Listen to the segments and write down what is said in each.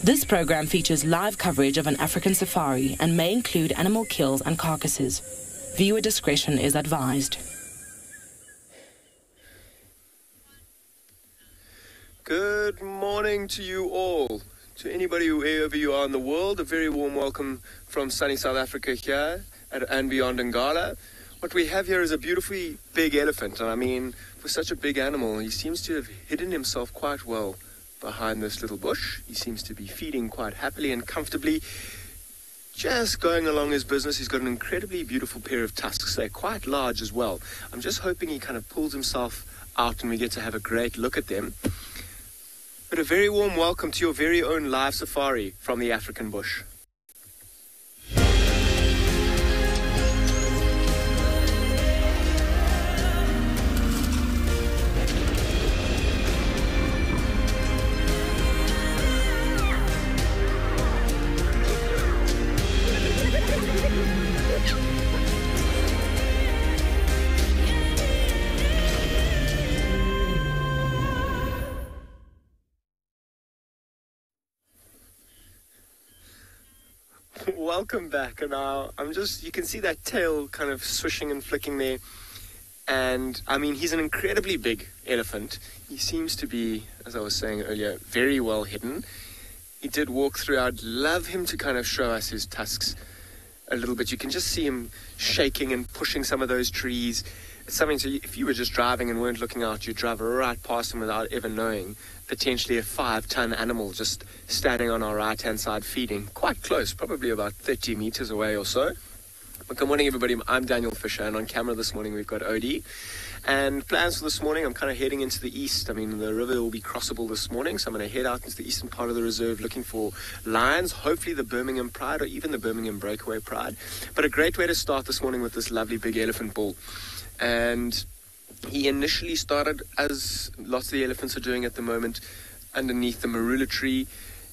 This program features live coverage of an African safari and may include animal kills and carcasses. Viewer discretion is advised. Good morning to you all. To anybody wherever you are in the world, a very warm welcome from sunny South Africa here at andBeyond Ngala. What we have here is a beautifully big elephant, and I mean, for such a big animal, he seems to have hidden himself quite well behind this little bush. He seems to be feeding quite happily and comfortably, just going along his business. He's got an incredibly beautiful pair of tusks. They're quite large as well. I'm just hoping he kind of pulls himself out and we get to have a great look at them. But a very warm welcome to your very own live safari from the African bush. Welcome back, and now you can see that tail kind of swishing and flicking there, and I mean, he's an incredibly big elephant. He seems to be, as I was saying earlier, very well hidden. He did walk through. I'd love him to kind of show us his tusks a little bit. You can just see him shaking and pushing some of those trees. It's something, so if you were just driving and weren't looking out, you'd drive right past him without ever knowing. Potentially a 5-ton animal just standing on our right-hand side feeding, quite close, probably about 30 meters away or so. But good morning, everybody. I'm Daniel Fisher, and on camera this morning we've got Odie. And plans for this morning, I'm kind of heading into the east. I mean, the river will be crossable this morning, so I'm going to head out into the eastern part of the reserve looking for lions, hopefully the Birmingham Pride or even the Birmingham Breakaway Pride. But a great way to start this morning with this lovely big elephant bull. And he initially started, as lots of the elephants are doing at the moment, underneath the marula tree.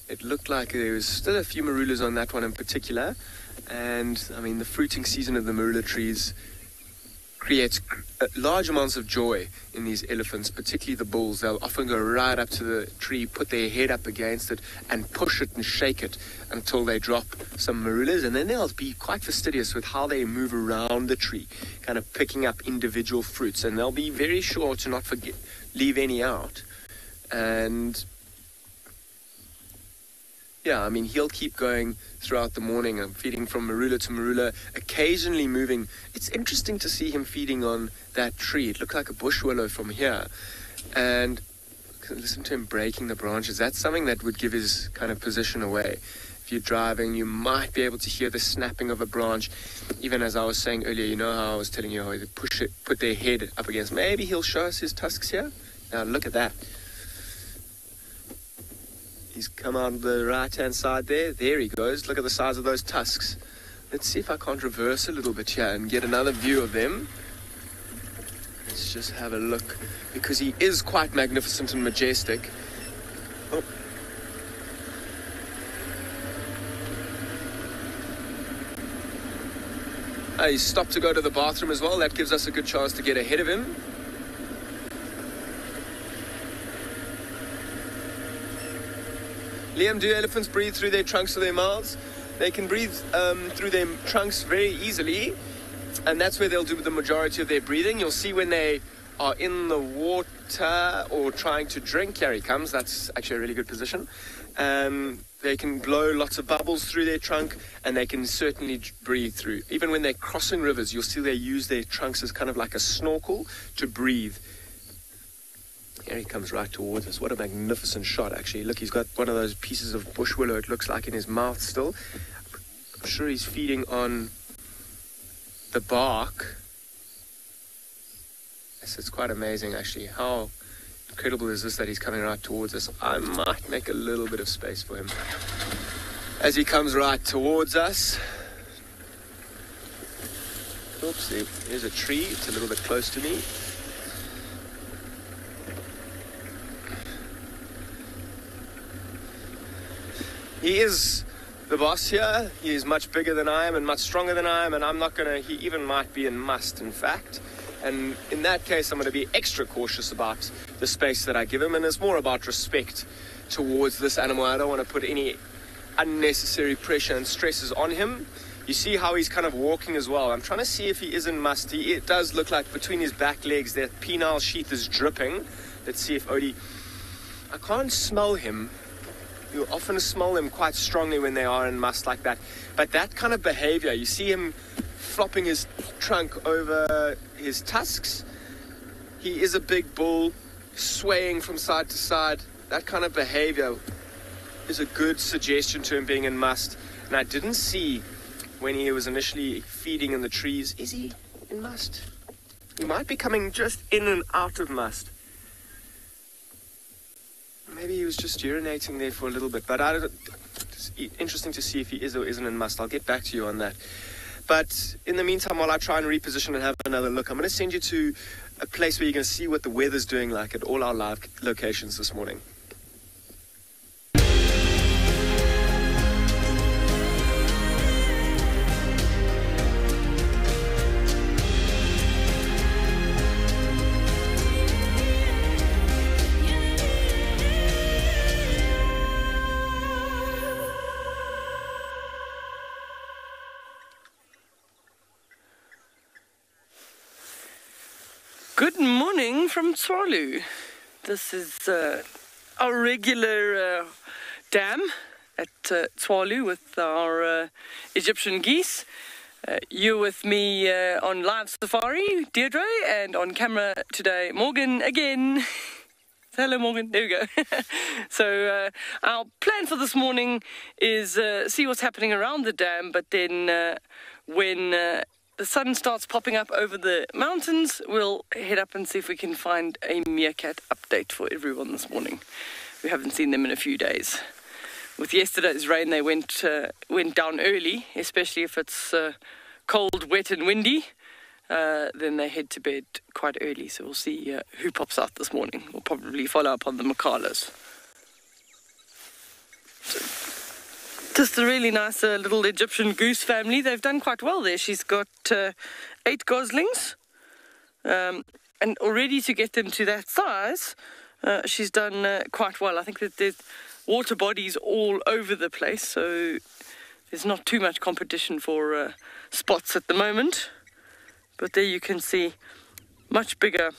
It looked like there was still a few marulas on that one in particular. And, I mean, the fruiting season of the marula trees creates large amounts of joy in these elephants, particularly the bulls. They'll often go right up to the tree, put their head up against it, and push it and shake it until they drop some marulas. And then they'll be quite fastidious with how they move around the tree, kind of picking up individual fruits. And they'll be very sure to not leave any out. And yeah, I mean, he'll keep going throughout the morning and feeding from marula to marula, occasionally moving. It's interesting to see him feeding on that tree. It looked like a bush willow from here. And listen to him breaking the branches. That's something that would give his kind of position away. If you're driving, you might be able to hear the snapping of a branch. Even as I was saying earlier, you know how I was telling you how they put their head up against. Maybe he'll show us his tusks here. Now look at that. He's come out the right-hand side there. There he goes. Look at the size of those tusks. Let's see if I can't reverse a little bit here and get another view of them. Let's just have a look, because he is quite magnificent and majestic. Oh. He stopped to go to the bathroom as well. That gives us a good chance to get ahead of him. Liam, do elephants breathe through their trunks or their mouths? They can breathe through their trunks very easily, and that's where they'll do the majority of their breathing. You'll see when they are in the water or trying to drink. Here he comes. That's actually a really good position. They can blow lots of bubbles through their trunk, and they can certainly breathe through. Even when they're crossing rivers, you'll see they use their trunks as kind of like a snorkel to breathe. Here he comes right towards us. What a magnificent shot, actually. Look, he's got one of those pieces of bush willow, it looks like, in his mouth still. I'm sure he's feeding on the bark. Yes, it's quite amazing, actually. How incredible is this that he's coming right towards us? I might make a little bit of space for him. As he comes right towards us, Oops, there's a tree. It's a little bit close to me. He is the boss here. He is much bigger than I am and much stronger than I am, and I'm not going to... He even might be in must, in fact. And in that case, I'm going to be extra cautious about the space that I give him, and it's more about respect towards this animal. I don't want to put any unnecessary pressure and stresses on him. You see how he's kind of walking as well. I'm trying to see if he is in must. It does look like between his back legs that penile sheath is dripping. Let's see if Odie... I can't smell him. You often smell them quite strongly when they are in must like that. But that kind of behavior, you see him flopping his trunk over his tusks. He is a big bull, swaying from side to side. That kind of behavior is a good suggestion to him being in must. And I didn't see when he was initially feeding in the trees. Is he in must? He might be coming just in and out of must. Maybe he was just urinating there for a little bit, but it's interesting to see if he is or isn't in must. I'll get back to you on that. But in the meantime, while I try and reposition and have another look, I'm going to send you to a place where you're going to see what the weather's doing like at all our live locations this morning. Good morning from Tswalu. This is our regular dam at Tswalu with our Egyptian geese. You're with me on live safari, Deirdre, and on camera today, Morgan again. Hello, Morgan. There we go. So our plan for this morning is see what's happening around the dam, but then when the sun starts popping up over the mountains, we'll head up and see if we can find a meerkat update for everyone this morning. We haven't seen them in a few days. With yesterday's rain, they went down early, especially if it's cold, wet and windy. Then they head to bed quite early, so we'll see who pops out this morning. We'll probably follow up on the Makalas. Just a really nice little Egyptian goose family. They've done quite well there. She's got 8 goslings. And already to get them to that size, she's done quite well. I think that there's water bodies all over the place, so there's not too much competition for spots at the moment. But there you can see much bigger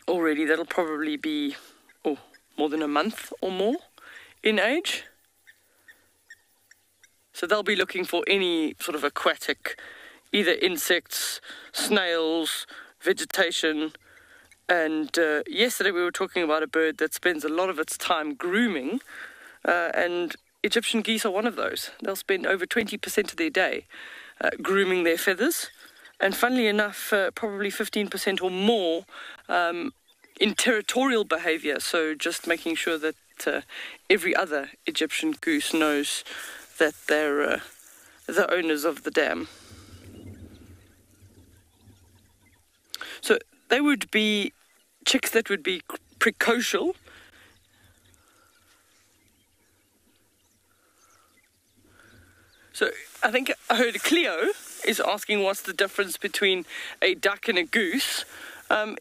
already. That'll probably be more than a month or more in age. So they'll be looking for any sort of aquatic, either insects, snails, vegetation. And yesterday we were talking about a bird that spends a lot of its time grooming, and Egyptian geese are one of those. They'll spend over 20% of their day grooming their feathers, and funnily enough, probably 15% or more in territorial behavior, so just making sure that every other Egyptian goose knows that they're the owners of the dam. So they would be chicks that would be precocial. So I think I heard Cleo is asking what's the difference between a duck and a goose.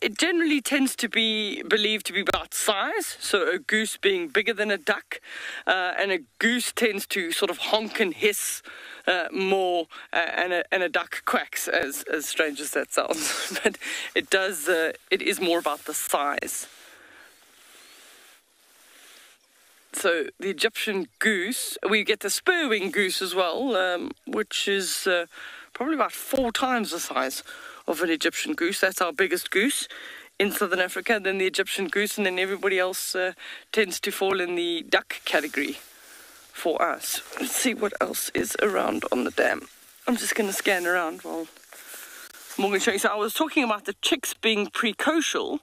It generally tends to be believed to be about size, so a goose being bigger than a duck, and a goose tends to sort of honk and hiss more, and a duck quacks, as strange as that sounds. But it is more about the size. So the Egyptian goose, we get the spur-wing goose as well, which is probably about 4 times the size of an Egyptian goose. That's our biggest goose in southern Africa. Then the Egyptian goose, and then everybody else tends to fall in the duck category for us. Let's see what else is around on the dam. I'm just going to scan around while Morgan shows you. So I was talking about the chicks being precocial,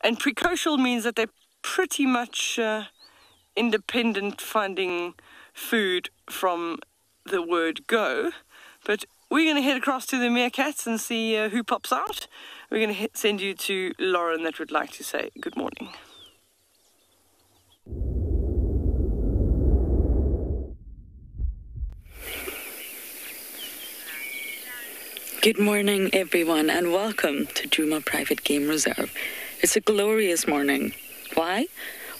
and precocial means that they're pretty much independent, finding food from the word go. But we're going to head across to the meerkats and see who pops out. We're going to send you to Lauren that would like to say good morning. Good morning, everyone, and welcome to Djuma Private Game Reserve. It's a glorious morning. Why?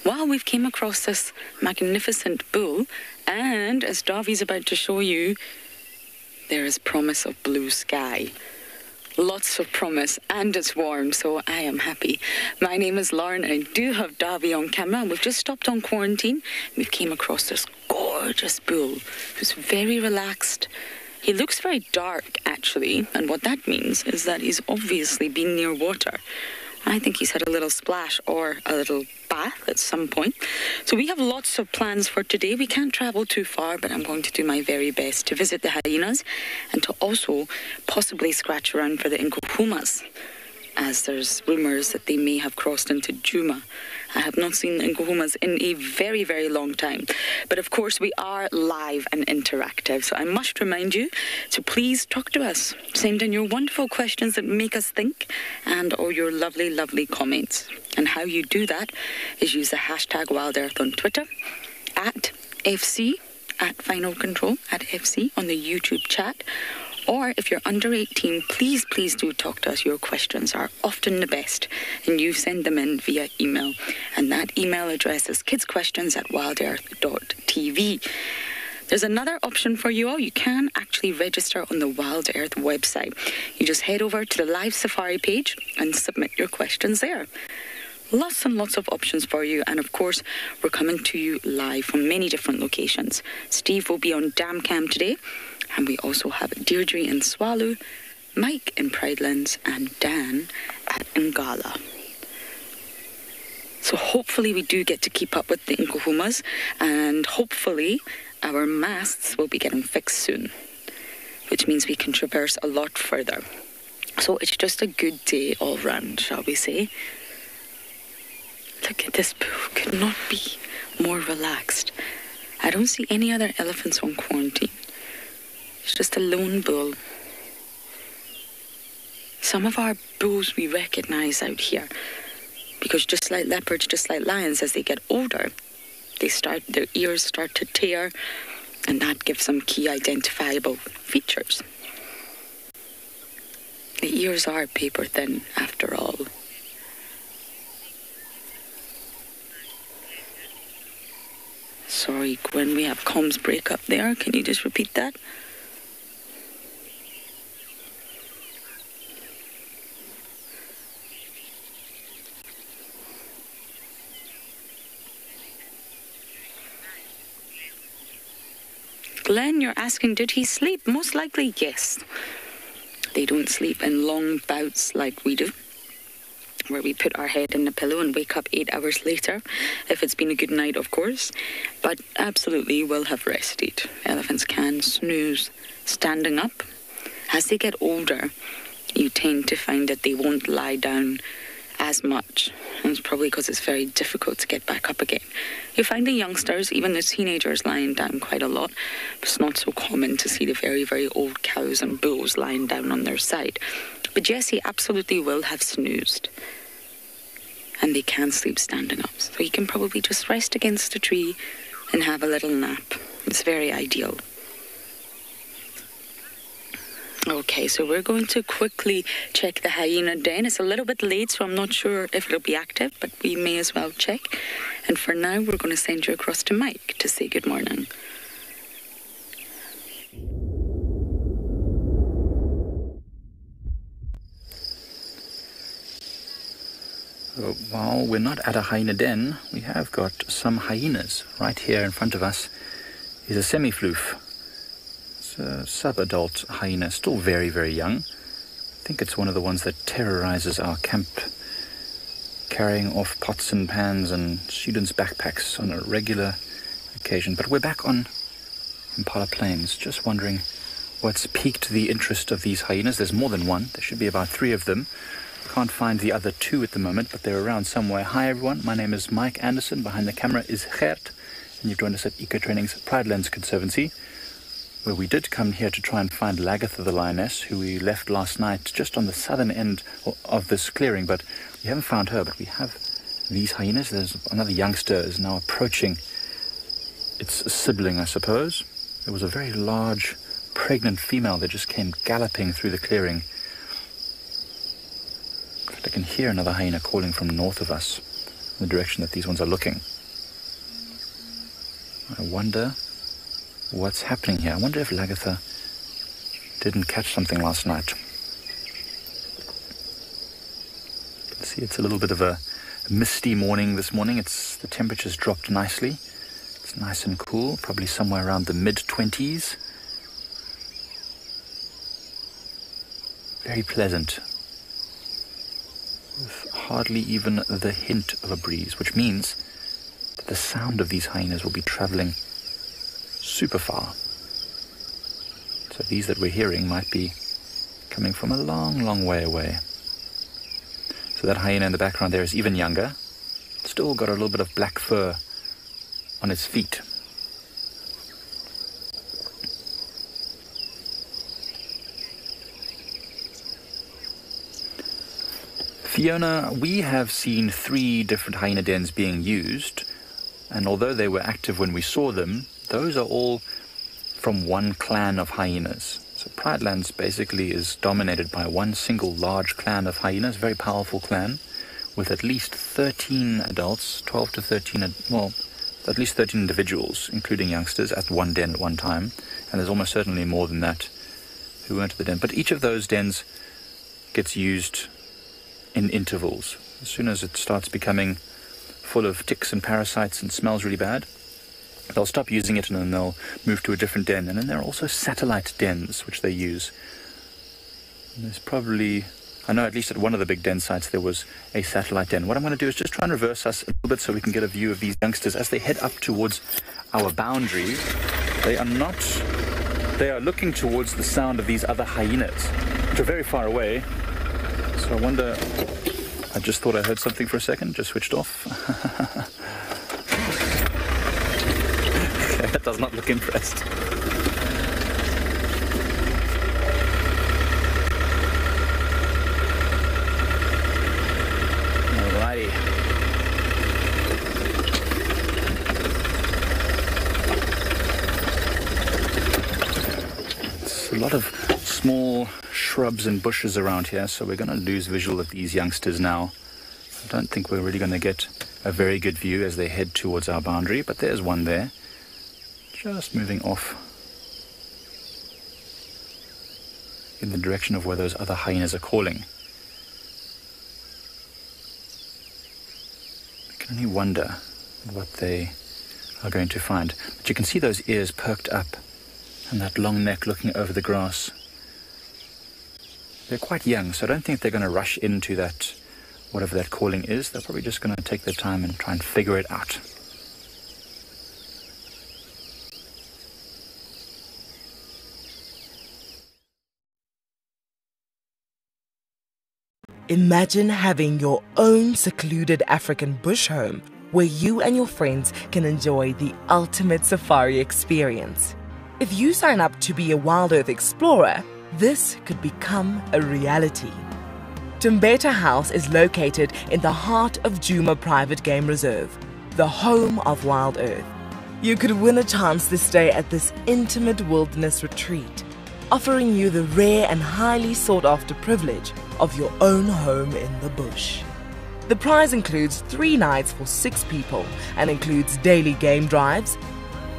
Well, we've came across this magnificent bull, and as Davi's about to show you, there is promise of blue sky. Lots of promise, and it's warm, so I am happy. My name is Lauren, and I do have Davi on camera. We've just stopped on quarantine. We've came across this gorgeous bull who's very relaxed. He looks very dark, actually, and what that means is that he's obviously been near water. I think he's had a little splash or a little bath at some point. So we have lots of plans for today. We can't travel too far, but I'm going to do my very best to visit the hyenas and to also possibly scratch around for the nkuhumas, as there's rumours that they may have crossed into Djuma. I have not seen the nkuhumas in a very, very long time. But of course, we are live and interactive, so I must remind you to please talk to us. Send in your wonderful questions that make us think, and or your lovely, lovely comments. And how you do that is use the hashtag WildEarth on Twitter, at FC, at Final Control, at FC on the YouTube chat. Or if you're under 18, please do talk to us. Your questions are often the best, and you send them in via email. And that email address is kidssquestions@wildearth.tv. There's another option for you all. You can actually register on the WildEarth website. You just head over to the live safari page and submit your questions there. Lots and lots of options for you, and of course we're coming to you live from many different locations. Steve will be on Damcam today, and we also have Deirdre in Tswalu, Mike in Pridelands, and Dan at Ngala. So hopefully we do get to keep up with the nkuhumas, and hopefully our masts will be getting fixed soon, which means we can traverse a lot further. So it's just a good day all round, shall we say. Look at this bull, could not be more relaxed. I don't see any other elephants on quarantine. It's just a lone bull. Some of our bulls we recognize out here, because just like leopards, just like lions, as they get older, their ears start to tear, and that gives them key identifiable features. The ears are paper thin, after all. Sorry, Gwen, we have comms break up there. Can you just repeat that? Glenn, you're asking, did he sleep? Most likely, yes. They don't sleep in long bouts like we do, where we put our head in the pillow and wake up 8 hours later, if it's been a good night, of course. But absolutely will have rested. Elephants can snooze standing up. As they get older, you tend to find that they won't lie down as much. And it's probably because it's very difficult to get back up again. You find the youngsters, even the teenagers, lying down quite a lot. But it's not so common to see the very, very old cows and bulls lying down on their side. But Jessie absolutely will have snoozed. And they can sleep standing up. So you can probably just rest against a tree and have a little nap. It's very ideal. Okay, so we're going to quickly check the hyena den. It's a little bit late, so I'm not sure if it'll be active, but we may as well check. And for now, we're going to send you across to Mike to say good morning. While we're not at a hyena den, we have got some hyenas right here in front of us. Is a semi-floof. It's a sub-adult hyena, still very, very young. I think it's one of the ones that terrorizes our camp, carrying off pots and pans and students' backpacks on a regular occasion. But we're back on Impala Plains, just wondering what's piqued the interest of these hyenas. There's more than one. There should be about 3 of them. Can't find the other 2 at the moment, but they're around somewhere. Hi everyone, my name is Mike Anderson. Behind the camera is Gert, and you've joined us at Eco Training's Pridelands Conservancy. where we did come here to try and find Lagatha the lioness, who we left last night just on the southern end of this clearing, but we haven't found her. But we have these hyenas. There's another youngster is now approaching its sibling, I suppose. There was a very large pregnant female that just came galloping through the clearing. In fact, I can hear another hyena calling from north of us, in the direction that these ones are looking. I wonder what's happening here. I wonder if Lagatha didn't catch something last night. You can see it's a little bit of a misty morning this morning. The temperature's dropped nicely. It's nice and cool, probably somewhere around the mid-20s. Very pleasant, with hardly even the hint of a breeze, which means that the sound of these hyenas will be traveling super far. So these that we're hearing might be coming from a long, long way away. So that hyena in the background there is even younger. Still got a little bit of black fur on its feet. Fiona, we have seen 3 different hyena dens being used, and although they were active when we saw them, those are all from one clan of hyenas. So Pridelands basically is dominated by one single large clan of hyenas, very powerful clan, with at least 13 adults, 12 to 13, at least 13 individuals, including youngsters, at one den at one time. And there's almost certainly more than that who went to the den. But each of those dens gets used in intervals. As soon as it starts becoming full of ticks and parasites and smells really bad, they'll stop using it and then they'll move to a different den. And then there are also satellite dens which they use. And there's probably, I know at least at one of the big den sites there was a satellite den. What I'm going to do is just try and reverse us a little bit so we can get a view of these youngsters as they head up towards our boundary. They are looking towards the sound of these other hyenas, which are very far away. So I wonder, I just thought I heard something for a second, just switched off. Okay, that does not look impressed. Alrighty. It's a lot of small shrubs and bushes around here, so we're going to lose visual of these youngsters now. I don't think we're really going to get a very good view as they head towards our boundary, but there's one there, just moving off in the direction of where those other hyenas are calling. I can only wonder what they are going to find. But you can see those ears perked up and that long neck looking over the grass. They're quite young, so I don't think they're going to rush into that, whatever that calling is. They're probably just going to take their time and try and figure it out. Imagine having your own secluded African bush home where you and your friends can enjoy the ultimate safari experience. If you sign up to be a WildEarth explorer, this could become a reality. Tumbeta House is located in the heart of Djuma Private Game Reserve, the home of WildEarth. You could win a chance to stay at this intimate wilderness retreat, offering you the rare and highly sought-after privilege of your own home in the bush. The prize includes 3 nights for 6 people and includes daily game drives,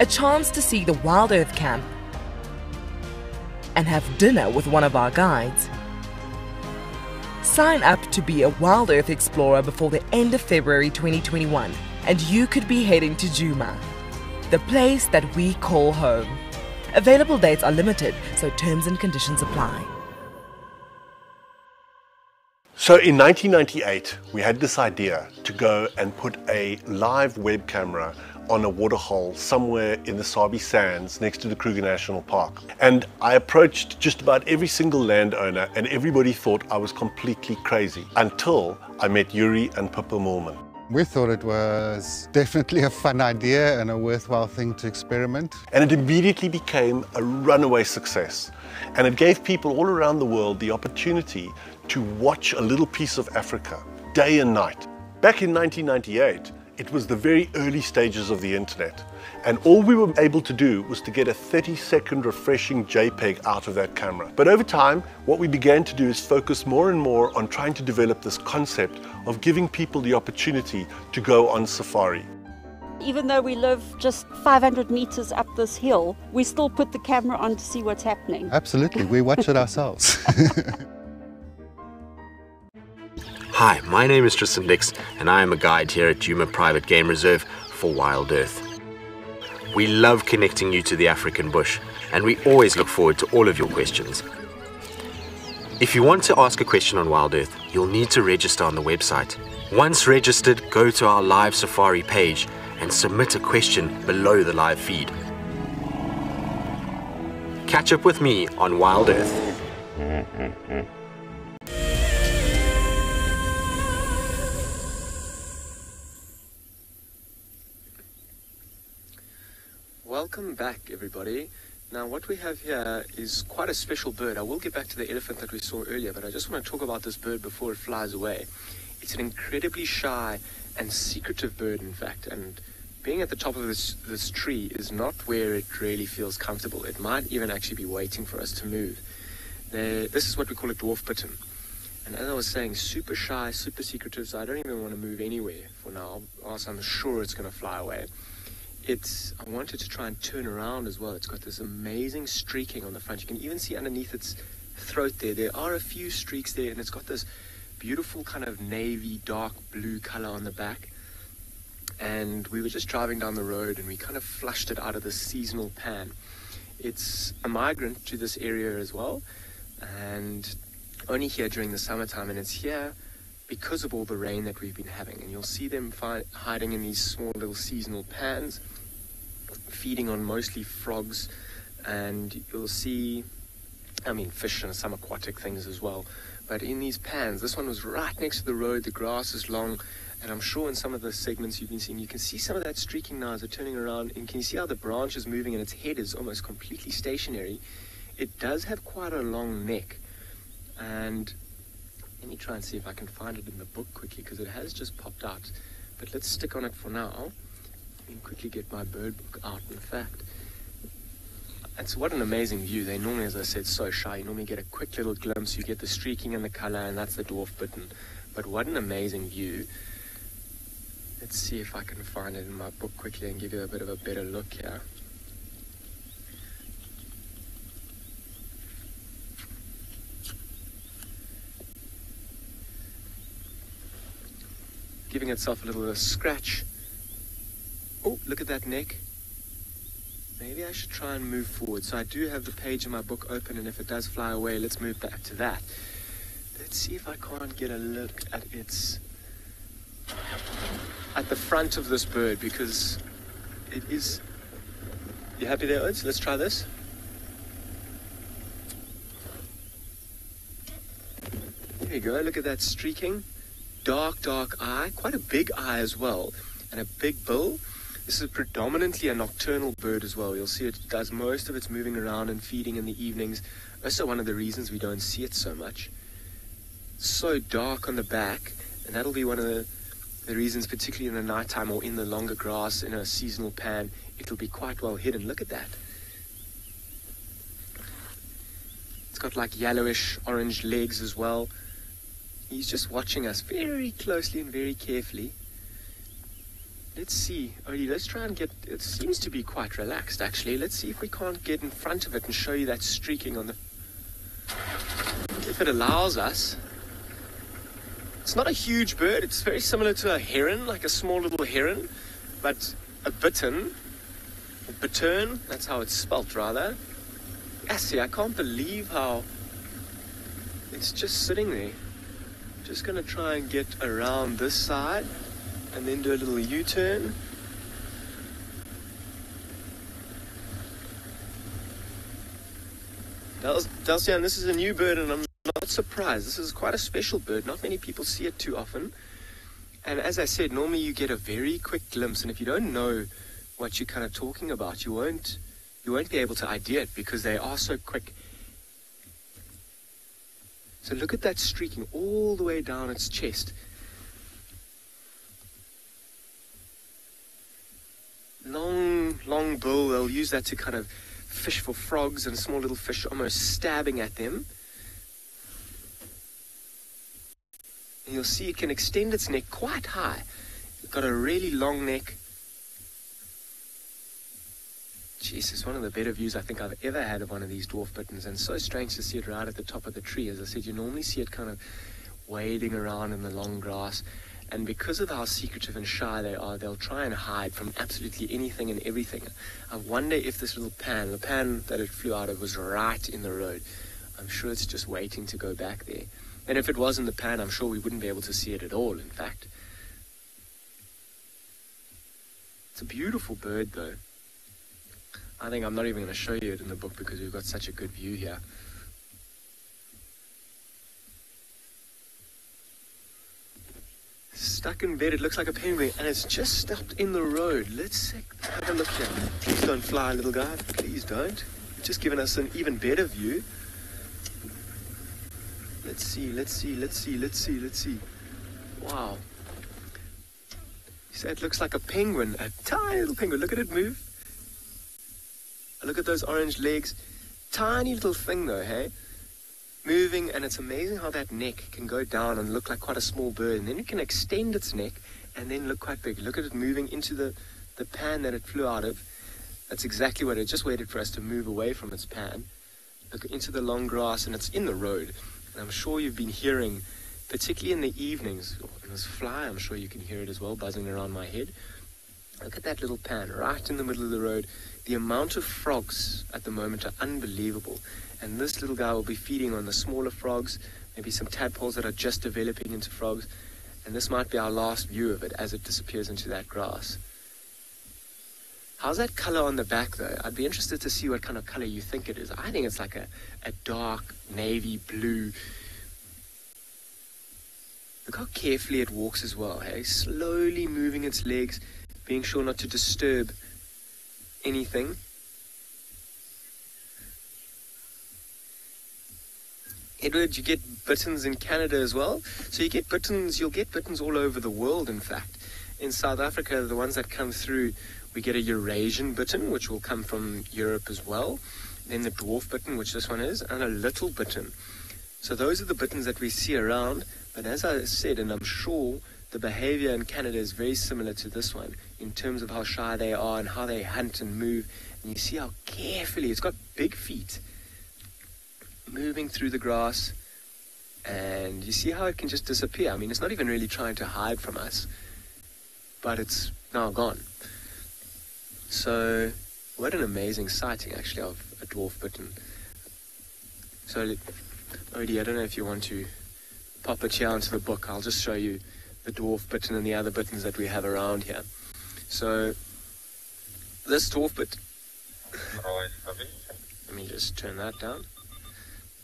a chance to see the WildEarth camp, and have dinner with one of our guides. Sign up to be a WildEarth explorer before the end of February 2021 and you could be heading to Djuma, the place that we call home. Available dates are limited, so terms and conditions apply. So in 1998, we had this idea to go and put a live web camera on a waterhole somewhere in the Sabi sands next to the Kruger National Park. And I approached just about every single landowner and everybody thought I was completely crazy until I met Yuri and Pippa Moorman. We thought it was definitely a fun idea and a worthwhile thing to experiment. And it immediately became a runaway success. And it gave people all around the world the opportunity to watch a little piece of Africa day and night. Back in 1998, it was the very early stages of the internet. And all we were able to do was to get a 30-second refreshing JPEG out of that camera. But over time, what we began to do is focus more and more on trying to develop this concept of giving people the opportunity to go on safari. Even though we live just 500 meters up this hill, we still put the camera on to see what's happening. Absolutely, we watch it ourselves. Hi, my name is Tristan and I am a guide here at Djuma Private Game Reserve for WildEarth. We love connecting you to the African bush, and we always look forward to all of your questions. If you want to ask a question on WildEarth, you'll need to register on the website. Once registered, go to our live safari page and submit a question below the live feed. Catch up with me on WildEarth. Welcome back, everybody. Now, what we have here is quite a special bird. I will get back to the elephant that we saw earlier, but I just want to talk about this bird before it flies away. It's an incredibly shy and secretive bird, in fact, and being at the top of this tree is not where it really feels comfortable. It might even actually be waiting for us to move. This is what we call a dwarf bittern. And as I was saying, super shy, super secretive, so I don't even want to move anywhere for now, or else I'm sure it's going to fly away. I wanted to try and turn around as well. It's got this amazing streaking on the front. You can even see underneath its throat there are a few streaks there, and it's got this beautiful kind of navy, dark blue color on the back. And we were just driving down the road, and we kind of flushed it out of the seasonal pan. It's a migrant to this area as well, and only here during the summertime, and it's here because of all the rain that we've been having. And you'll see them hiding in these small little seasonal pans, feeding on mostly frogs, and you'll see, fish and some aquatic things as well. But in these pans, this one was right next to the road, the grass is long, and I'm sure in some of the segments you've been seeing, you can see some of that streaking now as they're turning around, and can you see how the branch is moving and its head is almost completely stationary? It does have quite a long neck, and let me try and see if I can find it in the book quickly, because it has just popped out. But let's stick on it for now. Let me quickly get my bird book out, in fact. And so what an amazing view. They normally, as I said, so shy. You normally get a quick little glimpse. You get the streaking and the color, and that's the dwarf bittern. But what an amazing view. Let's see if I can find it in my book quickly and give you a bit of a better look here. Giving itself a little scratch. Oh, look at that neck. Maybe I should try and move forward. So I do have the page in my book open, and if it does fly away, let's move back to that. Let's see if I can't get a look at the front of this bird, because it is... You happy there, Oates? Let's try this. There you go, look at that streaking. Dark eye, quite a big eye as well, and a big bill. This is predominantly a nocturnal bird as well. You'll see it does most of its moving around and feeding in the evenings. Also one of the reasons we don't see it so much. So dark on the back, and that'll be one of the reasons, particularly in the nighttime or in the longer grass in a seasonal pan, it'll be quite well hidden. Look at that. It's got like yellowish orange legs as well. He's just watching us very closely and very carefully. Let's see. Odie, let's try and get... It seems to be quite relaxed, actually. Let's see if we can't get in front of it and show you that streaking on the... If it allows us. It's not a huge bird. It's very similar to a heron, like a small little heron. But a bittern, that's how it's spelt, rather. Yeah, see, I can't believe how... It's just sitting there. Just going to try and get around this side and then do a little U-turn. Dalcian, this is a new bird, and I'm not surprised. This is quite a special bird. Not many people see it too often. And as I said, normally you get a very quick glimpse, and if you don't know what you're kind of talking about, you won't be able to idea it because they are so quick. So look at that streaking all the way down its chest. Long bill. They'll use that to kind of fish for frogs and small little fish, almost stabbing at them. And you'll see it can extend its neck quite high. It's got a really long neck. Jeez, it's one of the better views I think I've ever had of one of these dwarf bitterns, and so strange to see it right at the top of the tree. As I said, you normally see it kind of wading around in the long grass, and because of how secretive and shy they are, they'll try and hide from absolutely anything and everything. I wonder if this little pan, the pan that it flew out of, was right in the road. I'm sure it's just waiting to go back there. And if it was in the pan, I'm sure we wouldn't be able to see it at all, in fact. It's a beautiful bird, though. I think I'm not even going to show you it in the book because we've got such a good view here. Stuck in bed, it looks like a penguin, and it's just stopped in the road. Let's have a look here. Please don't fly, little guy. Please don't. You've just given us an even better view. Let's see. Wow. You say it looks like a penguin, a tiny little penguin. Look at it move. Look at those orange legs. Tiny little thing though, hey? Moving, and it's amazing how that neck can go down and look like quite a small bird, and then it can extend its neck and then look quite big. Look at it moving into the pan that it flew out of. That's exactly what it just waited for us to move away from its pan. Look into the long grass, and it's in the road. And I'm sure you've been hearing, particularly in the evenings, and this fly, I'm sure you can hear it as well, buzzing around my head. Look at that little pan right in the middle of the road. The amount of frogs at the moment are unbelievable. And this little guy will be feeding on the smaller frogs, maybe some tadpoles that are just developing into frogs. And this might be our last view of it as it disappears into that grass. How's that color on the back, though? I'd be interested to see what kind of color you think it is. I think it's like a dark navy blue. Look how carefully it walks as well, hey? Slowly moving its legs, being sure not to disturb anything. Edward, you get bitterns in Canada as well. So you'll get bitterns all over the world, in fact. In South Africa, the ones that come through, we get a Eurasian bittern, which will come from Europe as well. Then the dwarf bittern, which this one is, and a little bittern. So those are the bitterns that we see around. But as I said, and I'm sure the behavior in Canada is very similar to this one in terms of how shy they are and how they hunt and move. And you see how carefully, it's got big feet, moving through the grass. And you see how it can just disappear. I mean, it's not even really trying to hide from us, but it's now gone. So what an amazing sighting, actually, of a dwarf bittern. So, Odie, I don't know if you want to pop it here onto the book. I'll just show you the dwarf bittern and the other bitterns that we have around here. So, this dwarf bittern... Let me just turn that down.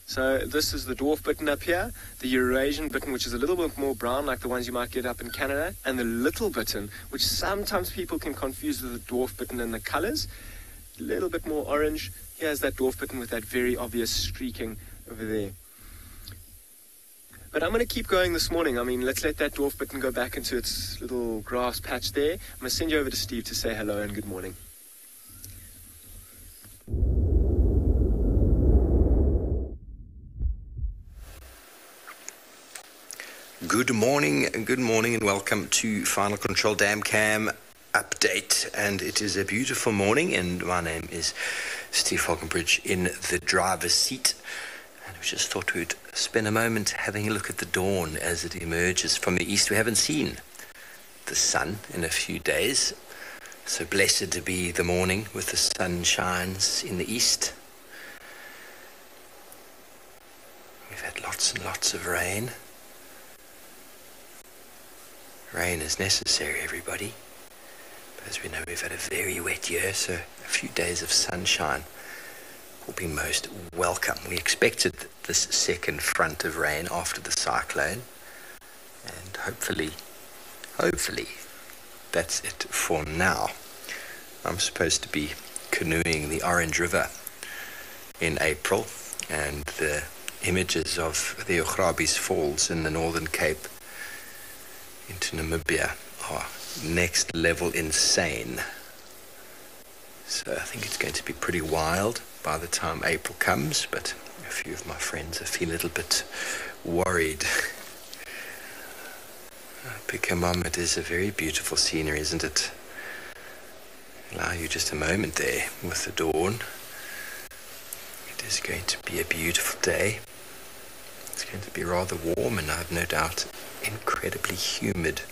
So, this is the dwarf bittern up here, the Eurasian bittern, which is a little bit more brown, like the ones you might get up in Canada, and the little bittern, which sometimes people can confuse with the dwarf bittern in the colors. A little bit more orange. Here's that dwarf bittern with that very obvious streaking over there. But I'm going to keep going this morning. I mean, let's let that dwarf bittern go back into its little grass patch there. I'm going to send you over to Steve to say hello and good morning. Good morning, and welcome to Final Control Dam Cam update. And it is a beautiful morning, and my name is Steve Falconbridge in the driver's seat. And we just thought we'd spend a moment having a look at the dawn as it emerges from the east. We haven't seen the sun in a few days, so blessed to be the morning with the sun shines in the east. We've had lots and lots of rain. Rain is necessary, everybody. But as we know, we've had a very wet year, so a few days of sunshine will be most welcome. We expected this second front of rain after the cyclone, and hopefully hopefully that's it for now. I'm supposed to be canoeing the Orange River in April, and the images of the Ograbis Falls in the Northern Cape into Namibia are next level insane. So I think it's going to be pretty wild by the time April comes, but a few of my friends are feeling a little bit worried. Pikamam, it is a very beautiful scenery, isn't it? Allow you just a moment there with the dawn. It is going to be a beautiful day. It's going to be rather warm, and I have no doubt incredibly humid.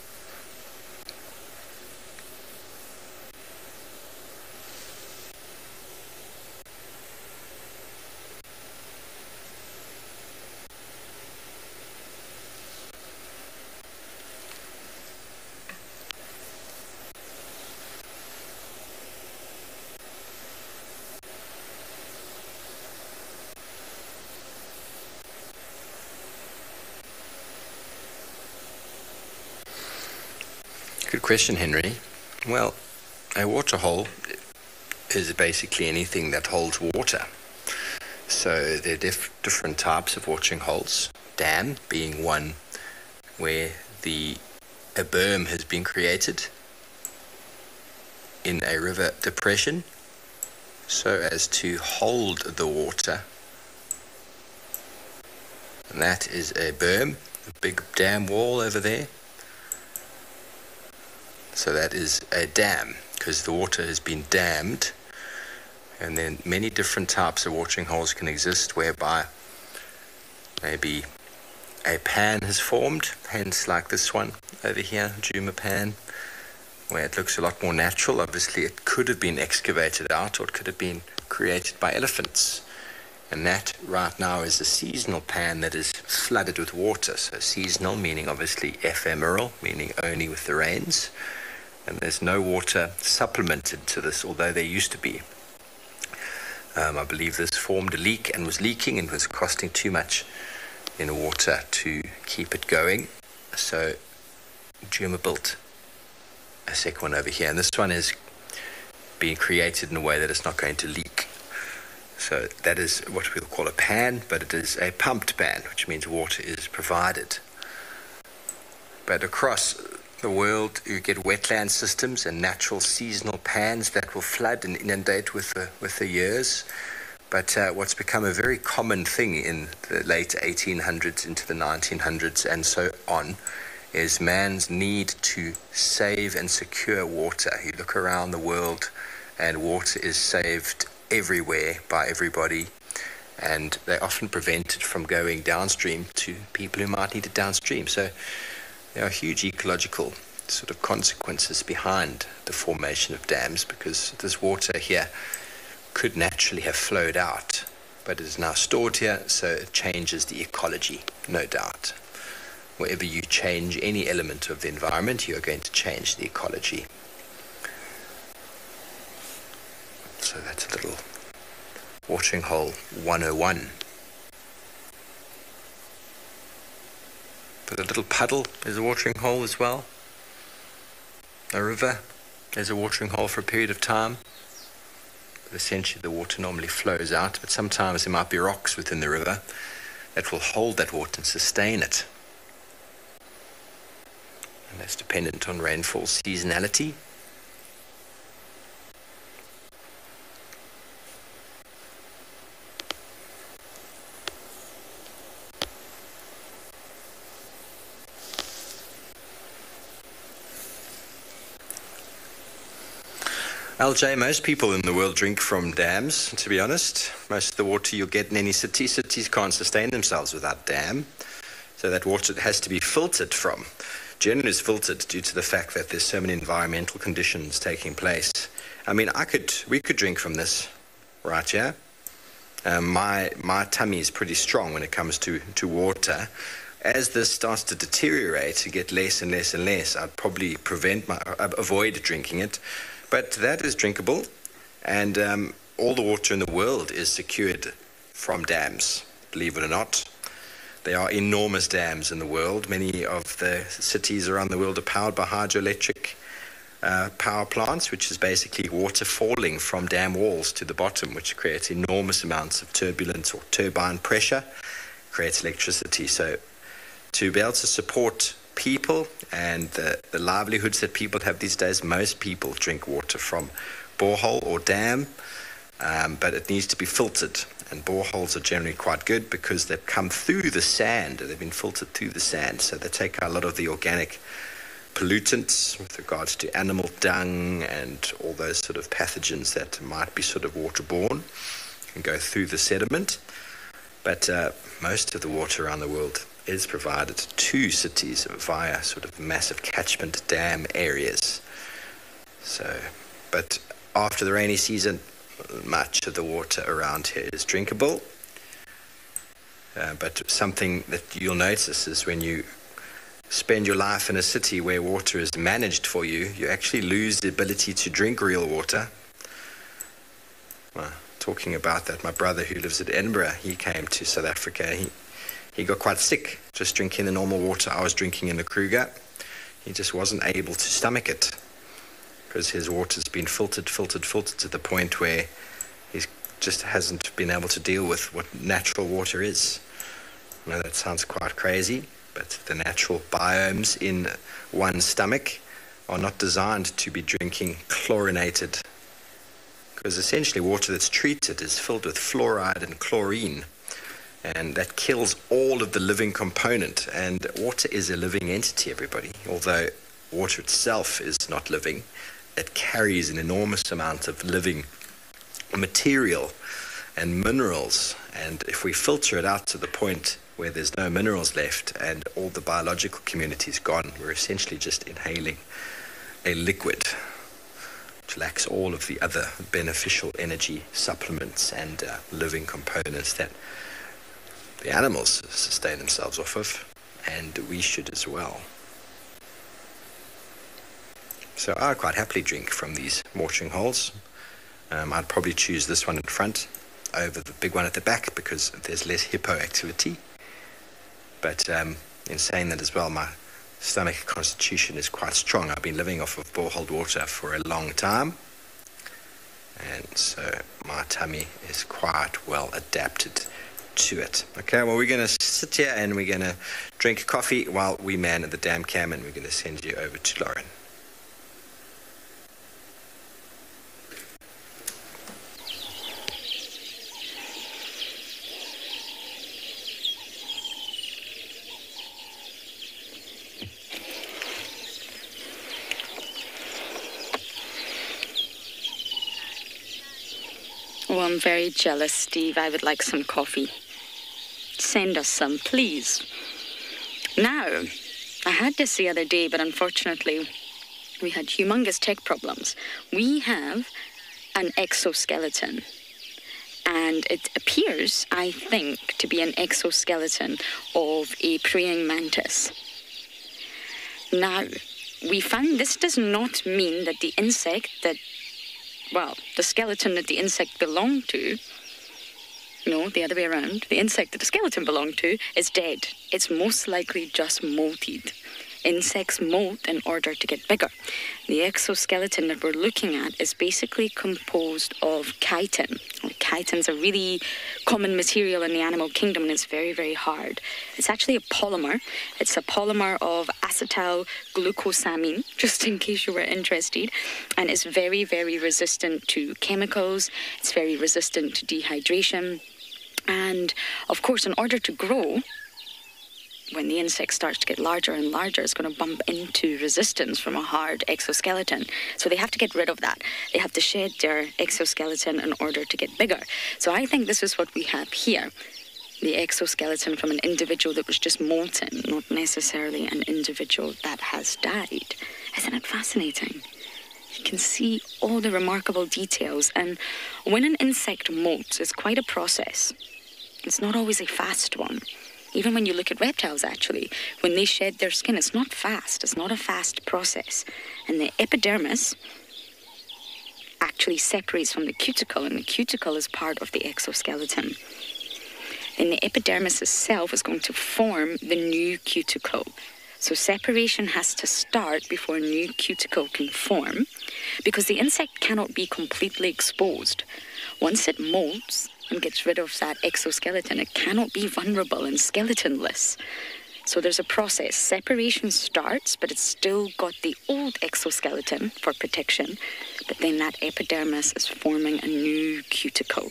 Good question, Henry. Well, a waterhole is basically anything that holds water. So there are different types of watering holes. Dam being one where a berm has been created in a river depression so as to hold the water. And that is a berm, a big dam wall over there. So that is a dam, because the water has been dammed. And then many different types of watering holes can exist, whereby maybe a pan has formed, hence like this one over here, Djuma pan, where it looks a lot more natural. Obviously it could have been excavated out, or it could have been created by elephants. And that right now is a seasonal pan that is flooded with water. So seasonal meaning obviously ephemeral, meaning only with the rains. And there's no water supplemented to this, although there used to be. I believe this formed a leak and was leaking and was costing too much in water to keep it going. So Djuma built a second one over here. And this one is being created in a way that it's not going to leak. So that is what we'll call a pan, but it is a pumped pan, which means water is provided. But across the world, you get wetland systems and natural seasonal pans that will flood and inundate with the years. But what's become a very common thing in the late 1800s into the 1900s and so on is man's need to save and secure water. You look around the world and water is saved everywhere by everybody, and they're often prevented from going downstream to people who might need it downstream. So there are huge ecological sort of consequences behind the formation of dams, because this water here could naturally have flowed out, but it is now stored here, so it changes the ecology, no doubt. Wherever you change any element of the environment, you are going to change the ecology. So that's a little watering hole 101. But a little puddle is a watering hole as well. A river is a watering hole for a period of time. But essentially the water normally flows out, but sometimes there might be rocks within the river that will hold that water and sustain it. And that's dependent on rainfall seasonality. LJ, most people in the world drink from dams, to be honest. Most of the water you'll get in any city, cities can't sustain themselves without dam. So that water has to be filtered from. Generally is filtered due to the fact that there's so many environmental conditions taking place. I mean, we could drink from this right here. My tummy is pretty strong when it comes to water. As this starts to deteriorate, to get less and less and less, I'd probably avoid drinking it. But that is drinkable, and all the water in the world is secured from dams, believe it or not. There are enormous dams in the world. Many of the cities around the world are powered by hydroelectric power plants, which is basically water falling from dam walls to the bottom, which creates enormous amounts of turbulence or turbine pressure, creates electricity. So to be able to support people and the livelihoods that people have these days, most people drink water from borehole or dam, but it needs to be filtered. And boreholes are generally quite good because they've come through the sand. They've been filtered through the sand, so they take out a lot of the organic pollutants with regards to animal dung and all those sort of pathogens that might be sort of waterborne and go through the sediment. But most of the water around the world is provided to cities via sort of massive catchment dam areas. So, but after the rainy season, much of the water around here is drinkable. But something that you'll notice is when you spend your life in a city where water is managed for you, you actually lose the ability to drink real water. Well, talking about that, my brother who lives at Edinburgh, he came to South Africa. He got quite sick just drinking the normal water I was drinking in the Kruger. He just wasn't able to stomach it because his water's been filtered to the point where he just hasn't been able to deal with what natural water is. I know that sounds quite crazy, but the natural biomes in one's stomach are not designed to be drinking chlorinated, because essentially water that's treated is filled with fluoride and chlorine, and that kills all of the living component. And water is a living entity, everybody. Although water itself is not living, it carries an enormous amount of living material and minerals, and if we filter it out to the point where there's no minerals left and all the biological community is gone, we're essentially just inhaling a liquid which lacks all of the other beneficial energy supplements and living components that the animals sustain themselves off of, and we should as well. So I quite happily drink from these watering holes. I'd probably choose this one in front over the big one at the back because there's less hippo activity. But in saying that as well, my stomach constitution is quite strong. I've been living off of borehole water for a long time, and so my tummy is quite well adapted to it. Okay, well, we're going to sit here and we're going to drink coffee while we man the dam cam, and we're going to send you over to Lauren. Oh, I'm very jealous, Steve. I would like some coffee. Send us some, please. Now, I had this the other day, but unfortunately, we had humongous tech problems. We have an exoskeleton, and it appears, I think, to be an exoskeleton of a praying mantis. Now, we found this does not mean that the insect that, well, the skeleton that the insect belonged to, no, the other way around, the insect that the skeleton belonged to is dead. It's most likely just molted. Insects molt in order to get bigger. The exoskeleton that we're looking at is basically composed of chitin. Chitin's a really common material in the animal kingdom, and it's very, very hard. It's actually a polymer. It's a polymer of acetyl glucosamine, just in case you were interested, and it's very, very resistant to chemicals. It's very resistant to dehydration. And, of course, in order to grow, when the insect starts to get larger and larger, it's going to bump into resistance from a hard exoskeleton. So they have to get rid of that. They have to shed their exoskeleton in order to get bigger. So I think this is what we have here. The exoskeleton from an individual that was just molten, not necessarily an individual that has died. Isn't it fascinating? You can see all the remarkable details. And when an insect molts, it's quite a process. It's not always a fast one. Even when you look at reptiles, actually, when they shed their skin, it's not fast. It's not a fast process. And the epidermis actually separates from the cuticle, and the cuticle is part of the exoskeleton. And the epidermis itself is going to form the new cuticle. So separation has to start before a new cuticle can form, because the insect cannot be completely exposed. Once it molts and gets rid of that exoskeleton, it cannot be vulnerable and skeletonless. So there's a process. Separation starts, but it's still got the old exoskeleton for protection, but then that epidermis is forming a new cuticle.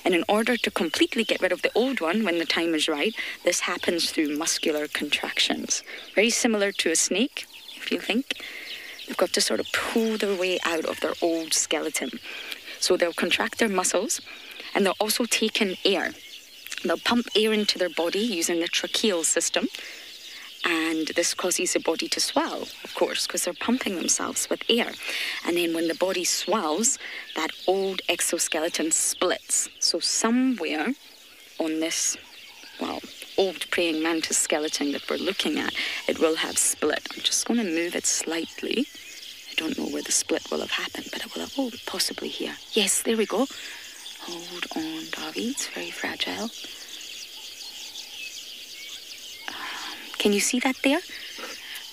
And in order to completely get rid of the old one when the time is right, this happens through muscular contractions. Very similar to a snake, if you think. They've got to sort of pull their way out of their old skeleton. So they'll contract their muscles, and they'll also take in air. They'll pump air into their body using the tracheal system, and this causes the body to swell, of course, because they're pumping themselves with air. And then when the body swells, that old exoskeleton splits. So somewhere on this, old praying mantis skeleton that we're looking at, it will have split. I'm just going to move it slightly. I don't know where the split will have happened, but it will have, possibly here. Yes, there we go. Hold on, Davi, it's very fragile. Can you see that there?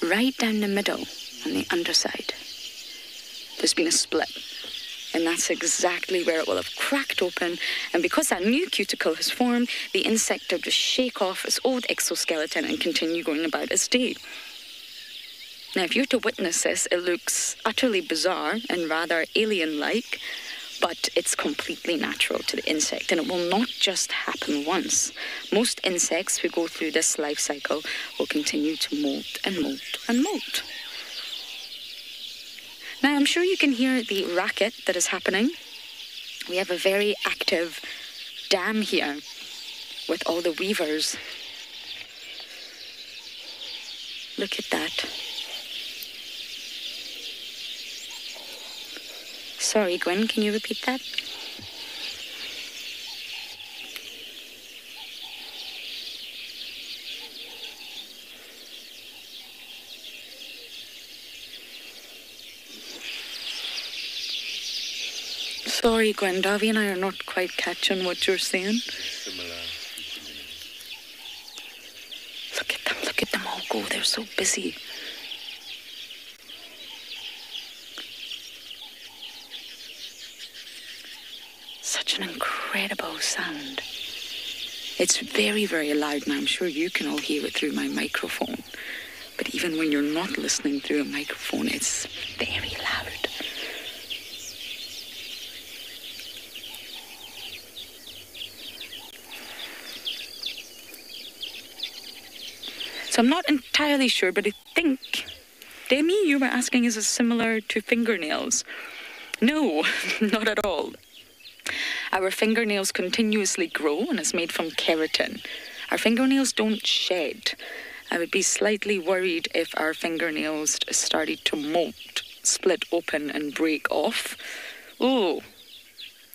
Right down the middle on the underside. There's been a split. And that's exactly where it will have cracked open. And because that new cuticle has formed, the insect will just shake off its old exoskeleton and continue going about its day. Now, if you're to witness this, it looks utterly bizarre and rather alien-like, but it's completely natural to the insect, and it will not just happen once. Most insects who go through this life cycle will continue to molt and molt and molt. Now, I'm sure you can hear the racket that is happening. We have a very active dam here with all the weavers. Look at that. Sorry, Gwen, can you repeat that? Sorry, Gwen, Davi and I are not quite catching what you're saying. Look at them all go, they're so busy. Such an incredible sound. It's very, very loud, and I'm sure you can all hear it through my microphone. But even when you're not listening through a microphone, it's very loud. So I'm not entirely sure, but I think, Demi, you were asking, is it similar to fingernails? No, not at all. Our fingernails continuously grow and is made from keratin. Our fingernails don't shed. I would be slightly worried if our fingernails started to molt, split open and break off. Oh,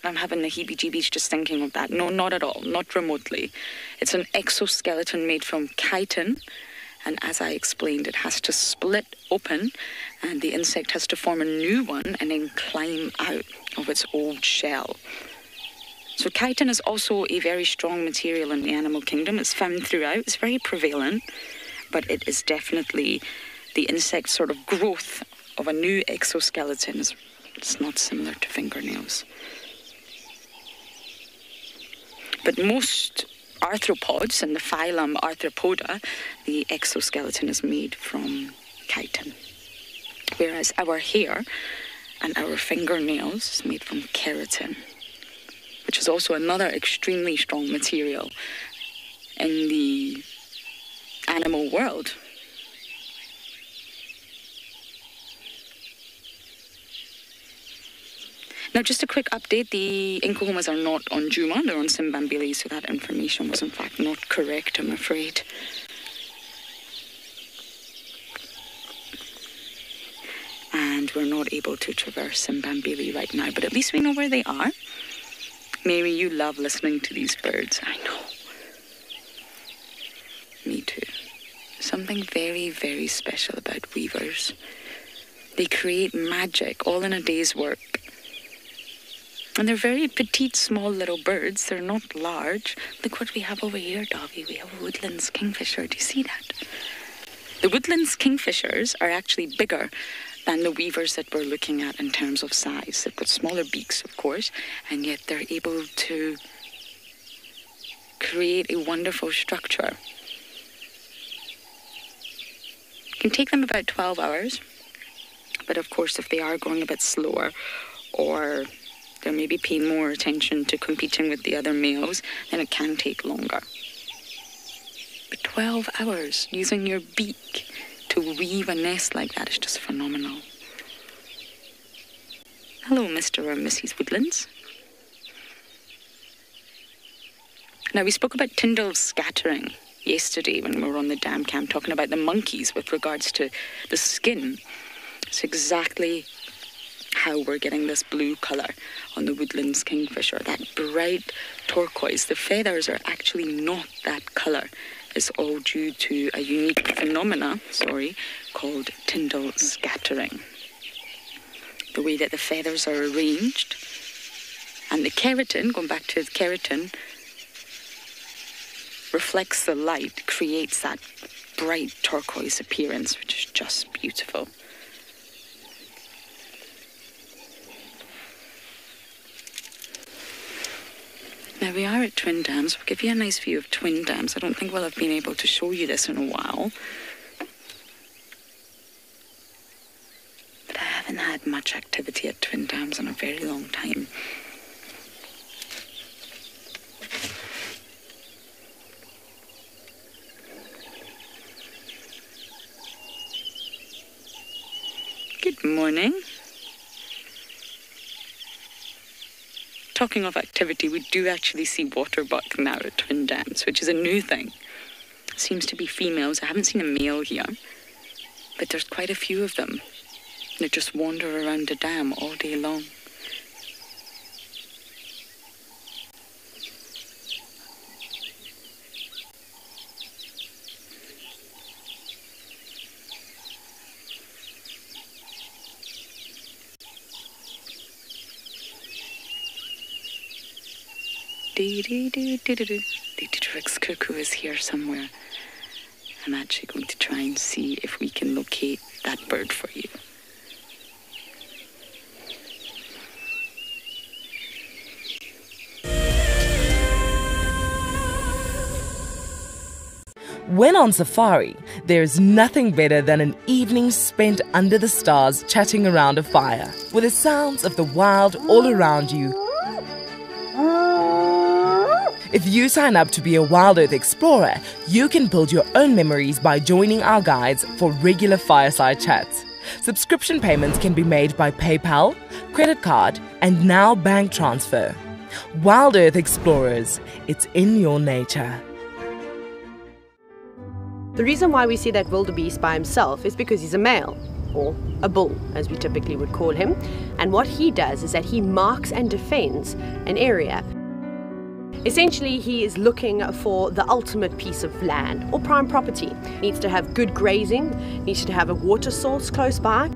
I'm having the heebie-jeebies just thinking of that. No, not at all, not remotely. It's an exoskeleton made from chitin, and as I explained, it has to split open, and the insect has to form a new one and then climb out of its old shell. So chitin is also a very strong material in the animal kingdom. It's found throughout. It's very prevalent, but it is definitely the insect sort of growth of a new exoskeleton. It's not similar to fingernails. But most arthropods in the phylum Arthropoda, the exoskeleton is made from chitin, whereas our hair and our fingernails is made from keratin, which is also another extremely strong material in the animal world. Now, just a quick update, the Incohomas are not on Djuma, they're on Simbambili, so that information was in fact not correct, I'm afraid. And we're not able to traverse Simbambili right now, but at least we know where they are. Mary, you love listening to these birds, I know. Me too. Something very, very special about weavers. They create magic all in a day's work. And they're very petite, small little birds. They're not large. Look what we have over here, Davy. We have a woodlands kingfisher. Do you see that? The woodlands kingfishers are actually bigger than the weavers that we're looking at in terms of size. They've got smaller beaks, of course, and yet they're able to create a wonderful structure. It can take them about 12 hours, but of course if they are going a bit slower or they're maybe paying more attention to competing with the other males, then it can take longer. But 12 hours using your beak to weave a nest like that is just phenomenal. Hello, Mr. or Mrs. Woodlands. Now, we spoke about Tyndall's scattering yesterday when we were on the dam cam, talking about the monkeys with regards to the skin. It's exactly how we're getting this blue colour on the woodlands kingfisher, that bright turquoise. The feathers are actually not that colour. It's all due to a unique phenomena, called Tyndall scattering. The way that the feathers are arranged. And the keratin, going back to the keratin, reflects the light, creates that bright turquoise appearance, which is just beautiful. Now we are at Twin Dams. We'll give you a nice view of Twin Dams. I don't think we'll have been able to show you this in a while. But I haven't had much activity at Twin Dams in a very long time. Good morning. Talking of activity, we do actually see waterbuck now at Twin Dams, which is a new thing. Seems to be females. I haven't seen a male here, but there's quite a few of them. They just wander around the dam all day long. The Trix cuckoo is here somewhere. I'm actually going to try and see if we can locate that bird for you. When on safari, there's nothing better than an evening spent under the stars chatting around a fire, with the sounds of the wild all around you. If you sign up to be a WildEarth explorer, you can build your own memories by joining our guides for regular fireside chats. Subscription payments can be made by PayPal, credit card, and now bank transfer. WildEarth Explorers, it's in your nature. The reason why we see that wildebeest by himself is because he's a male, or a bull, as we typically would call him. And what he does is that he marks and defends an area. Essentially, he is looking for the ultimate piece of land or prime property. Needs to have good grazing, needs to have a water source close by.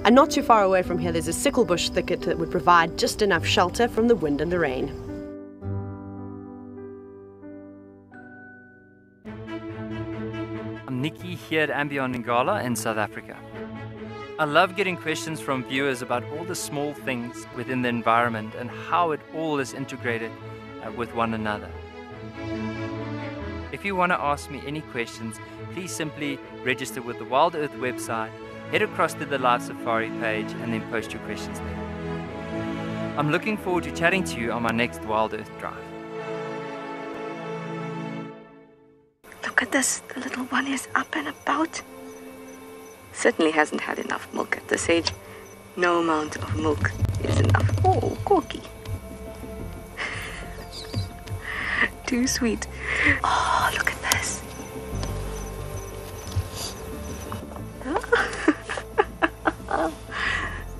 And not too far away from here, there's a sickle bush thicket that would provide just enough shelter from the wind and the rain. I'm Nikki here at andBeyond in Ngala in South Africa. I love getting questions from viewers about all the small things within the environment and how it all is integrated with one another. If you want to ask me any questions, please simply register with the WildEarth website, head across to the Live Safari page, and then post your questions there. I'm looking forward to chatting to you on my next WildEarth drive. Look at this, the little one is up and about. Certainly hasn't had enough milk at this age. No amount of milk is enough. Oh, Corky. Too sweet. Oh, look at this.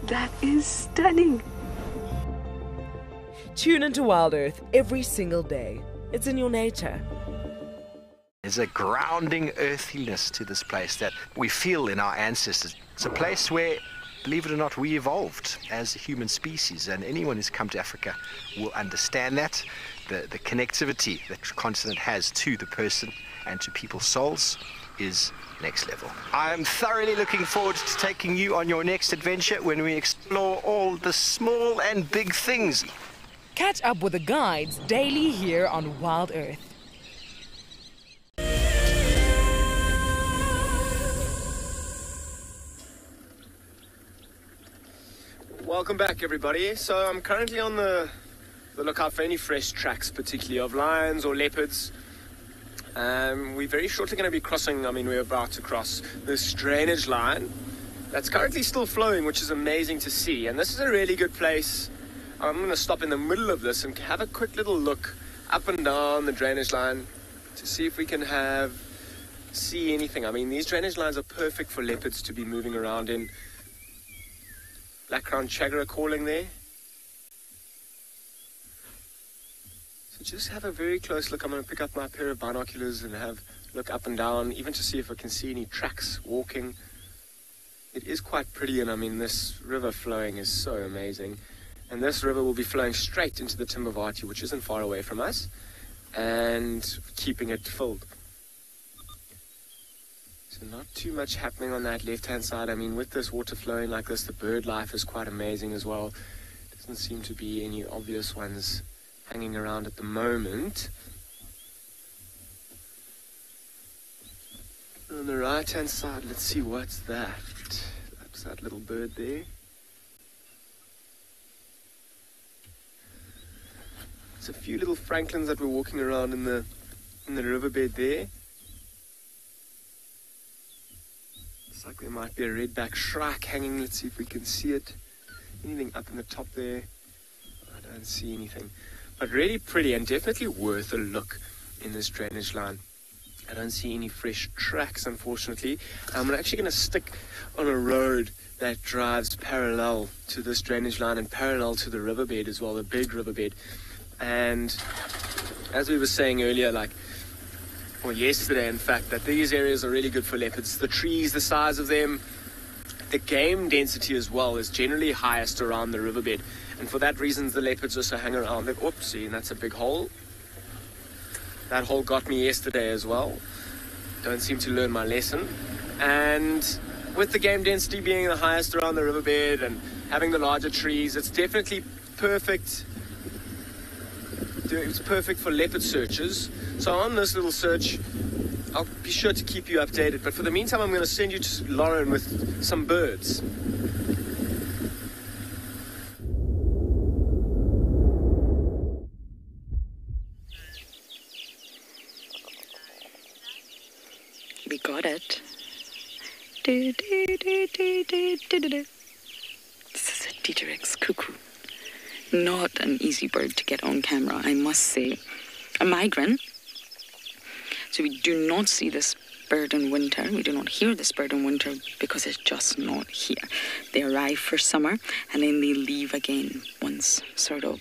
That is stunning. Tune into WildEarth every single day. It's in your nature. There's a grounding earthiness to this place that we feel in our ancestors. It's a place where believe it or not, we evolved as a human species, and anyone who's come to Africa will understand that. The connectivity that the continent has to the person and to people's souls is next level. I'm thoroughly looking forward to taking you on your next adventure when we explore all the small and big things. Catch up with the guides daily here on WildEarth. Welcome back, everybody. So I'm currently on the lookout for any fresh tracks, particularly of lions or leopards. We're very shortly going to be crossing, we're about to cross this drainage line that's currently still flowing, which is amazing to see. And this is a really good place. I'm going to stop in the middle of this and have a quick little look up and down the drainage line to see if we can see anything. These drainage lines are perfect for leopards to be moving around in. Black-crowned chagra calling there. So just have a very close look. I'm going to pick up my pair of binoculars and look up and down, even to see if I can see any tracks walking. It is quite pretty, and this river flowing is so amazing. And this river will be flowing straight into the Timbavati, which isn't far away from us, and keeping it filled. So not too much happening on that left-hand side. With this water flowing like this, the bird life is quite amazing as well. Doesn't seem to be any obvious ones hanging around at the moment. On the right-hand side, let's see what's that. That's that little bird there. There's a few little francolins that were walking around in the riverbed there. Looks like there might be a redback shrike hanging. Let's see if we can see it. Anything up in the top there? I don't see anything. But really pretty and definitely worth a look in this drainage line. I don't see any fresh tracks, unfortunately. I'm actually going to stick on a road that drives parallel to this drainage line and parallel to the riverbed as well, the big riverbed. And as we were saying earlier, or yesterday in fact, that these areas are really good for leopards. The trees, the size of them, the game density as well is generally highest around the riverbed. And for that reason, the leopards also hang around there. Oopsie, and that's a big hole. That hole got me yesterday as well. Don't seem to learn my lesson. And with the game density being the highest around the riverbed and having the larger trees, it's definitely perfect. It's perfect for leopard searches. So on this little search, I'll be sure to keep you updated. But for the meantime, I'm going to send you to Lauren with some birds. We got it. This is a DEIRDRE cuckoo. Not an easy bird to get on camera, I must say. A migrant. So we do not see this bird in winter. We do not hear this bird in winter because it's just not here. They arrive for summer and then they leave again once sort of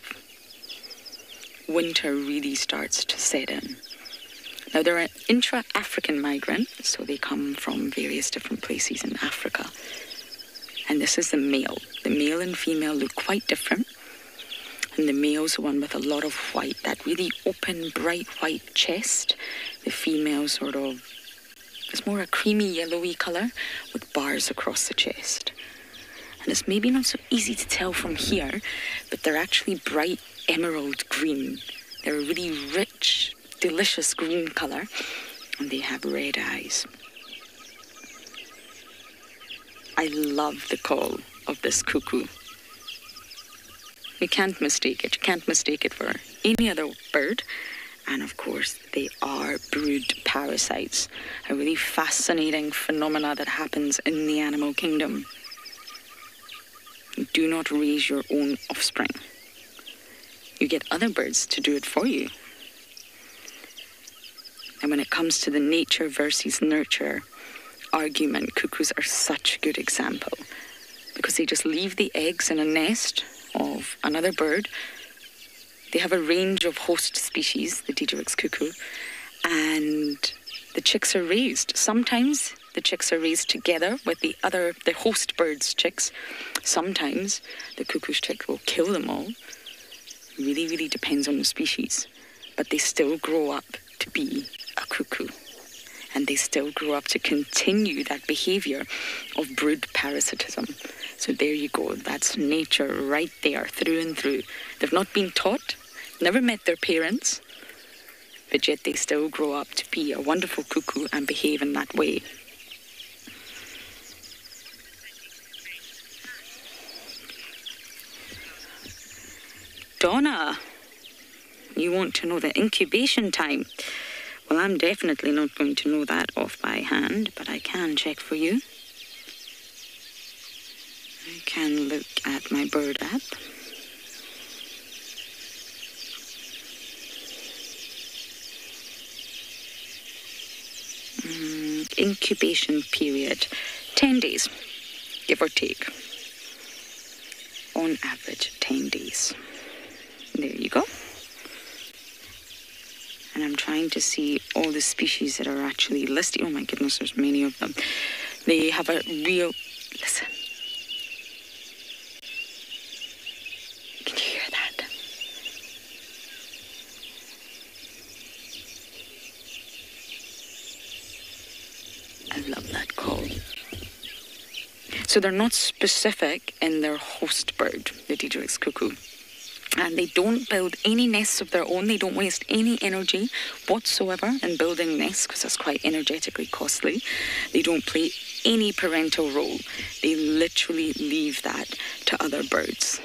winter really starts to set in. Now, they're an intra-African migrant, so they come from various different places in Africa. And this is the male. The male and female look quite different. And the male's the one with a lot of white, that really open, bright white chest. The female sort of is more a creamy, yellowy colour with bars across the chest. And it's maybe not so easy to tell from here, but they're actually bright emerald green. They're a really rich, delicious green colour, and they have red eyes. I love the call of this cuckoo. You can't mistake it. You can't mistake it for any other bird. And of course, they are brood parasites, a really fascinating phenomena that happens in the animal kingdom. You do not raise your own offspring. You get other birds to do it for you. And when it comes to the nature versus nurture argument, cuckoos are such a good example because they just leave the eggs in a nest of another bird. They have a range of host species, the DEIRDRE cuckoo, and the chicks are raised. Sometimes the the chicks are raised together with the host bird's chicks. Sometimes the cuckoo's chick will kill them all. Really, really depends on the species. But they still grow up to be a cuckoo. And they still grow up to continue that behavior of brood parasitism. So there you go. That's nature right there, through and through. They've not been taught, never met their parents, but yet they still grow up to be a wonderful cuckoo and behave in that way. Donna, you want to know the incubation time? Well, I'm definitely not going to know that off by hand, but I can check for you. I can look at my bird app. Incubation period, 10 days, give or take. On average, 10 days. There you go. And I'm trying to see all the species that are actually listed. Oh my goodness, there's many of them. They have a real... Listen. Can you hear that? I love that call. So they're not specific in their host bird, the Diederik's cuckoo. And they don't build any nests of their own. They don't waste any energy whatsoever in building nests, because that's quite energetically costly. They don't play any parental role. They literally leave that to other birds.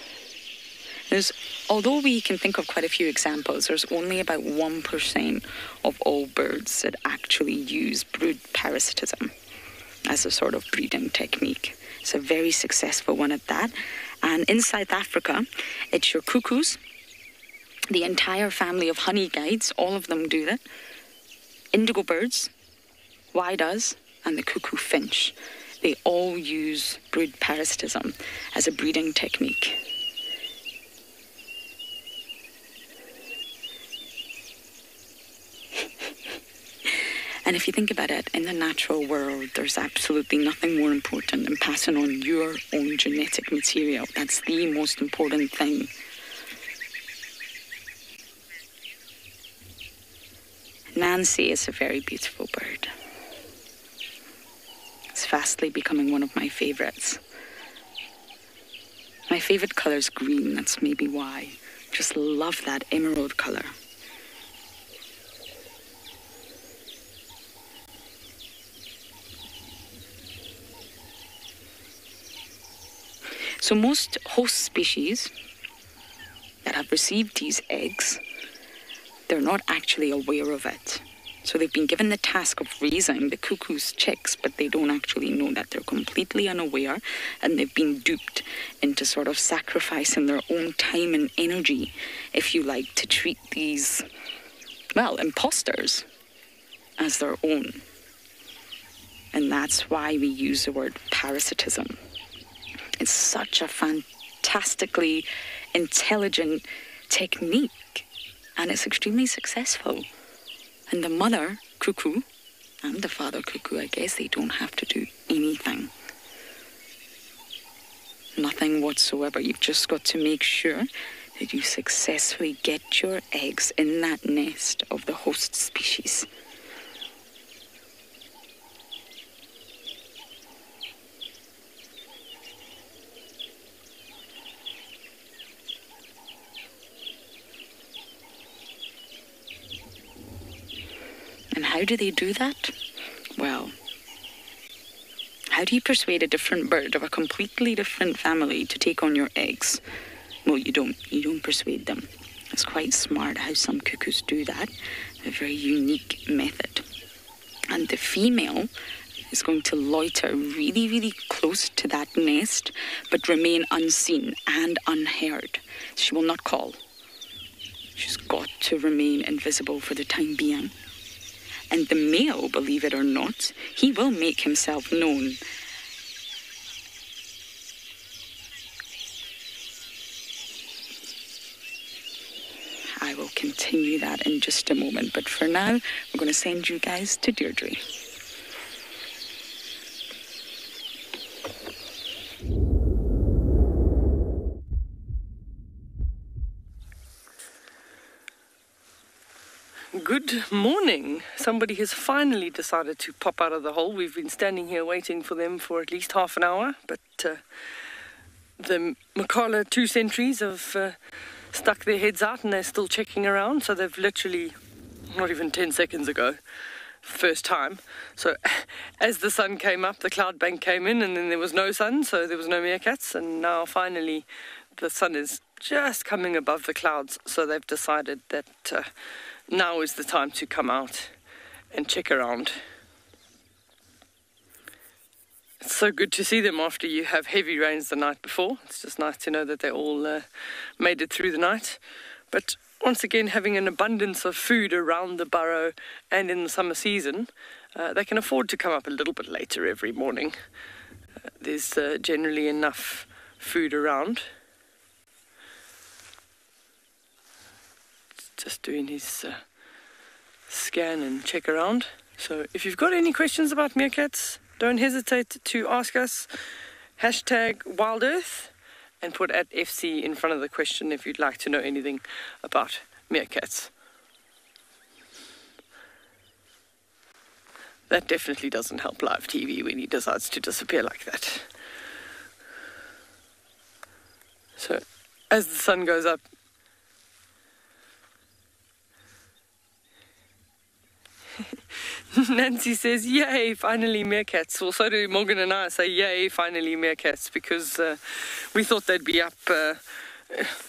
Although we can think of quite a few examples, there's only about 1% of all birds that actually use brood parasitism as a sort of breeding technique. It's a very successful one at that. And in South Africa, it's your cuckoos, the entire family of honey guides, all of them do that, indigo birds, white-doves, and the cuckoo finch. They all use brood parasitism as a breeding technique. And if you think about it, in the natural world, there's absolutely nothing more important than passing on your own genetic material. That's the most important thing. Nancy is a very beautiful bird. It's fastly becoming one of my favorites. My favorite color is green, that's maybe why. Just love that emerald color. So most host species that have received these eggs, they're not actually aware of it. So they've been given the task of raising the cuckoo's chicks, but they don't actually know that. They're completely unaware, and they've been duped into sort of sacrificing their own time and energy, if you like, to treat these, well, imposters as their own. And that's why we use the word parasitism. It's such a fantastically intelligent technique, and it's extremely successful. And the mother cuckoo and the father cuckoo, I guess, they don't have to do anything. Nothing whatsoever. You've just got to make sure that you successfully get your eggs in that nest of the host species. And how do they do that? Well, how do you persuade a different bird of a completely different family to take on your eggs? Well, you don't persuade them. It's quite smart how some cuckoos do that. A very unique method. And the female is going to loiter really, really close to that nest, but remain unseen and unheard. She will not call. She's got to remain invisible for the time being. And the male, believe it or not, he will make himself known. I will continue that in just a moment, but for now, we're going to send you guys to DEIRDRE. Morning. Somebody has finally decided to pop out of the hole. We've been standing here waiting for them for at least half an hour, but the Makala 2 sentries have stuck their heads out and they're still checking around, so they've literally, not even 10 seconds ago, first time. So as the sun came up, the cloud bank came in, and then there was no sun, so there was no meerkats, and now finally the sun is just coming above the clouds, so they've decided that now is the time to come out and check around. It's so good to see them after you have heavy rains the night before. It's just nice to know that they all made it through the night. But once again, having an abundance of food around the burrow and in the summer season, they can afford to come up a little bit later every morning. There's generally enough food around. Just doing his scan and check around. So if you've got any questions about meerkats, don't hesitate to ask us. Hashtag WildEarth and put @FC in front of the question if you'd like to know anything about meerkats. That definitely doesn't help live TV when he decides to disappear like that. So as the sun goes up, Nancy says, yay, finally meerkats. Well, so do Morgan and I say, yay, finally meerkats, because we thought they'd be up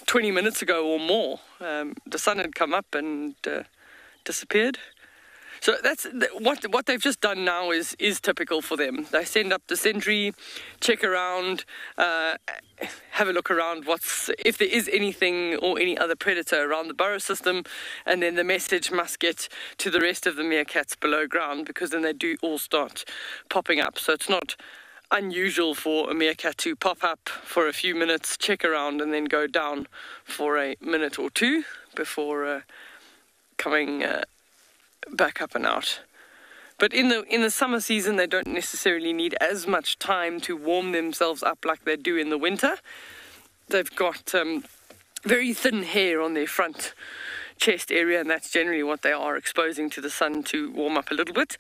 20 minutes ago or more. The sun had come up and disappeared. So that's what they've just done now is typical for them. They send up the sentry, check around, have a look around if there is anything or any other predator around the burrow system, and then the message must get to the rest of the meerkats below ground, because then they do all start popping up. So it's not unusual for a meerkat to pop up for a few minutes, check around, and then go down for a minute or two before coming back up and out. But in the summer season, they don't necessarily need as much time to warm themselves up like they do in the winter. They've got very thin hair on their front chest area, and that's generally what they are exposing to the sun to warm up a little bit.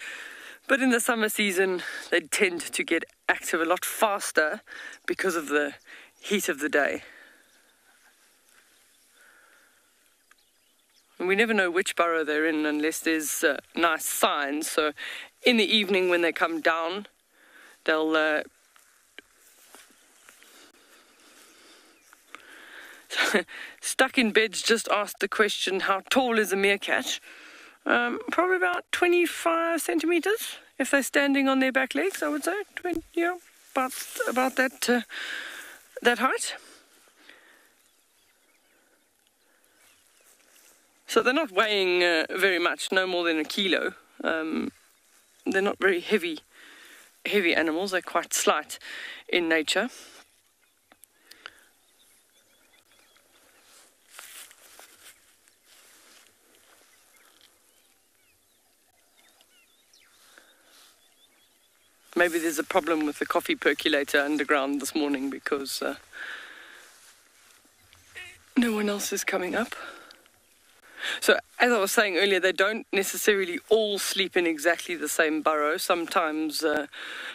But in the summer season, they tend to get active a lot faster because of the heat of the day. And we never know which burrow they're in unless there's nice signs. So in the evening when they come down, they'll Stuck in Beds just asked the question, how tall is a meerkat? Probably about 25 centimeters if they're standing on their back legs, I would say. Yeah, about that height. So they're not weighing very much, no more than a kilo. They're not very heavy animals. They're quite slight in nature. Maybe there's a problem with the coffee percolator underground this morning because no one else is coming up. So, as I was saying earlier, they don't necessarily all sleep in exactly the same burrow. Sometimes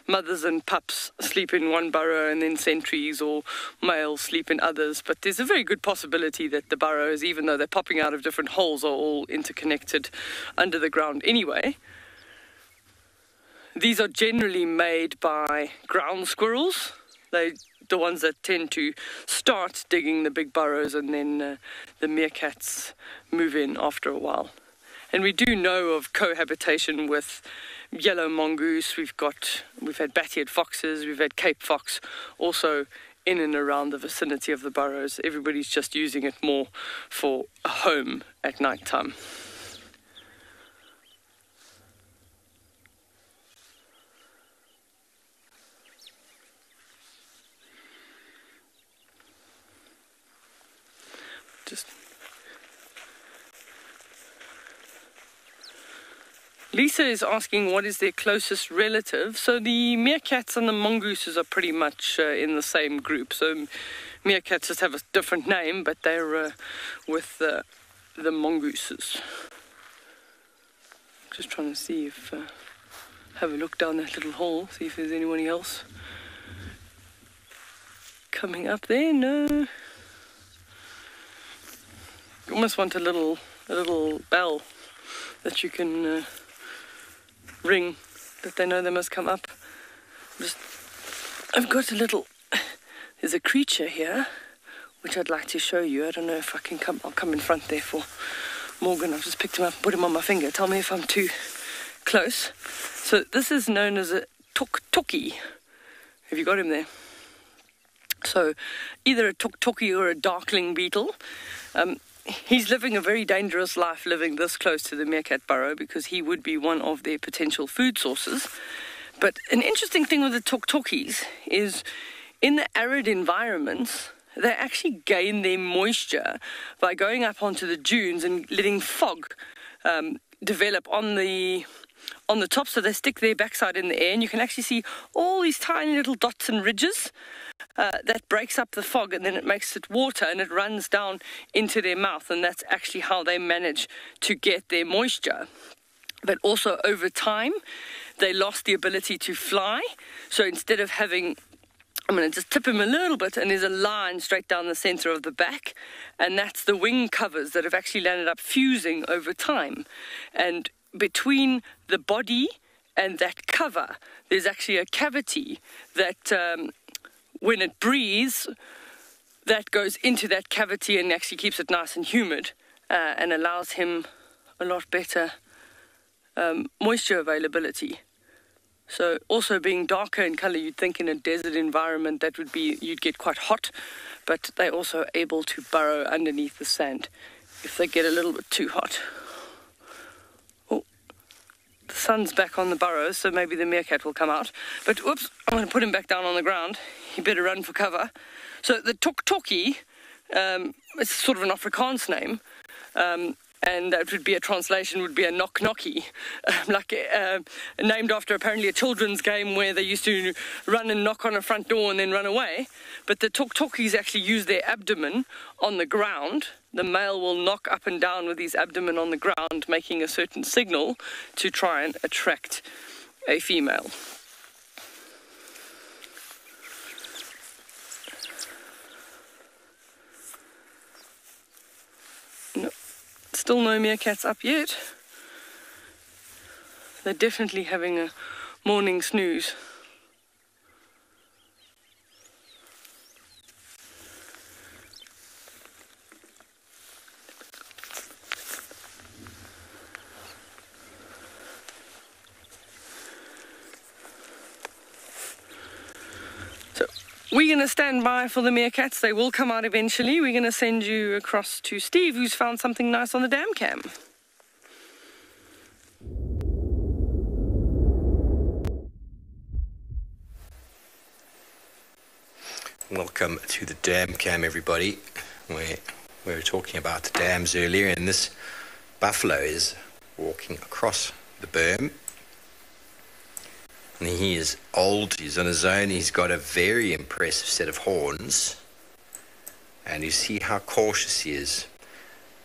mothers and pups sleep in one burrow and then sentries or males sleep in others. But there's a very good possibility that the burrows, even though they're popping out of different holes, are all interconnected under the ground anyway. These are generally made by ground squirrels. They're the ones that tend to start digging the big burrows, and then the meerkats move in after a while. And we do know of cohabitation with yellow mongoose. We've had bat-eared foxes, we've had Cape fox also in and around the vicinity of the burrows. Everybody's just using it more for a home at night time. Lisa is asking what is their closest relative. So the meerkats and the mongooses are pretty much in the same group. So meerkats just have a different name, but they're with the mongooses. Just trying to see if, have a look down that little hole, see if there's anybody else coming up there. No. You almost want a little bell that you can ring, that they know they must come up. I've got a little, there's a creature here which I'd like to show you. I don't know if I can come, I'll come in front there for Morgan. I've just picked him up and put him on my finger. Tell me if I'm too close. So this is known as a tuk-tuki. Have you got him there? So either a tuk-tuki or a darkling beetle. He's living a very dangerous life living this close to the meerkat burrow because he would be one of their potential food sources. But an interesting thing with the tuk-tukis is in the arid environments, they actually gain their moisture by going up onto the dunes and letting fog develop on the top, so they stick their backside in the air, and you can actually see all these tiny little dots and ridges that breaks up the fog, and then it makes it water and it runs down into their mouth, and that's actually how they manage to get their moisture. But also over time, they lost the ability to fly, so instead of having, I'm going to just tip him a little bit, and there's a line straight down the center of the back, and that's the wing covers that have actually landed up fusing over time. And between the body and that cover, there's actually a cavity that, when it breathes, that goes into that cavity and actually keeps it nice and humid and allows him a lot better moisture availability. So also being darker in color, you'd think in a desert environment that would be, you'd get quite hot, but they're also able to burrow underneath the sand if they get a little bit too hot. Oh, the sun's back on the burrow, so maybe the meerkat will come out. But whoops, I'm going to put him back down on the ground. He better run for cover. So the tuk-tuki, it's sort of an Afrikaans name, and that would be a translation, would be a knock-knocky, named after apparently a children's game where they used to run and knock on a front door and then run away. But the tuk-tukis actually use their abdomen on the ground. The male will knock up and down with his abdomen on the ground, making a certain signal to try and attract a female. No. Still no meerkats up yet. They're definitely having a morning snooze. So we're going to stand by for the meerkats. They will come out eventually. We're going to send you across to Steve, who's found something nice on the dam cam. Welcome to the dam cam, everybody. We were talking about the dams earlier, and this buffalo is walking across the berm. And he is old, he's on his own, he's got a very impressive set of horns. And you see how cautious he is.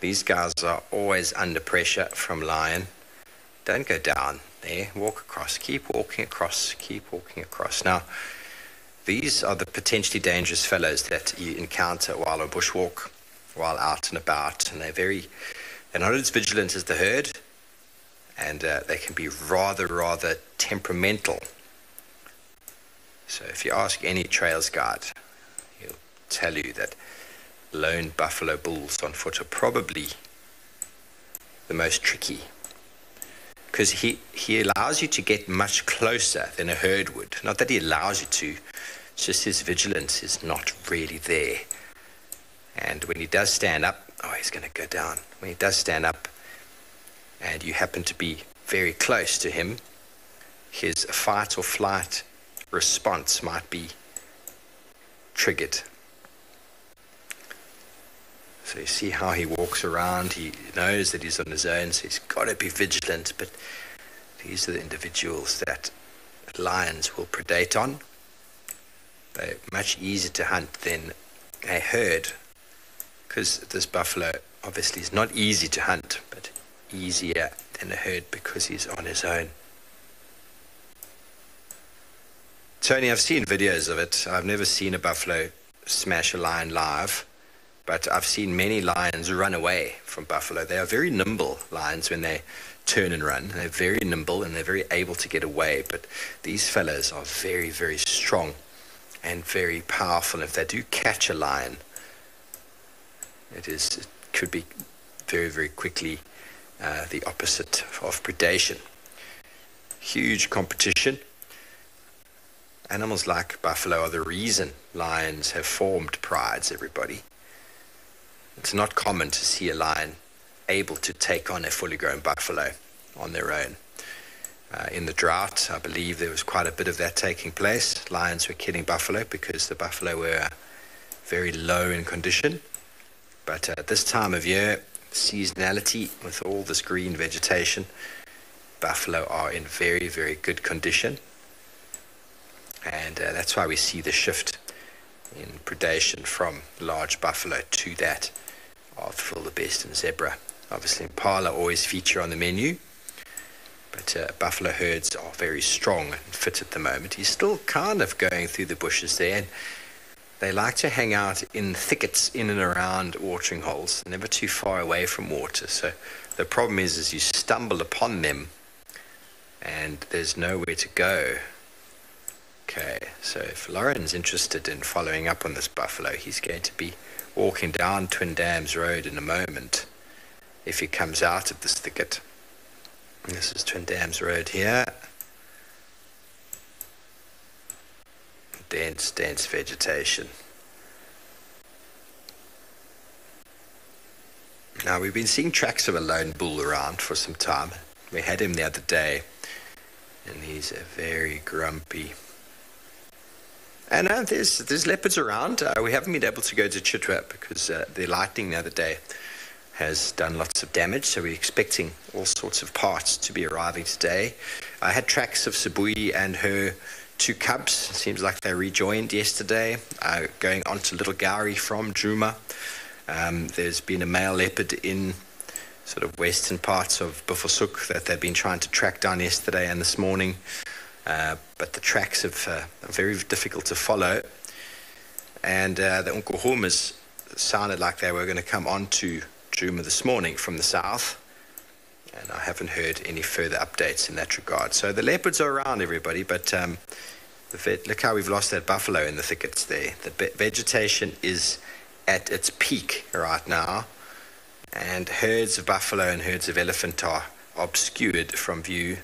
These guys are always under pressure from lion. Don't go down there, walk across, keep walking across, keep walking across. Now, these are the potentially dangerous fellows that you encounter while on bushwalk, while out and about. And they're not as vigilant as the herd, and they can be rather temperamental. So if you ask any trails guide, he'll tell you that lone buffalo bulls on foot are probably the most tricky, because he allows you to get much closer than a herd would. Not that he allows you to, it's just his vigilance is not really there. And when he does stand up, oh, he's going to go down. When he does stand up and you happen to be very close to him, his fight or flight response might be triggered. So you see how he walks around. He knows that he's on his own, so he's got to be vigilant. But these are the individuals that lions will predate on. They're much easier to hunt than a herd, because this buffalo obviously is not easy to hunt, but easier than a herd because he's on his own. Tony, I've seen videos of it. I've never seen a buffalo smash a lion live, but I've seen many lions run away from buffalo. They are very nimble lions when they turn and run. They're very nimble and they're very able to get away, but these fellows are very, very strong and very powerful. If they do catch a lion, it could be very, very quickly the opposite of predation. Huge competition. Animals like buffalo are the reason lions have formed prides, everybody. It's not common to see a lion able to take on a fully grown buffalo on their own. In the drought, I believe there was quite a bit of that taking place. Lions were killing buffalo because the buffalo were very low in condition. But at this time of year, seasonality, with all this green vegetation, buffalo are in very, very good condition. And that's why we see the shift in predation from large buffalo to that of wildebeest and zebra. Obviously, impala always feature on the menu, but buffalo herds are very strong and fit at the moment. He's still kind of going through the bushes there, and they like to hang out in thickets in and around watering holes, never too far away from water. So the problem is you stumble upon them and there's nowhere to go. Okay, so if Lauren's interested in following up on this buffalo, he's going to be walking down Twin Dams Road in a moment if he comes out of this thicket. This is Twin Dams Road here. Dense, dense vegetation. Now, we've been seeing tracks of a lone bull around for some time. We had him the other day, and he's a very grumpy. And there's leopards around. We haven't been able to go to Chitwa because the lightning the other day has done lots of damage, so we're expecting all sorts of parts to be arriving today. I had tracks of Sabi and her 2 cubs. It seems like they rejoined yesterday, going on to Little Gowrie from Djuma. There's been a male leopard in sort of western parts of Buffelshoek that they've been trying to track down yesterday and this morning. But the tracks are very difficult to follow. And the Unkohumas sounded like they were going to come on to Djuma this morning from the south. And I haven't heard any further updates in that regard. So the leopards are around, everybody, but look how we've lost that buffalo in the thickets there. The vegetation is at its peak right now, and herds of buffalo and herds of elephant are obscured from view.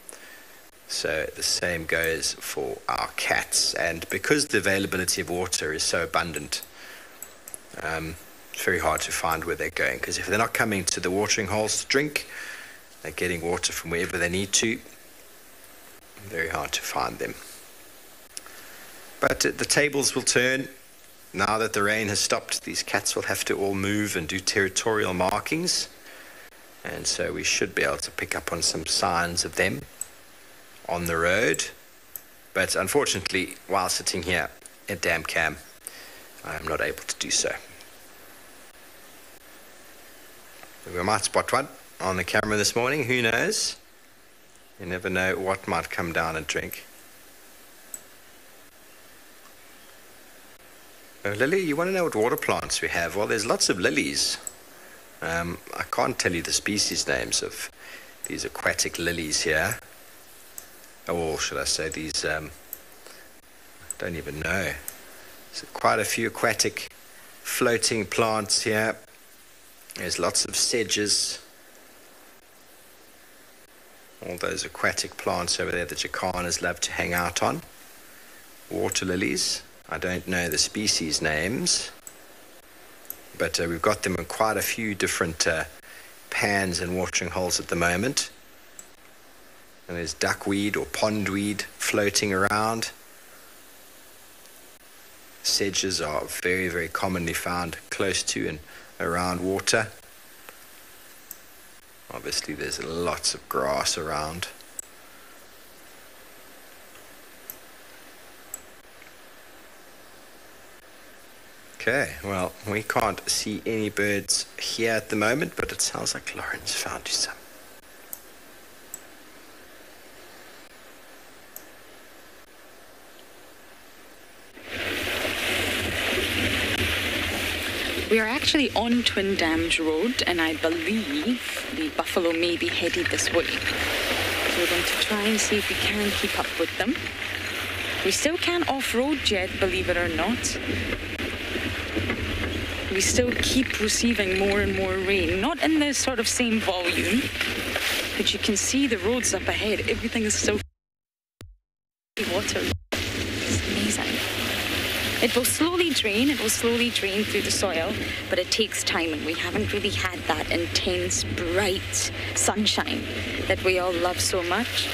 So the same goes for our cats. And because the availability of water is so abundant, it's very hard to find where they're going, because if they're not coming to the watering holes to drink, they're getting water from wherever they need to. Very hard to find them. But the tables will turn. Now that the rain has stopped, these cats will have to all move and do territorial markings. And so we should be able to pick up on some signs of them on the road. But unfortunately, while sitting here at DamCam, I am not able to do so. We might spot one on the camera this morning, who knows? You never know what might come down and drink. Oh, Lily, you want to know what water plants we have? Well, there's lots of lilies. I can't tell you the species names of these aquatic lilies here. Or should I say these, I don't even know. There's quite a few aquatic floating plants here. There's lots of sedges. All those aquatic plants over there that jacanas love to hang out on. Water lilies. I don't know the species names, but we've got them in quite a few different pans and watering holes at the moment. And there's duckweed or pondweed floating around. Sedges are very, very commonly found close to and around water. Obviously there's lots of grass around. Okay, well, we can't see any birds here at the moment, but it sounds like Lauren's found you some. We are actually on Twin Dams Road, and I believe the buffalo may be headed this way. So we're going to try and see if we can keep up with them. We still can't off-road yet, believe it or not. We still keep receiving more and more rain, not in the sort of same volume, but you can see the roads up ahead. Everything is so water. It's amazing. It will slowly drain through the soil, but it takes time, and we haven't really had that intense, bright sunshine that we all love so much.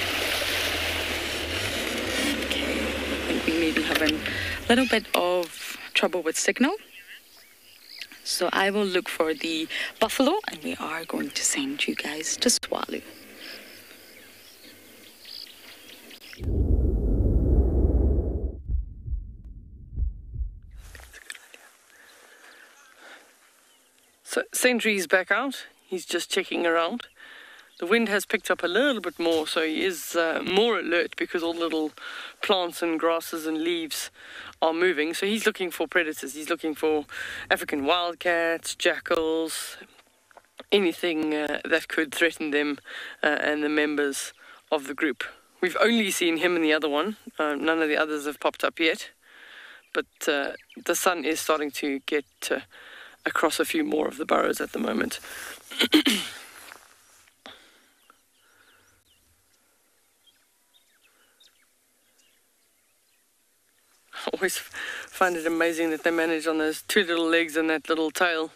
Okay, I think we may be having a little bit of trouble with signal. So I will look for the buffalo, and we are going to send you guys to Tswalu. So Sentry's back out. He's just checking around. The wind has picked up a little bit more, so he is more alert because all the little plants and grasses and leaves are moving. So he's looking for predators. He's looking for African wildcats, jackals, anything that could threaten them and the members of the group. We've only seen him and the other one. None of the others have popped up yet. But the sun is starting to get across a few more of the burrows at the moment. I always find it amazing that they manage on those two little legs and that little tail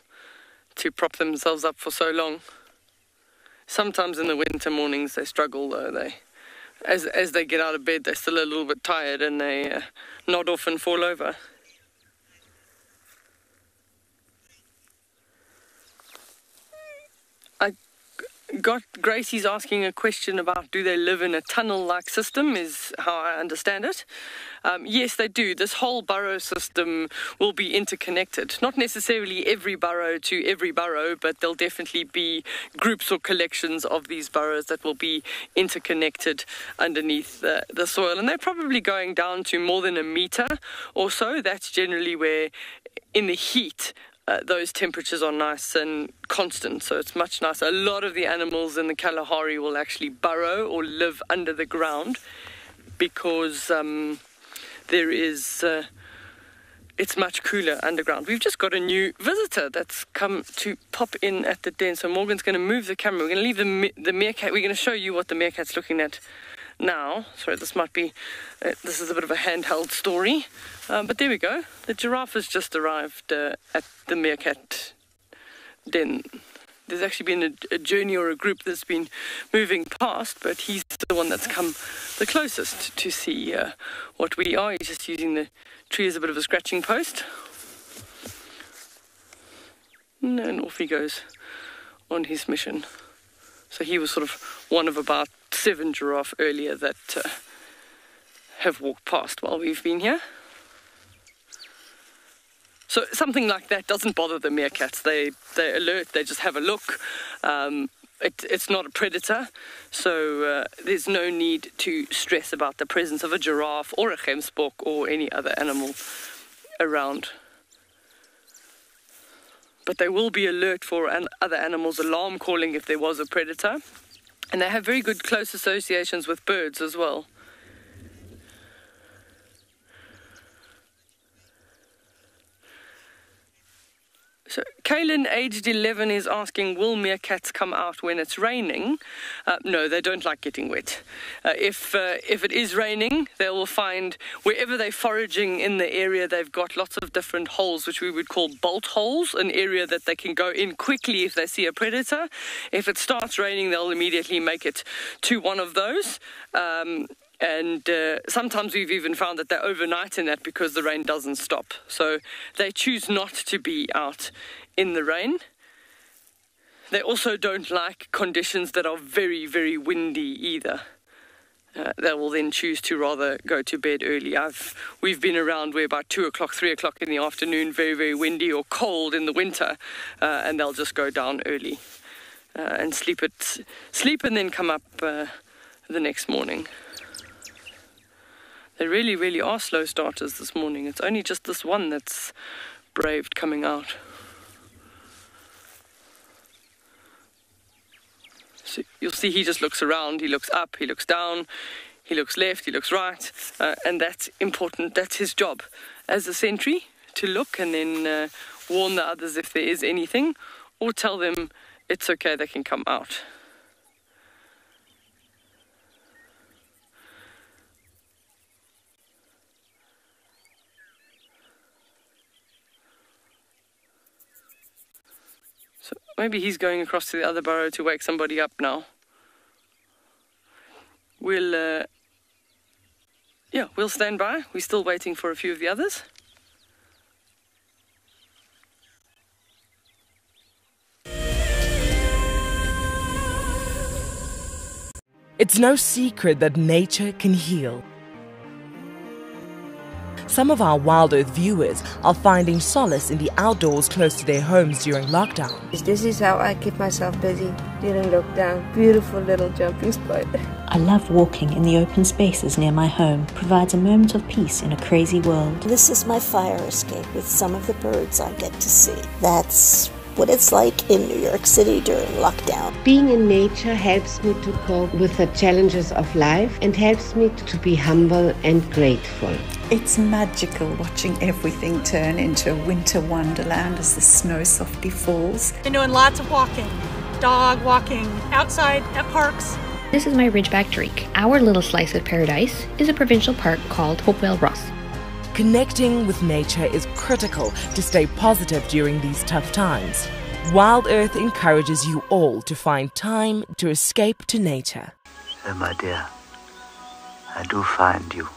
to prop themselves up for so long. Sometimes in the winter mornings they struggle though. As they get out of bed, they're still a little bit tired and they nod off and fall over. Gracie's asking a question about do they live in a tunnel-like system, is how I understand it. Yes, they do. This whole burrow system will be interconnected. Not necessarily every burrow to every burrow, but there'll definitely be groups or collections of these burrows that will be interconnected underneath the soil. And they're probably going down to more than 1 meter or so. That's generally where, in the heat, those temperatures are nice and constant, so it's much nicer. A lot of the animals in the Kalahari will actually burrow or live under the ground because there is it's much cooler underground. We've just got a new visitor that's come to pop in at the den, so Morgan's going to move the camera. We're going to leave the meerkat. We're going to show you what the meerkat's looking at now. Sorry, this might be this is a bit of a handheld story, but there we go. The giraffe has just arrived at the meerkat den. There's actually been a journey or a group that's been moving past, but he's the one that's come the closest to see what we are. He's just using the tree as a bit of a scratching post. And off he goes on his mission. So he was sort of one of about 7 giraffe earlier that have walked past while we've been here. So something like that doesn't bother the meerkats. They're alert, they just have a look. It's not a predator, so there's no need to stress about the presence of a giraffe or a gemsbok or any other animal around. But they will be alert for other animals' alarm calling if there was a predator. And they have very good close associations with birds as well. So Kaylin, aged 11, is asking, will meerkats come out when it's raining? No, they don't like getting wet. If it is raining, they will find, wherever they're foraging in the area, they've got lots of different holes, which we would call bolt holes, an area that they can go in quickly if they see a predator. If it starts raining, they'll immediately make it to one of those. And sometimes we've even found that they overnight in that because the rain doesn't stop. So they choose not to be out in the rain. They also don't like conditions that are very, very windy either. They will then choose to rather go to bed early. We've been around where about 2 o'clock, 3 o'clock in the afternoon, very, very windy or cold in the winter, and they'll just go down early and sleep and then come up the next morning. They really, really are slow starters this morning. It's only just this one that's braved coming out. So you'll see he just looks around, he looks up, he looks down, he looks left, he looks right, and that's important. That's his job as a sentry, to look and then warn the others if there is anything, or tell them it's okay, they can come out. So maybe he's going across to the other burrow to wake somebody up now. We'll stand by. We're still waiting for a few of the others. It's no secret that nature can heal. Some of our WildEarth viewers are finding solace in the outdoors close to their homes during lockdown. This is how I keep myself busy during lockdown. Beautiful little jumping spot. I love walking in the open spaces near my home. Provides a moment of peace in a crazy world. This is my fire escape with some of the birds I get to see. That's what it's like in New York City during lockdown. Being in nature helps me to cope with the challenges of life and helps me to be humble and grateful. It's magical watching everything turn into a winter wonderland as the snow softly falls. Been doing lots of walking, dog walking, outside at parks. This is my Ridgeback Drake. Our little slice of paradise is a provincial park called Hopewell Ross. Connecting with nature is critical to stay positive during these tough times. WildEarth encourages you all to find time to escape to nature. Oh, my dear, I do find you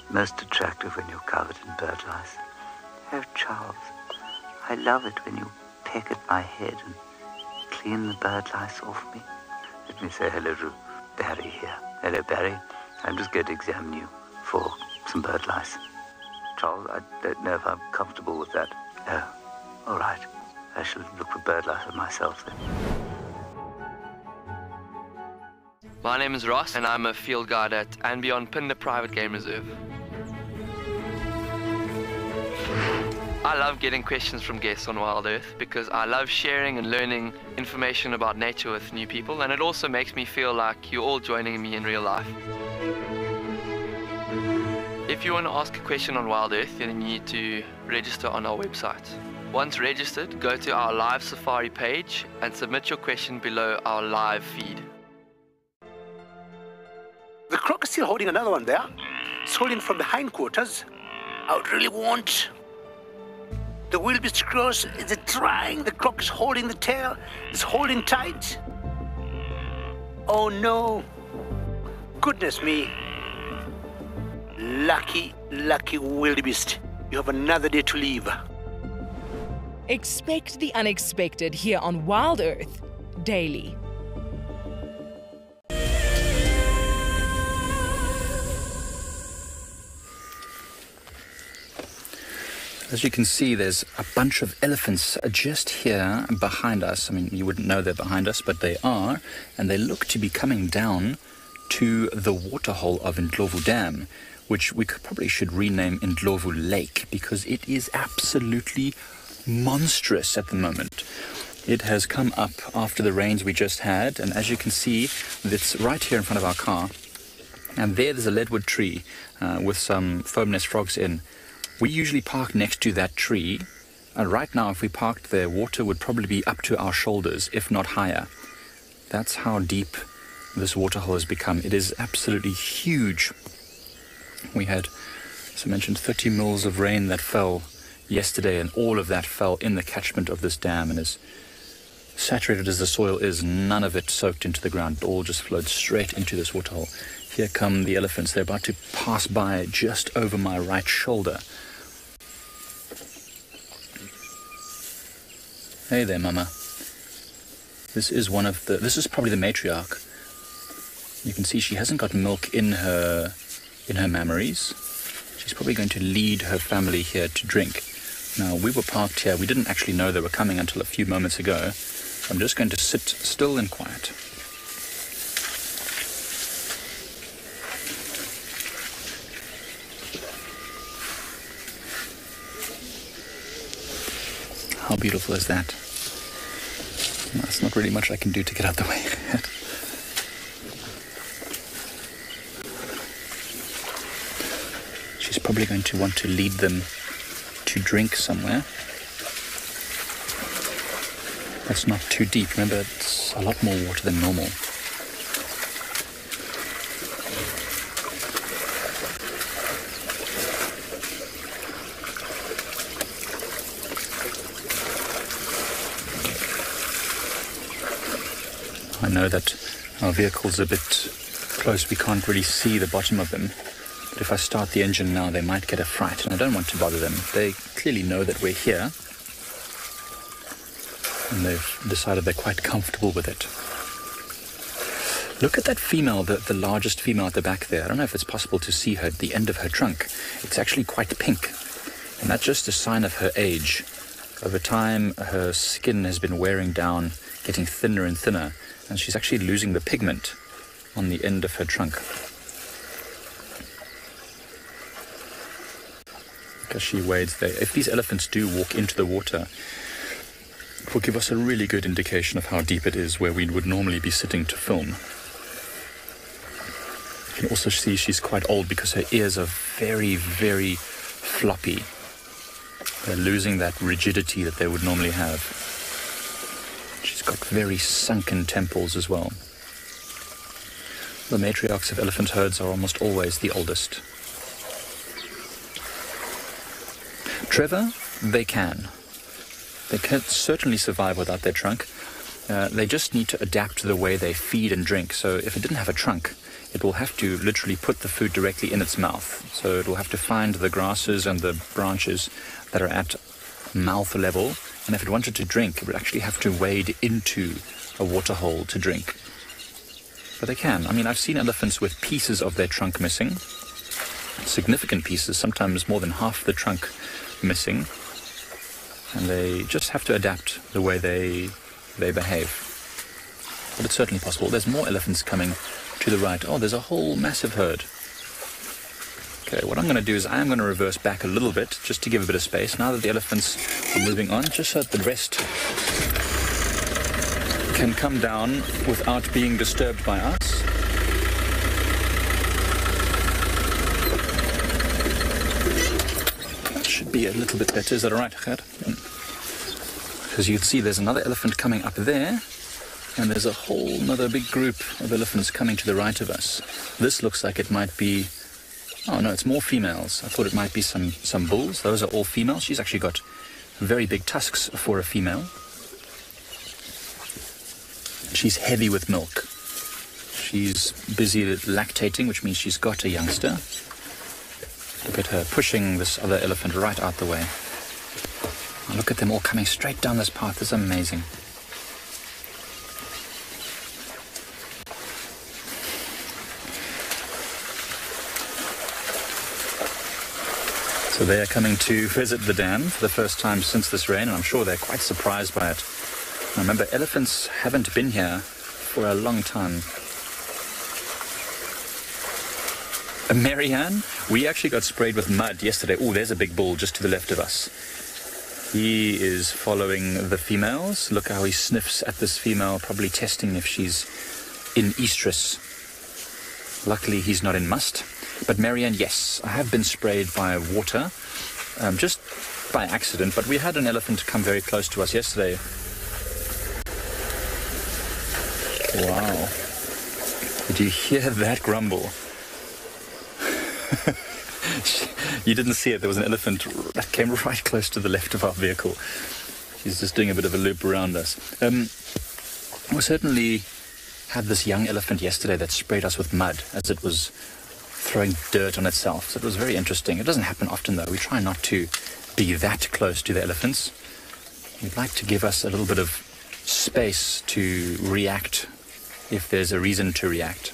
most attractive when you're covered in bird lice. Oh, Charles, I love it when you peck at my head and clean the bird lice off me. Let me say hello to Barry here. Hello, Barry. I'm just going to examine you for some bird lice. Charles, I don't know if I'm comfortable with that. Oh, all right. I shall look for bird lice on myself then. My name is Ross, and I'm a field guide at andBeyond Phinda Private Game Reserve. I love getting questions from guests on WildEarth because I love sharing and learning information about nature with new people, and it also makes me feel like you're all joining me in real life. If you want to ask a question on WildEarth, then you need to register on our website. Once registered, go to our live safari page and submit your question below our live feed. The croc is still holding another one there. It's holding from the hindquarters. I would really want. The wildebeest cross is trying. The croc is holding the tail. It's holding tight. Oh no. Goodness me. Lucky, lucky wildebeest. You have another day to live. Expect the unexpected here on WildEarth daily. As you can see, there's a bunch of elephants just here behind us. I mean, you wouldn't know they're behind us, but they are. And they look to be coming down to the waterhole of Ndlovu Dam, which we probably should rename Ndlovu Lake, because it is absolutely monstrous at the moment. It has come up after the rains we just had, and as you can see, it's right here in front of our car. And there's a leadwood tree with some foam nest frogs in. We usually park next to that tree, and right now if we parked there, water would probably be up to our shoulders, if not higher. That's how deep this waterhole has become. It is absolutely huge. We had, as I mentioned, 30 mils of rain that fell yesterday, and all of that fell in the catchment of this dam, and as saturated as the soil is, none of it soaked into the ground. It all just flowed straight into this waterhole. Here come the elephants. They're about to pass by just over my right shoulder. Hey there, Mama. This is probably the matriarch. You can see she hasn't got milk in her mammaries. She's probably going to lead her family here to drink. Now, we were parked here. We didn't actually know they were coming until a few moments ago. I'm just going to sit still and quiet. How beautiful is that? That's not really much I can do to get out of the way. She's probably going to want to lead them to drink somewhere. That's not too deep. Remember, it's a lot more water than normal. I know that our vehicle's a bit close. We can't really see the bottom of them. But if I start the engine now, they might get a fright, and I don't want to bother them. They clearly know that we're here, and they've decided they're quite comfortable with it. Look at that female, the largest female at the back there. I don't know if it's possible to see her at the end of her trunk. It's actually quite pink, and that's just a sign of her age. Over time, her skin has been wearing down, getting thinner and thinner, and she's actually losing the pigment on the end of her trunk. Because she wades there. If these elephants do walk into the water, it will give us a really good indication of how deep it is where we would normally be sitting to film. You can also see she's quite old because her ears are very, very floppy. They're losing that rigidity that they would normally have. She's got very sunken temples as well. The matriarchs of elephant herds are almost always the oldest. Trevor, they can. They can certainly survive without their trunk. They just need to adapt to the way they feed and drink. So if it didn't have a trunk, it will have to literally put the food directly in its mouth. So it will have to find the grasses and the branches that are at mouth level. And if it wanted to drink, it would actually have to wade into a waterhole to drink. But they can. I mean, I've seen elephants with pieces of their trunk missing. Significant pieces, sometimes more than half the trunk missing. And they just have to adapt the way they behave. But it's certainly possible. There's more elephants coming to the right. Oh, there's a whole massive herd. Okay, what I'm going to do is I'm going to reverse back a little bit just to give a bit of space. Now that the elephants are moving on, just so that the rest can come down without being disturbed by us. That should be a little bit better. Is that all right, Gert? Because you can see there's another elephant coming up there, and there's a whole another big group of elephants coming to the right of us. This looks like it might be... Oh, no, it's more females. I thought it might be some bulls. Those are all females. She's actually got very big tusks for a female. She's heavy with milk. She's busy lactating, which means she's got a youngster. Look at her pushing this other elephant right out the way. And look at them all coming straight down this path. This is amazing. So they are coming to visit the dam for the first time since this rain, and I'm sure they're quite surprised by it. Now remember, elephants haven't been here for a long time. Marianne, we actually got sprayed with mud yesterday. Oh, there's a big bull just to the left of us. He is following the females. Look how he sniffs at this female, probably testing if she's in estrus. Luckily, he's not in must. But Marianne, yes, I have been sprayed by water, just by accident. But we had an elephant come very close to us yesterday. Wow. Did you hear that grumble? You didn't see it. There was an elephant that came right close to the left of our vehicle. He's just doing a bit of a loop around us. We certainly had this young elephant yesterday that sprayed us with mud as it was throwing dirt on itself. So it was very interesting. It doesn't happen often, though. We try not to be that close to the elephants. We'd like to give us a little bit of space to react if there's a reason to react.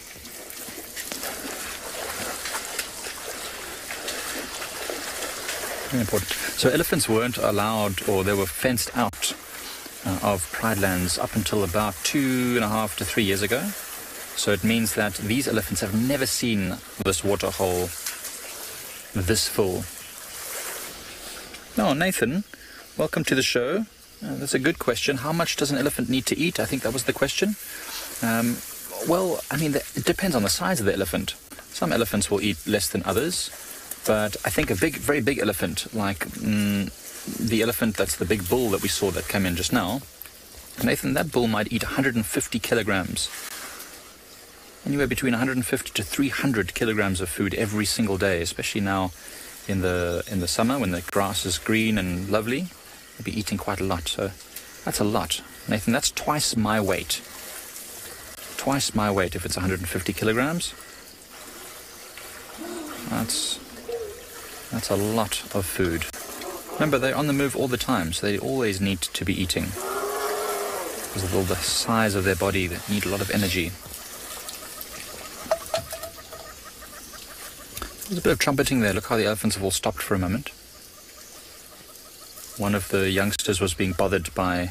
Very important. So elephants weren't allowed, or they were fenced out of Pride lands up until about 2.5 to 3 years ago. So it means that these elephants have never seen this waterhole this full. Oh, Nathan, welcome to the show. That's a good question. How much does an elephant need to eat? I think that was the question. Well, I mean, it depends on the size of the elephant. Some elephants will eat less than others. But I think a very big elephant, like the elephant that's the big bull that we saw that came in just now, Nathan, that bull might eat 150 kilograms. Anywhere between 150 to 300 kilograms of food every single day, especially now in the summer when the grass is green and lovely. They'll be eating quite a lot. So that's a lot. Nathan, that's twice my weight. Twice my weight if it's 150 kilograms. That's a lot of food. Remember, they're on the move all the time, so they always need to be eating. Because of all the size of their body, they need a lot of energy. There's a bit of trumpeting there. Look how the elephants have all stopped for a moment. One of the youngsters was being bothered by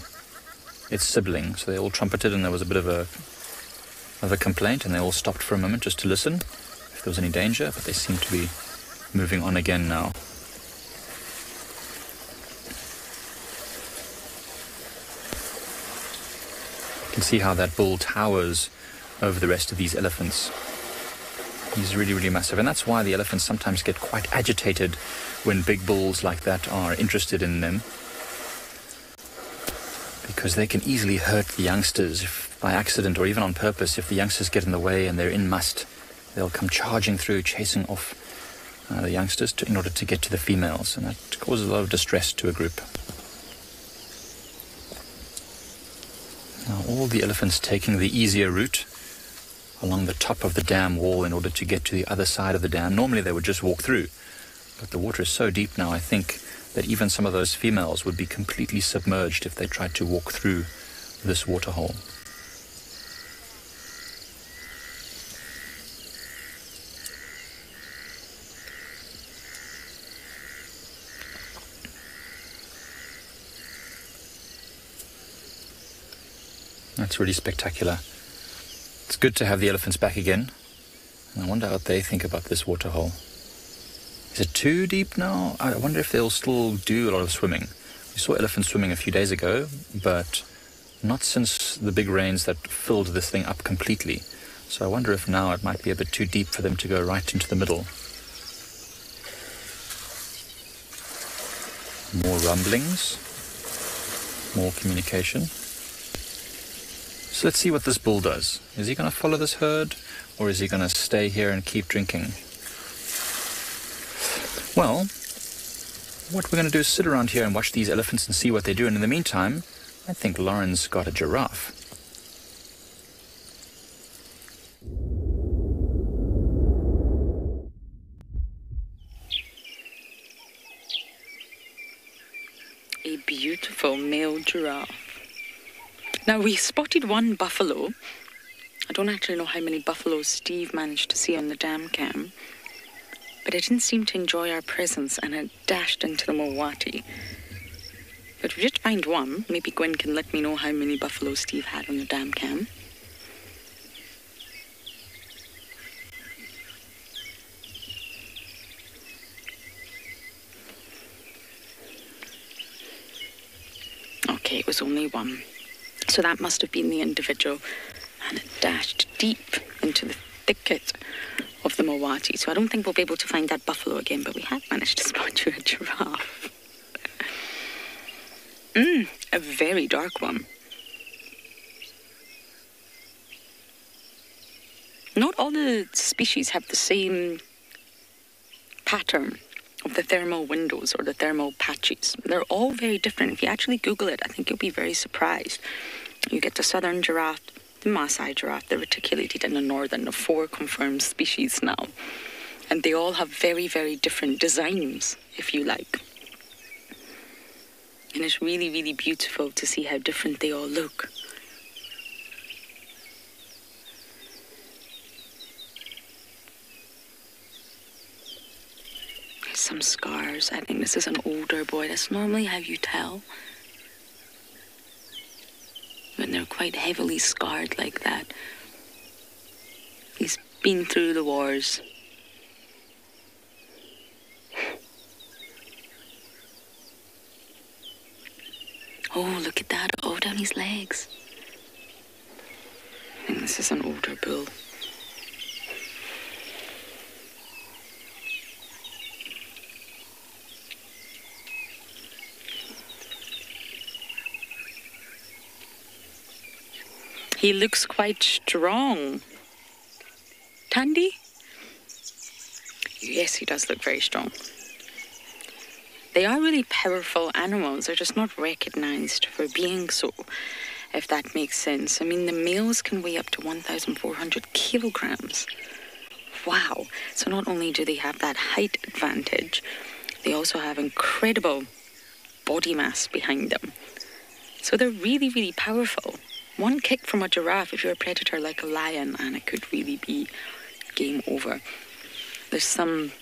its sibling, so they all trumpeted, and there was a bit of a complaint, and they all stopped for a moment just to listen if there was any danger, but they seem to be moving on again now. You can see how that bull towers over the rest of these elephants. He's really, really massive, and that's why the elephants sometimes get quite agitated when big bulls like that are interested in them, because they can easily hurt the youngsters if, by accident or even on purpose. If the youngsters get in the way and they're in must, they'll come charging through, chasing off the youngsters in order to get to the females, and that causes a lot of distress to a group. Now, all the elephants taking the easier route along the top of the dam wall in order to get to the other side of the dam. Normally they would just walk through, but the water is so deep now, I think that even some of those females would be completely submerged if they tried to walk through this waterhole. That's really spectacular. It's good to have the elephants back again. And I wonder what they think about this waterhole. Is it too deep now? I wonder if they'll still do a lot of swimming. We saw elephants swimming a few days ago, but not since the big rains that filled this thing up completely. So I wonder if now it might be a bit too deep for them to go right into the middle. More rumblings. More communication. So let's see what this bull does. Is he going to follow this herd, or is he going to stay here and keep drinking? Well, what we're going to do is sit around here and watch these elephants and see what they do. And in the meantime, I think Lauren's got a giraffe. A beautiful male giraffe. Now, we spotted one buffalo. I don't actually know how many buffaloes Steve managed to see on the dam cam, but it didn't seem to enjoy our presence, and it dashed into the Mowati. But we did find one. Maybe Gwen can let me know how many buffaloes Steve had on the dam cam. Okay, it was only one. So that must have been the individual, and it dashed deep into the thicket of the Mowati. So I don't think we'll be able to find that buffalo again, but we have managed to spot you a giraffe. A very dark one. Not all the species have the same pattern of the thermal windows or the thermal patches. They're all very different. If you actually Google it, I think you'll be very surprised. You get the southern giraffe, the Maasai giraffe, the reticulated, and the northern, the 4 confirmed species now. And they all have very, very different designs, if you like. And it's really, really beautiful to see how different they all look. There's some scars. I think this is an older boy. That's normally how you tell when they're quite heavily scarred like that. He's been through the wars. Oh, look at that. Oh, down his legs. I think this is an older bull. He looks quite strong. Tandy? Yes, he does look very strong. They are really powerful animals. They're just not recognized for being so, if that makes sense. I mean, the males can weigh up to 1,400 kilograms. Wow. So not only do they have that height advantage, they also have incredible body mass behind them. So they're really, really powerful. One kick from a giraffe, if you're a predator like a lion, and it could really be game over. There's some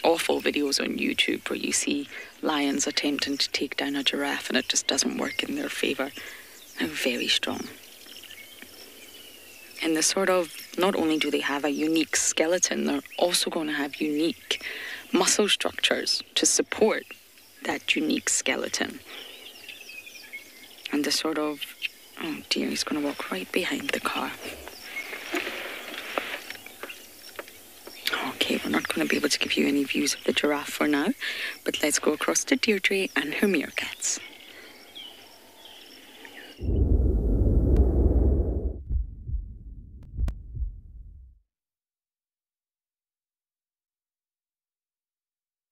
awful videos on YouTube where you see lions attempting to take down a giraffe and it just doesn't work in their favour. They're very strong. And the sort of, not only do they have a unique skeleton, they're also going to have unique muscle structures to support that unique skeleton. And the sort of, oh dear, he's going to walk right behind the car. Okay, we're not going to be able to give you any views of the giraffe for now, but let's go across to Deirdre and her meerkats.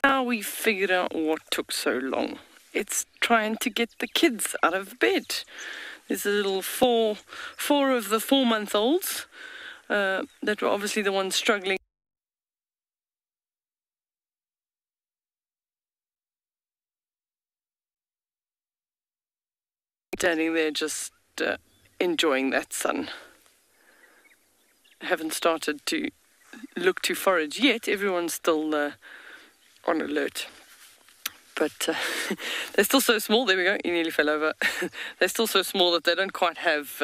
Now we've figured out what took so long. It's trying to get the kids out of bed. There's a little four of the 4-month-olds that were obviously the ones struggling. Standing there just enjoying that sun. Haven't started to look to forage yet. Everyone's still on alert. But they're still so small. There we go. He nearly fell over. They're still so small that they don't quite have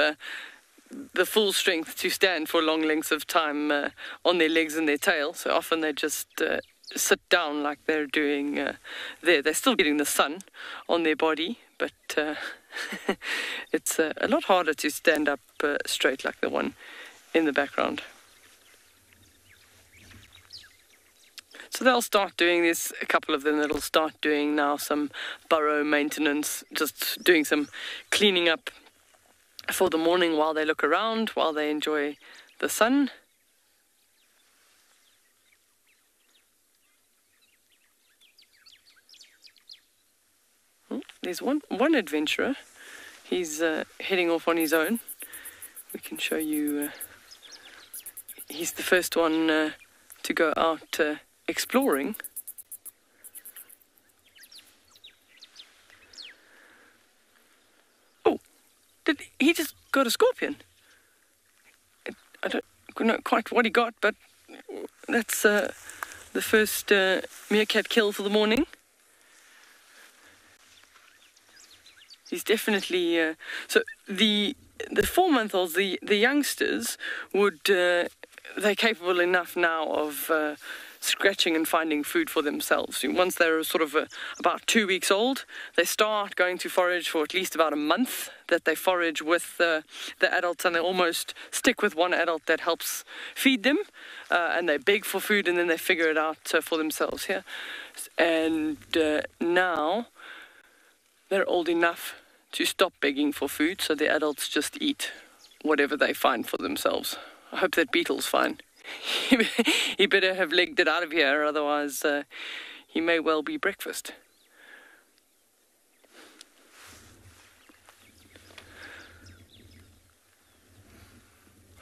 the full strength to stand for long lengths of time on their legs and their tail. So often they just sit down like they're doing there. They're still getting the sun on their body, but it's a lot harder to stand up straight like the one in the background. So they'll start doing this, a couple of them that'll start doing now some burrow maintenance, just doing some cleaning up for the morning while they look around, while they enjoy the sun. There's one adventurer. He's heading off on his own. We can show you. He's the first one to go out exploring. Oh, did he just got a scorpion? I don't know quite what he got, but that's the first meerkat kill for the morning. He's definitely so the 4-month-olds, the youngsters would they're capable enough now of scratching and finding food for themselves. Once they're sort of about 2 weeks old, they start going to forage for at least about a month. That they forage with the adults, and they almost stick with one adult that helps feed them, and they beg for food, and then they figure it out for themselves here. And now they're old enough to stop begging for food, so the adults just eat whatever they find for themselves. I hope that beetle's fine. He better have legged it out of here, otherwise he may well be breakfast.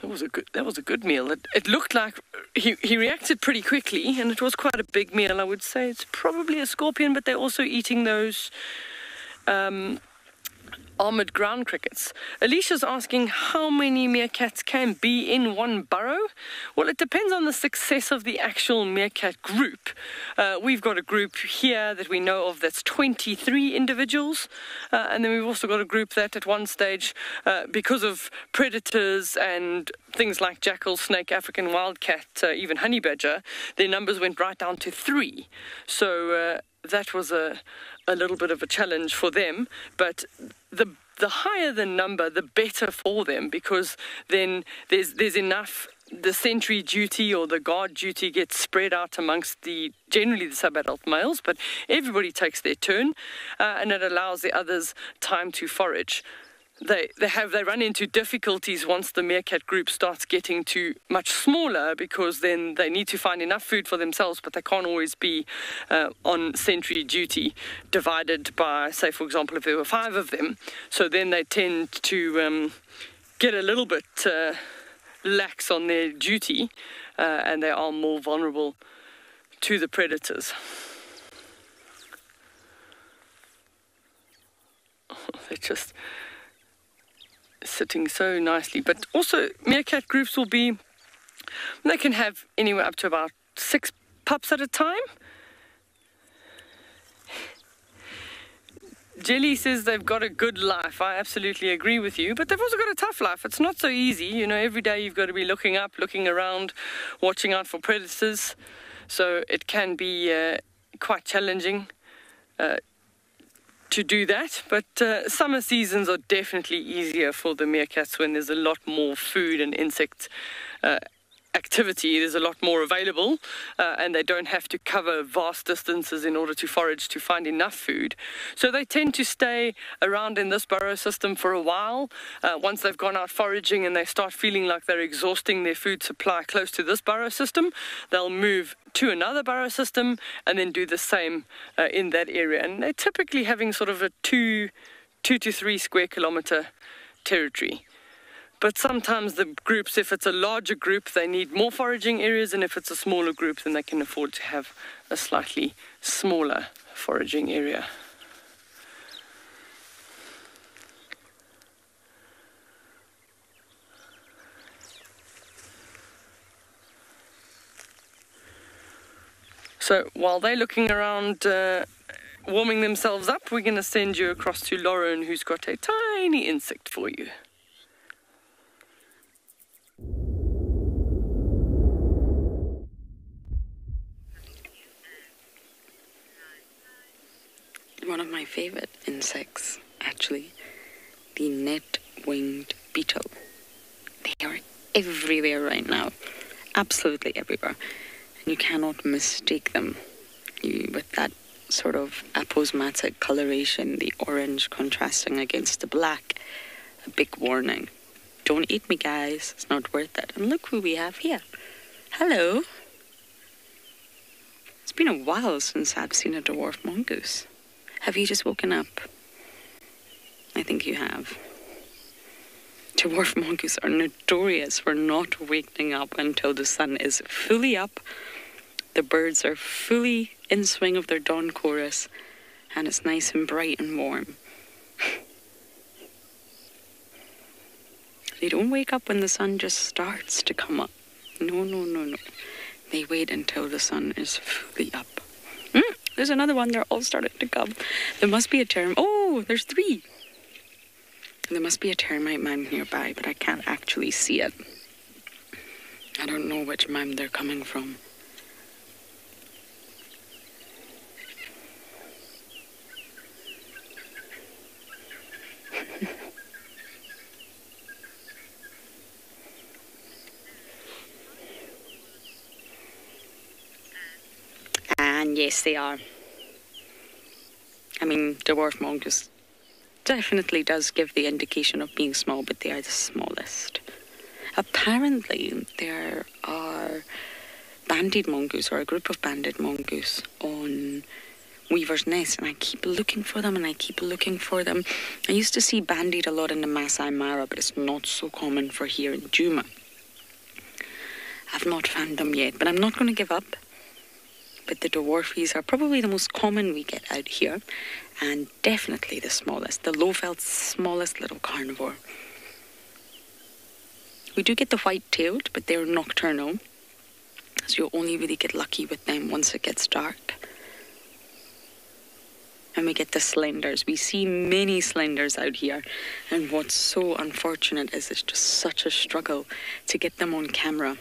That was a good meal. It looked like he reacted pretty quickly, and it was quite a big meal. I would say it's probably a scorpion, but they're also eating those armoured ground crickets. Alicia's asking how many meerkats can be in one burrow. Well, it depends on the success of the actual meerkat group. We've got a group here that we know of that's 23 individuals, and then we've also got a group that at one stage, because of predators and things like jackal, snake, African wildcat, even honey badger, their numbers went right down to 3. So that was a little bit of a challenge for them, but the higher the number, the better for them, because then there's enough. The sentry duty or the guard duty gets spread out amongst generally the sub-adult males, but everybody takes their turn, and it allows the others time to forage. they run into difficulties once the meerkat group starts getting too much smaller, because then they need to find enough food for themselves, but they can't always be on sentry duty, divided by, say, for example, if there were 5 of them. So then they tend to get a little bit lax on their duty, and they are more vulnerable to the predators. They're just sitting so nicely. But also, meerkat groups they can have anywhere up to about 6 pups at a time. Jelly says they've got a good life. I absolutely agree with you, but they've also got a tough life. It's not so easy. You know, every day you've got to be looking up, looking around, watching out for predators. So it can be quite challenging to do that. But summer seasons are definitely easier for the meerkats when there's a lot more food and insect activity. There's a lot more available, and they don't have to cover vast distances in order to forage to find enough food. So they tend to stay around in this burrow system for a while. Once they've gone out foraging and they start feeling like they're exhausting their food supply close to this burrow system, they'll move to another burrow system and then do the same in that area. And they're typically having sort of a 2 to 3 square kilometer territory. But sometimes the groups, if it's a larger group, they need more foraging areas, and if it's a smaller group, then they can afford to have a slightly smaller foraging area. So while they're looking around, warming themselves up, we're going to send you across to Lauren, who's got a tiny insect for you. One of my favorite insects, actually, the net-winged beetle. They are everywhere right now, absolutely everywhere, and you cannot mistake them. With that sort of aposematic coloration, the orange contrasting against the black, a big warning. Don't eat me, guys, it's not worth it. And look who we have here. Hello. It's been a while since I've seen a dwarf mongoose. Have you just woken up? I think you have. Dwarf mongoose are notorious for not waking up until the sun is fully up, the birds are fully in swing of their dawn chorus, and it's nice and bright and warm. They don't wake up when the sun just starts to come up. No, no, no, no. They wait until the sun is fully up. There's another one. They're all starting to come. There must be a Oh, there's 3. There must be a termite mound nearby, but I can't actually see it. I don't know which mound they're coming from. And yes, they are. I mean, dwarf mongoose definitely does give the indication of being small, but they are the smallest. Apparently, there are banded mongoose, or a group of banded mongoose, on Weaver's Nest, and I keep looking for them, and I keep looking for them. I used to see banded a lot in the Masai Mara, but it's not so common for here in Djuma. I've not found them yet, but I'm not going to give up. But the dwarfies are probably the most common we get out here, and definitely the smallest, the low-felt, smallest little carnivore. We do get the white-tailed, but they're nocturnal, so you'll only really get lucky with them once it gets dark. And we get the slenders. We see many slenders out here, and what's so unfortunate is it's just such a struggle to get them on camera.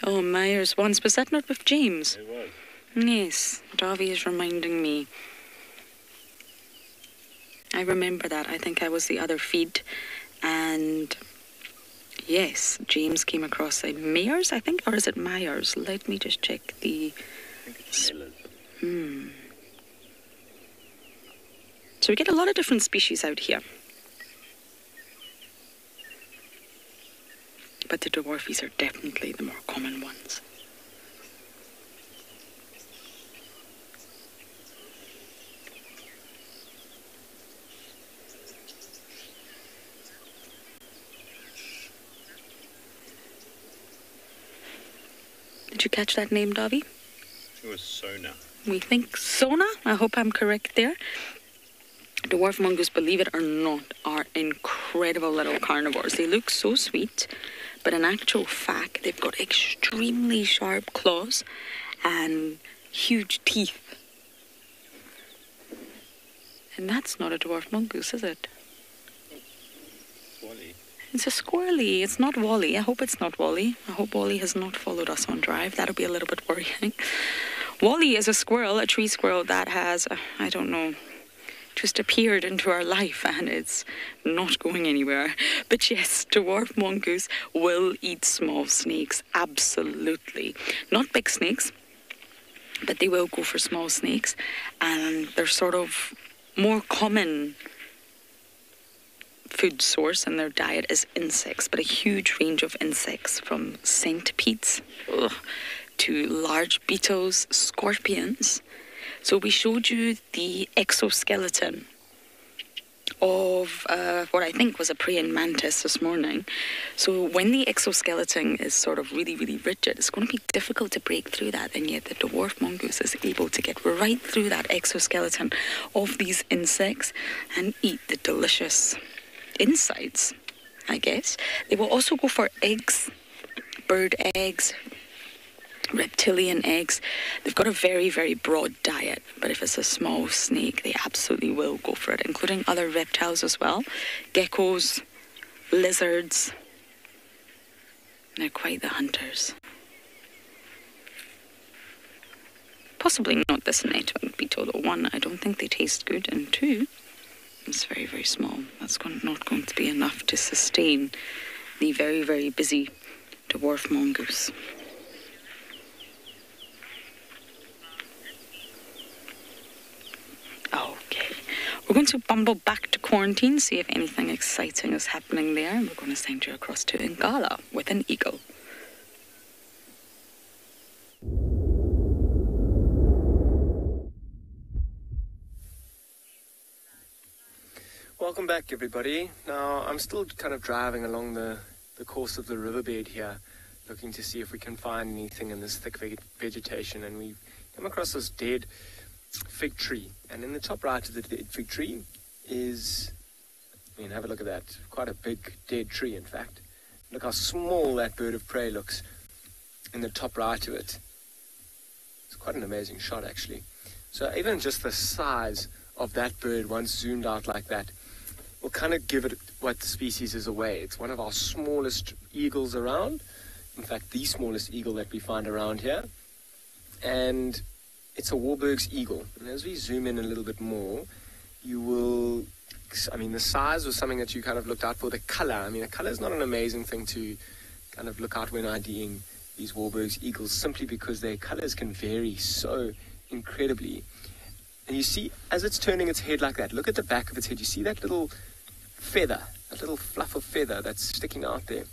Oh, Myers once. Was that not with James? It was. Yes, Davi is reminding me. I remember that. I think I was the other feed. And yes, James came across a Myers, I think, or is it Myers? Let me just check the... I think it's Millers. So we get a lot of different species out here. But the dwarfies are definitely the more common ones. Did you catch that name, Davy? It was Sona. We think Sona. I hope I'm correct there. Dwarf mongoose, believe it or not, are incredible little carnivores. They look so sweet, but in actual fact, they've got extremely sharp claws and huge teeth. And that's not a dwarf mongoose, is it? Wally. It's a squirrely. It's not Wally. I hope it's not Wally. I hope Wally has not followed us on Drive. That'll be a little bit worrying. Wally is a squirrel, a tree squirrel that has, I don't know, just appeared into our life, and it's not going anywhere. But yes, dwarf mongoose will eat small snakes, absolutely. Not big snakes, but they will go for small snakes, and they're sort of more common food source in their diet is insects, but a huge range of insects, from centipedes to large beetles, scorpions. So we showed you the exoskeleton of what I think was a praying mantis this morning. So when the exoskeleton is sort of really, really rigid, it's going to be difficult to break through that, and yet the dwarf mongoose is able to get right through that exoskeleton of these insects and eat the delicious insides, I guess. They will also go for eggs, bird eggs, reptilian eggs. They've got a very, very broad diet, but if it's a small snake, they absolutely will go for it, including other reptiles as well. Geckos, lizards. They're quite the hunters. Possibly not this network beetle, though. One, I don't think they taste good, and two, it's very, very small. That's not going to be enough to sustain the very, very busy dwarf mongoose. Okay, we're going to bumble back to quarantine, see if anything exciting is happening there, and we're going to send you across to Ngala with an eagle. Welcome back, everybody. Now, I'm still kind of driving along the course of the riverbed here, looking to see if we can find anything in this thick vegetation, and we come across this dead fig tree, and in the top right of the dead fig tree is, I mean, have a look at that, quite a big dead tree, in fact. Look how small that bird of prey looks in the top right of it. It's quite an amazing shot, actually. So even just the size of that bird, once zoomed out like that, will kind of give it what the species is away. It's one of our smallest eagles around. In fact, the smallest eagle that we find around here. And it's a Warburg's eagle. And as we zoom in a little bit more, you will, I mean, the size was something that you kind of looked out for. The color, I mean, the color is not an amazing thing to kind of look out when IDing these Warburg's eagles, simply because their colors can vary so incredibly. And you see, as it's turning its head like that, look at the back of its head. You see that little feather, that little fluff of feather that's sticking out there,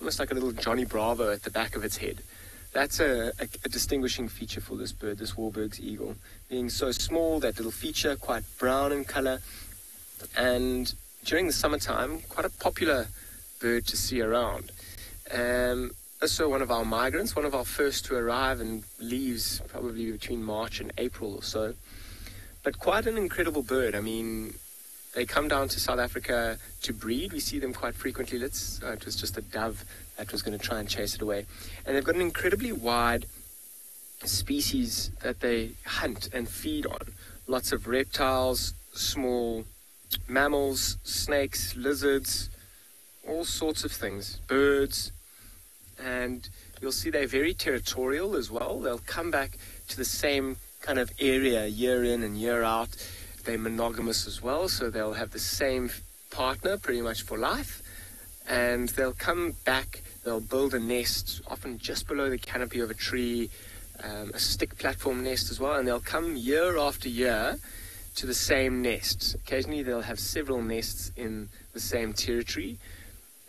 almost like a little Johnny Bravo at the back of its head. That's a distinguishing feature for this bird, this Warburg's eagle. Being so small, that little feature, quite brown in color, and during the summertime, quite a popular bird to see around. Also one of our migrants, one of our first to arrive, and leaves probably between March and April or so. But quite an incredible bird. I mean, they come down to South Africa to breed. We see them quite frequently. It was just a dove that was going to try and chase it away. And they've got an incredibly wide species that they hunt and feed on. Lots of reptiles, small mammals, snakes, lizards, all sorts of things, birds. And you'll see they're very territorial as well. They'll come back to the same kind of area year in and year out. They're monogamous as well, so they'll have the same partner pretty much for life. And they'll come back, they'll build a nest, often just below the canopy of a tree, a stick platform nest as well, and they'll come year after year to the same nest. Occasionally they'll have several nests in the same territory,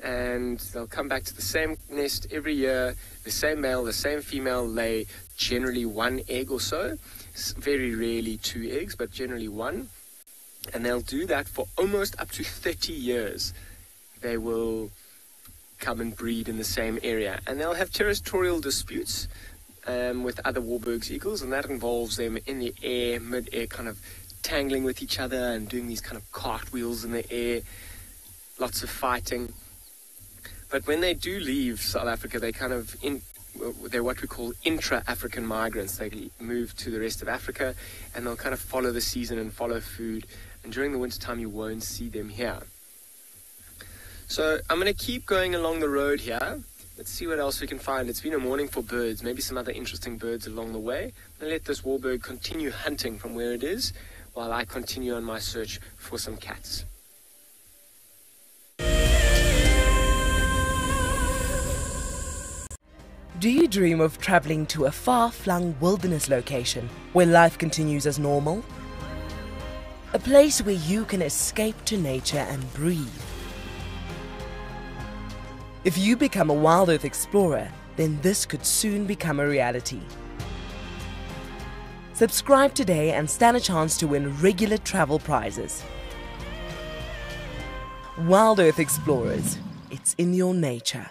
and they'll come back to the same nest every year. The same male, the same female lay generally one egg or so. Very rarely 2 eggs, but generally 1. And they'll do that for almost up to 30 years. They will come and breed in the same area. And they'll have territorial disputes with other Warburg's eagles, and that involves them in the air, mid-air, kind of tangling with each other and doing these kind of cartwheels in the air. Lots of fighting. But when they do leave South Africa, they kind of they're what we call intra-African migrants. They move to the rest of Africa, and they'll kind of follow the season and follow food. And during the wintertime, you won't see them here. So I'm going to keep going along the road here. Let's see what else we can find. It's been a morning for birds, maybe some other interesting birds along the way. I'm going to let this warbird continue hunting from where it is while I continue on my search for some cats. Do you dream of traveling to a far-flung wilderness location where life continues as normal? A place where you can escape to nature and breathe. If you become a WildEarth explorer, then this could soon become a reality. Subscribe today and stand a chance to win regular travel prizes. WildEarth Explorers, it's in your nature.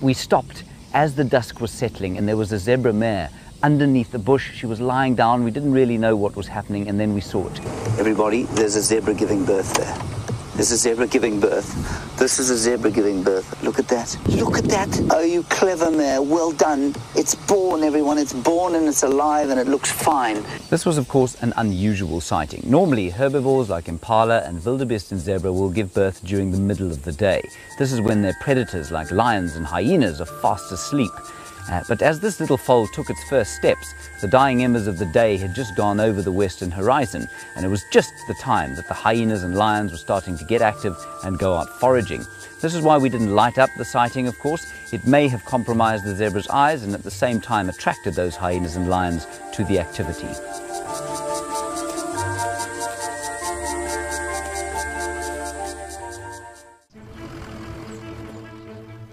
We stopped as the dusk was settling, and there was a zebra mare underneath the bush. She was lying down. We didn't really know what was happening, and then we saw it. Everybody, there's a zebra giving birth there. There's a zebra giving birth. This is a zebra giving birth. Look at that. Look at that. Oh, you clever mare. Well done. It's born, everyone. It's born and it's alive and it looks fine. This was, of course, an unusual sighting. Normally, herbivores like impala and wildebeest and zebra will give birth during the middle of the day. This is when their predators like lions and hyenas are fast asleep. But as this little foal took its first steps, the dying embers of the day had just gone over the western horizon, and it was just the time that the hyenas and lions were starting to get active and go out foraging. This is why we didn't light up the sighting, of course. It may have compromised the zebra's eyes and at the same time attracted those hyenas and lions to the activity.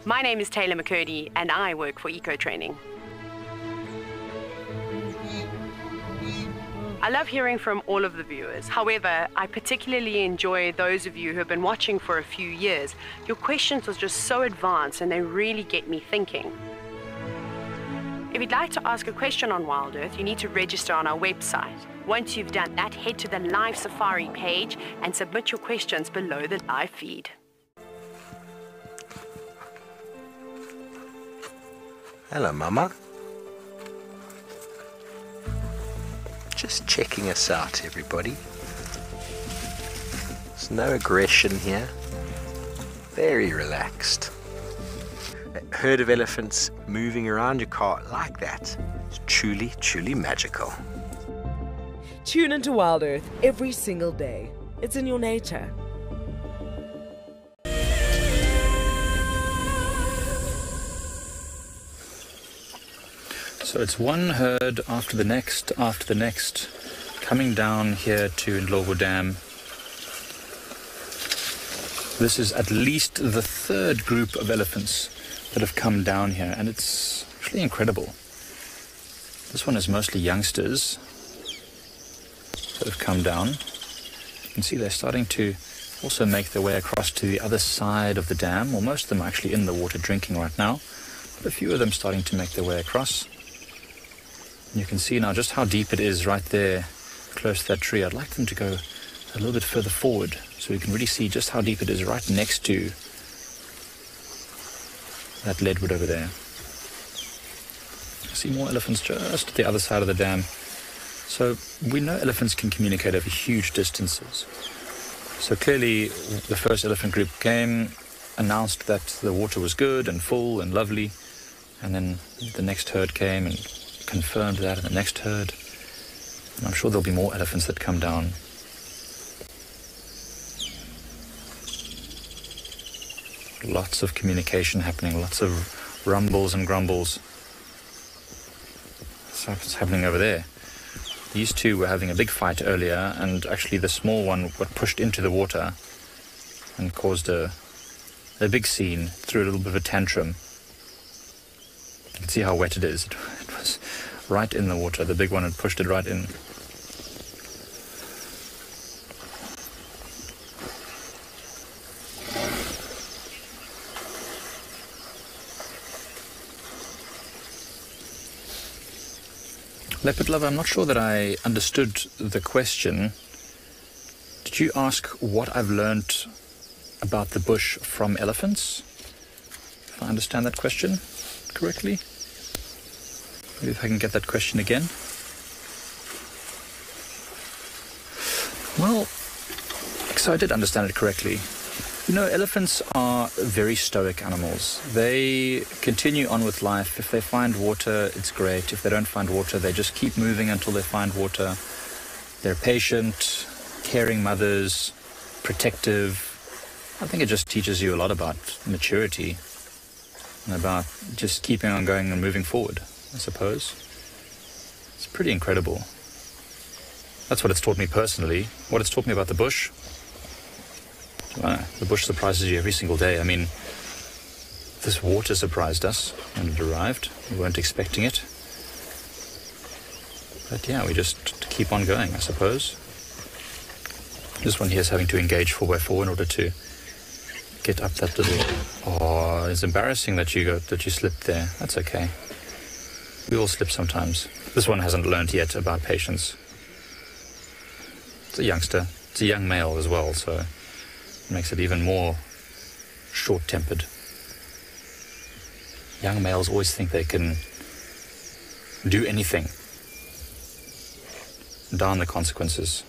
My name is Taylor McCurdy and I work for Eco Training. I love hearing from all of the viewers. However, I particularly enjoy those of you who have been watching for a few years. Your questions are just so advanced and they really get me thinking. If you'd like to ask a question on WildEarth, you need to register on our website. Once you've done that, head to the live safari page and submit your questions below the live feed. Hello, Mama. Just checking us out, everybody. There's no aggression here. Very relaxed. A herd of elephants moving around your car like that is truly, truly magical. Tune into WildEarth every single day. It's in your nature. So it's one herd after the next, coming down here to Ndlovu Dam. This is at least the third group of elephants that have come down here, and it's actually incredible. This one is mostly youngsters that have come down. You can see they're starting to also make their way across to the other side of the dam. Well, most of them are actually in the water drinking right now, but a few of them starting to make their way across. And you can see now just how deep it is right there, close to that tree. I'd like them to go a little bit further forward so we can really see just how deep it is right next to that leadwood over there. I see more elephants just at the other side of the dam. So we know elephants can communicate over huge distances. So clearly the first elephant group came, announced that the water was good and full and lovely, and then the next herd came and confirmed that in the next herd. And I'm sure there'll be more elephants that come down. Lots of communication happening, lots of rumbles and grumbles. what's happening over there. These two were having a big fight earlier, and actually the small one got pushed into the water and caused a big scene, threw a little bit of a tantrum. You can see how wet it is. It was right in the water. The big one had pushed it right in. Leopard Lover, I'm not sure that I understood the question. Did you ask what I've learned about the bush from elephants? If I understand that question correctly. Maybe if I can get that question again. Well, so I did understand it correctly. You know, elephants are very stoic animals. They continue on with life. If they find water, it's great. If they don't find water, they just keep moving until they find water. They're patient, caring mothers, protective. I think it just teaches you a lot about maturity and about just keeping on going and moving forward, I suppose. It's pretty incredible. That's what it's taught me personally. What it's taught me about the bush. The bush surprises you every single day. I mean, this water surprised us when it arrived. We weren't expecting it. But yeah, we just keep on going, I suppose. This one here is having to engage 4x4 in order to get up that little... Oh, it's embarrassing that you slipped there. That's okay. We all slip sometimes. This one hasn't learned yet about patience. It's a youngster. It's a young male as well, so it makes it even more short-tempered. Young males always think they can do anything. Down the consequences.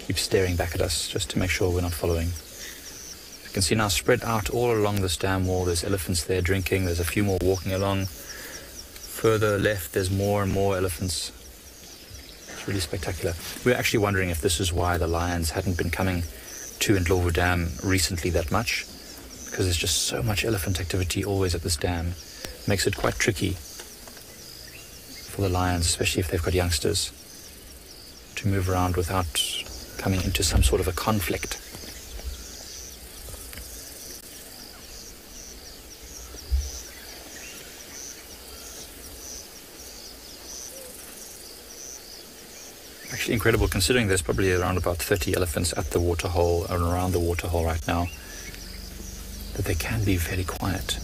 Keep staring back at us just to make sure we're not following. You can see now spread out all along this dam wall. There's elephants there drinking. There's a few more walking along. Further left, there's more and more elephants. It's really spectacular. We're actually wondering if this is why the lions hadn't been coming to Ndlovu Dam recently that much, because there's just so much elephant activity always at this dam. It makes it quite tricky for the lions, especially if they've got youngsters, to move around without coming into some sort of a conflict. Actually incredible, considering there's probably around about 30 elephants at the waterhole and around the waterhole right now, that they can be very quiet.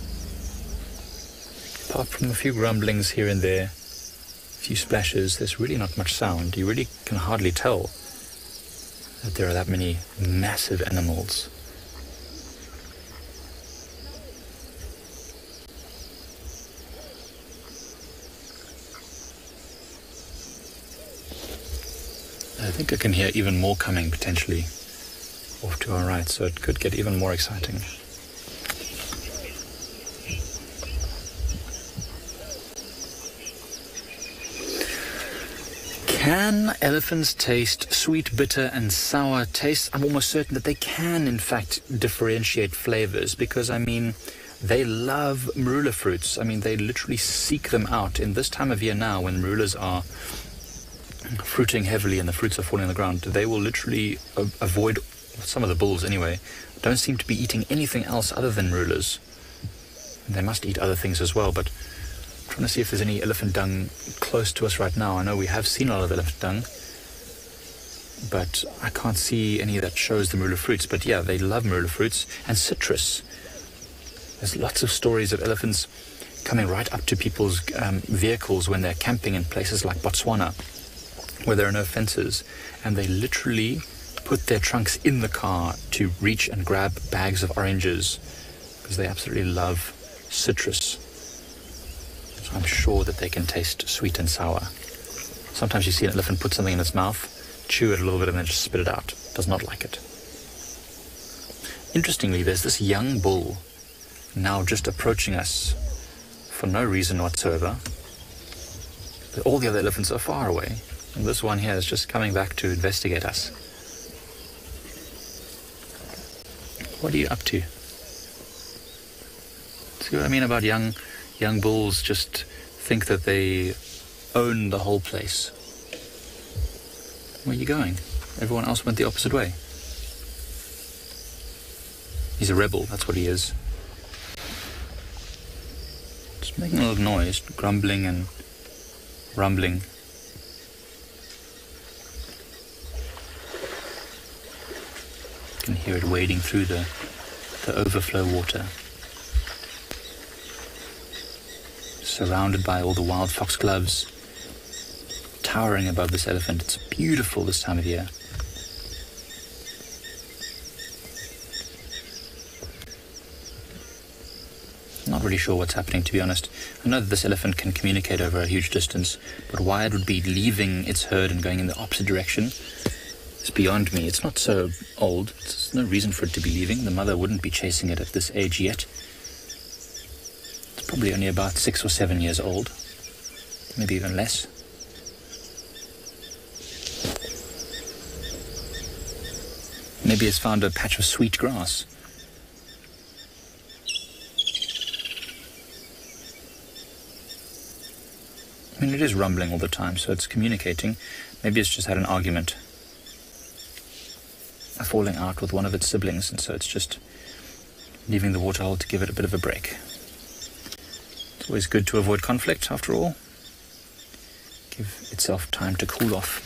Apart from a few grumblings here and there, a few splashes, there's really not much sound. You really can hardly tell that there are that many massive animals. I think I can hear even more coming potentially off to our right, so it could get even more exciting. Can elephants taste sweet, bitter and sour tastes? I'm almost certain that they can in fact differentiate flavors, because I mean they love marula fruits. I mean they literally seek them out in this time of year now when marulas are fruiting heavily and the fruits are falling on the ground. They will literally avoid, some of the bulls anyway, don't seem to be eating anything else other than marulas. They must eat other things as well, but I'm trying to see if there's any elephant dung close to us right now. I know we have seen a lot of elephant dung, but I can't see any that shows the marula fruits. But yeah, they love marula fruits and citrus. There's lots of stories of elephants coming right up to people's vehicles when they're camping in places like Botswana, where there are no fences, and they literally put their trunks in the car to reach and grab bags of oranges because they absolutely love citrus. So I'm sure that they can taste sweet and sour. Sometimes you see an elephant put something in its mouth, chew it a little bit and then just spit it out. Does not like it. Interestingly, there's this young bull now just approaching us for no reason whatsoever. All the other elephants are far away. And this one here is just coming back to investigate us. What are you up to? See what I mean about young Young bulls just think that they own the whole place. Where are you going? Everyone else went the opposite way. He's a rebel, that's what he is. Just making a little noise, grumbling and rumbling. You can hear it wading through the overflow water. Surrounded by all the wild foxgloves, towering above this elephant. It's beautiful this time of year. Not really sure what's happening, to be honest. I know that this elephant can communicate over a huge distance, but why it would be leaving its herd and going in the opposite direction is beyond me. It's not so old. There's no reason for it to be leaving. The mother wouldn't be chasing it at this age yet. It's probably only about 6 or 7 years old, maybe even less. Maybe it's found a patch of sweet grass. I mean, it is rumbling all the time, so it's communicating. Maybe it's just had an argument, a falling out with one of its siblings, and so it's just leaving the waterhole to give it a bit of a break. It's always good to avoid conflict, after all. Give itself time to cool off.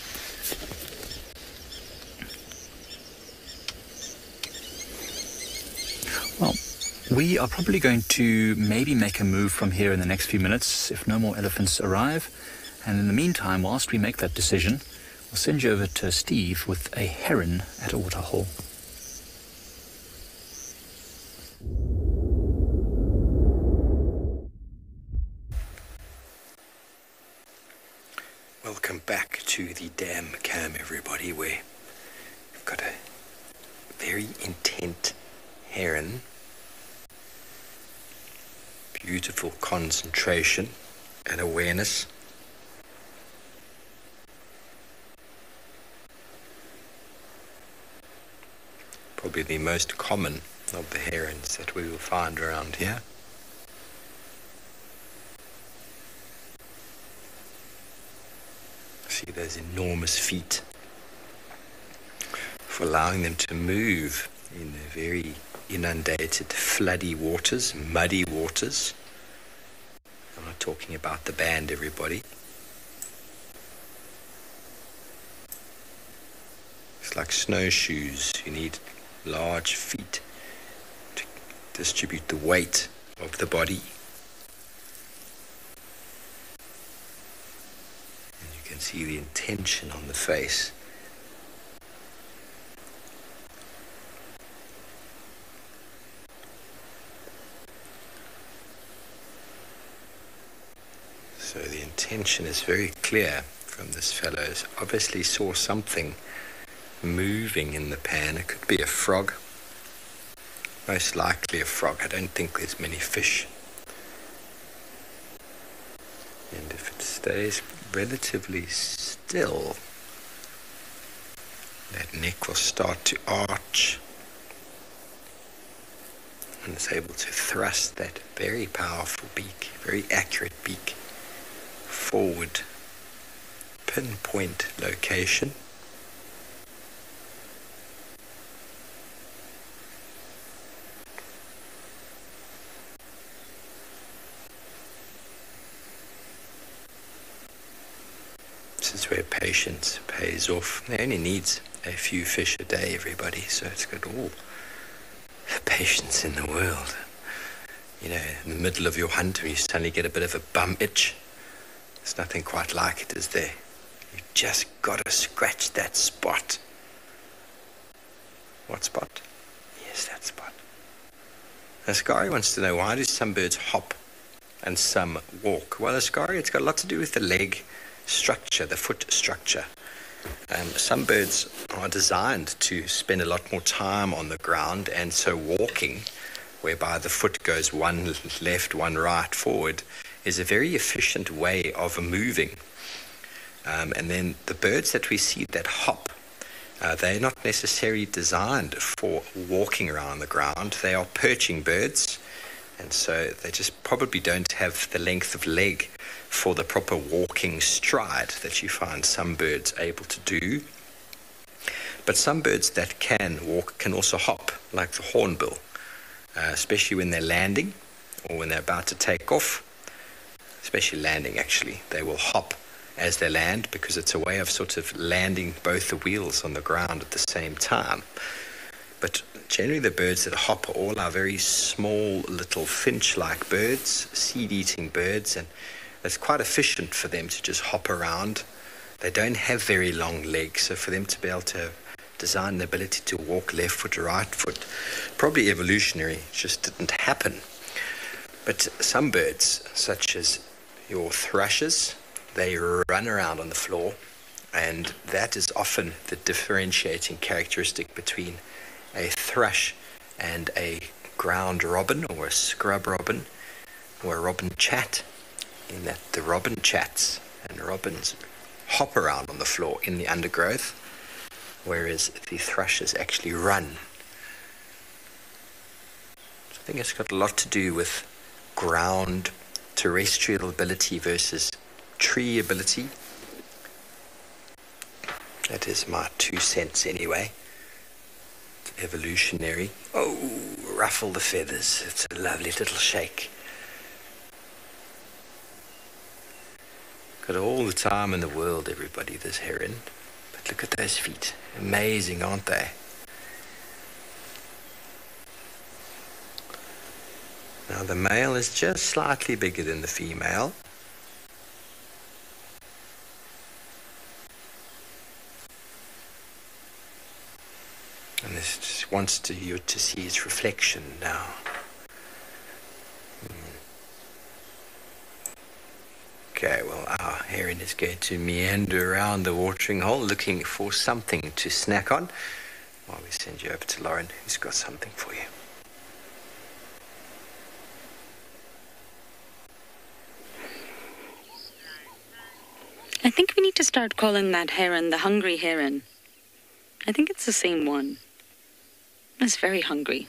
Well, we are probably going to maybe make a move from here in the next few minutes if no more elephants arrive. And in the meantime, whilst we make that decision, we'll send you over to Steve with a heron at a waterhole. Welcome back to the Dam Cam, everybody, where we've got a very intent heron. Beautiful concentration and awareness. Probably the most common of the herons that we will find around here. See those enormous feet for allowing them to move in the very inundated, floody waters, muddy waters. I'm not talking about the band, everybody. It's like snowshoes. You need large feet to distribute the weight of the body. And you can see the intention on the face. So the intention is very clear from this fellow. He obviously saw something moving in the pan. It could be a frog. Most likely a frog. I don't think there's many fish. And if it stays relatively still, that neck will start to arch. And it's able to thrust that very powerful beak, very accurate beak, forward, pinpoint location. This is where patience pays off. It only needs a few fish a day, everybody, so it's got all the patience in the world. You know, in the middle of your hunt, when you suddenly get a bit of a bum itch, there's nothing quite like it, is there? You just got to scratch that spot. What spot? Yes, that spot. Ascari wants to know, why do some birds hop and some walk? Well, Ascari, it's got a lot to do with the leg structure, the foot structure. Some birds are designed to spend a lot more time on the ground, and so walking, whereby the foot goes one left, one right, forward, is a very efficient way of moving. And then the birds that we see that hop, they're not necessarily designed for walking around the ground. They are perching birds, And so they just probably don't have the length of leg for the proper walking stride that you find some birds able to do. But some birds that can walk can also hop, like the hornbill, especially when they're landing or when they're about to take off. Especially landing, actually. They will hop as they land because it's a way of sort of landing both the wheels on the ground at the same time. But generally the birds that hop are all our very small little finch-like birds, seed-eating birds, and it's quite efficient for them to just hop around. They don't have very long legs, so for them to be able to design the ability to walk left foot to right foot, probably evolutionary, just didn't happen. But some birds, such as your thrushes, they run around on the floor, and that is often the differentiating characteristic between a thrush and a ground robin or a scrub robin or a robin chat, in that the robin chats and robins hop around on the floor in the undergrowth, whereas the thrushes actually run. So I think it's got a lot to do with ground terrestrial ability versus tree ability. That is my 2 cents anyway. It's evolutionary. Oh, ruffle the feathers. It's a lovely little shake. Got all the time in the world, everybody, this heron. But look at those feet. Amazing, aren't they? Now the male is just slightly bigger than the female. And this just wants you to see its reflection now. Okay, well, our heron is going to meander around the watering hole looking for something to snack on while we send you over to Lauren, who's got something for you. I think we need to start calling that heron the hungry heron. I think it's the same one. It's very hungry.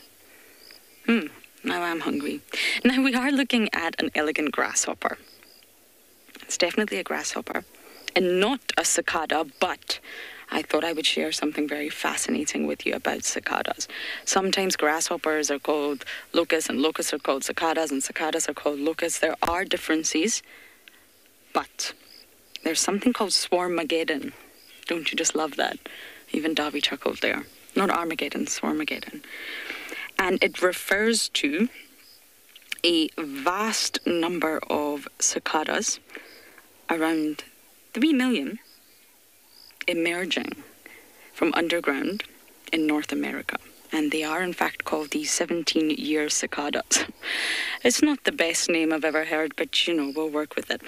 Now I'm hungry. Now we are looking at an elegant grasshopper. It's definitely a grasshopper and not a cicada, but I thought I would share something very fascinating with you about cicadas. Sometimes grasshoppers are called locusts and locusts are called cicadas and cicadas are called locusts. There are differences, but there's something called swarmageddon. Don't you just love that? Even Davy chuckled there. Not Armageddon, swarmageddon. And it refers to a vast number of cicadas, around 3 million, emerging from underground in North America. And they are in fact called the 17-year cicadas. It's not the best name I've ever heard, but you know, we'll work with it.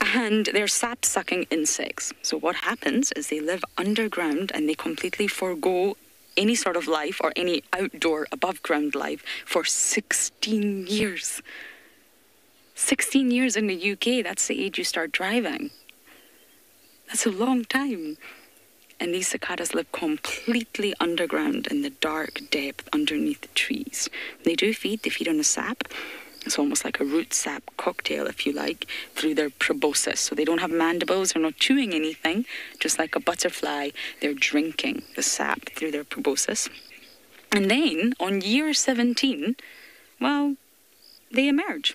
And they're sap-sucking insects. So what happens is they live underground and they completely forego any sort of life or any outdoor above-ground life for 16 years. 16 years in the UK, that's the age you start driving. That's a long time. And these cicadas live completely underground in the dark depth underneath the trees. They do feed, they feed on the sap. It's almost like a root sap cocktail, if you like, through their proboscis. So they don't have mandibles, they're not chewing anything. Just like a butterfly, they're drinking the sap through their proboscis. And then, on year 17, well, they emerge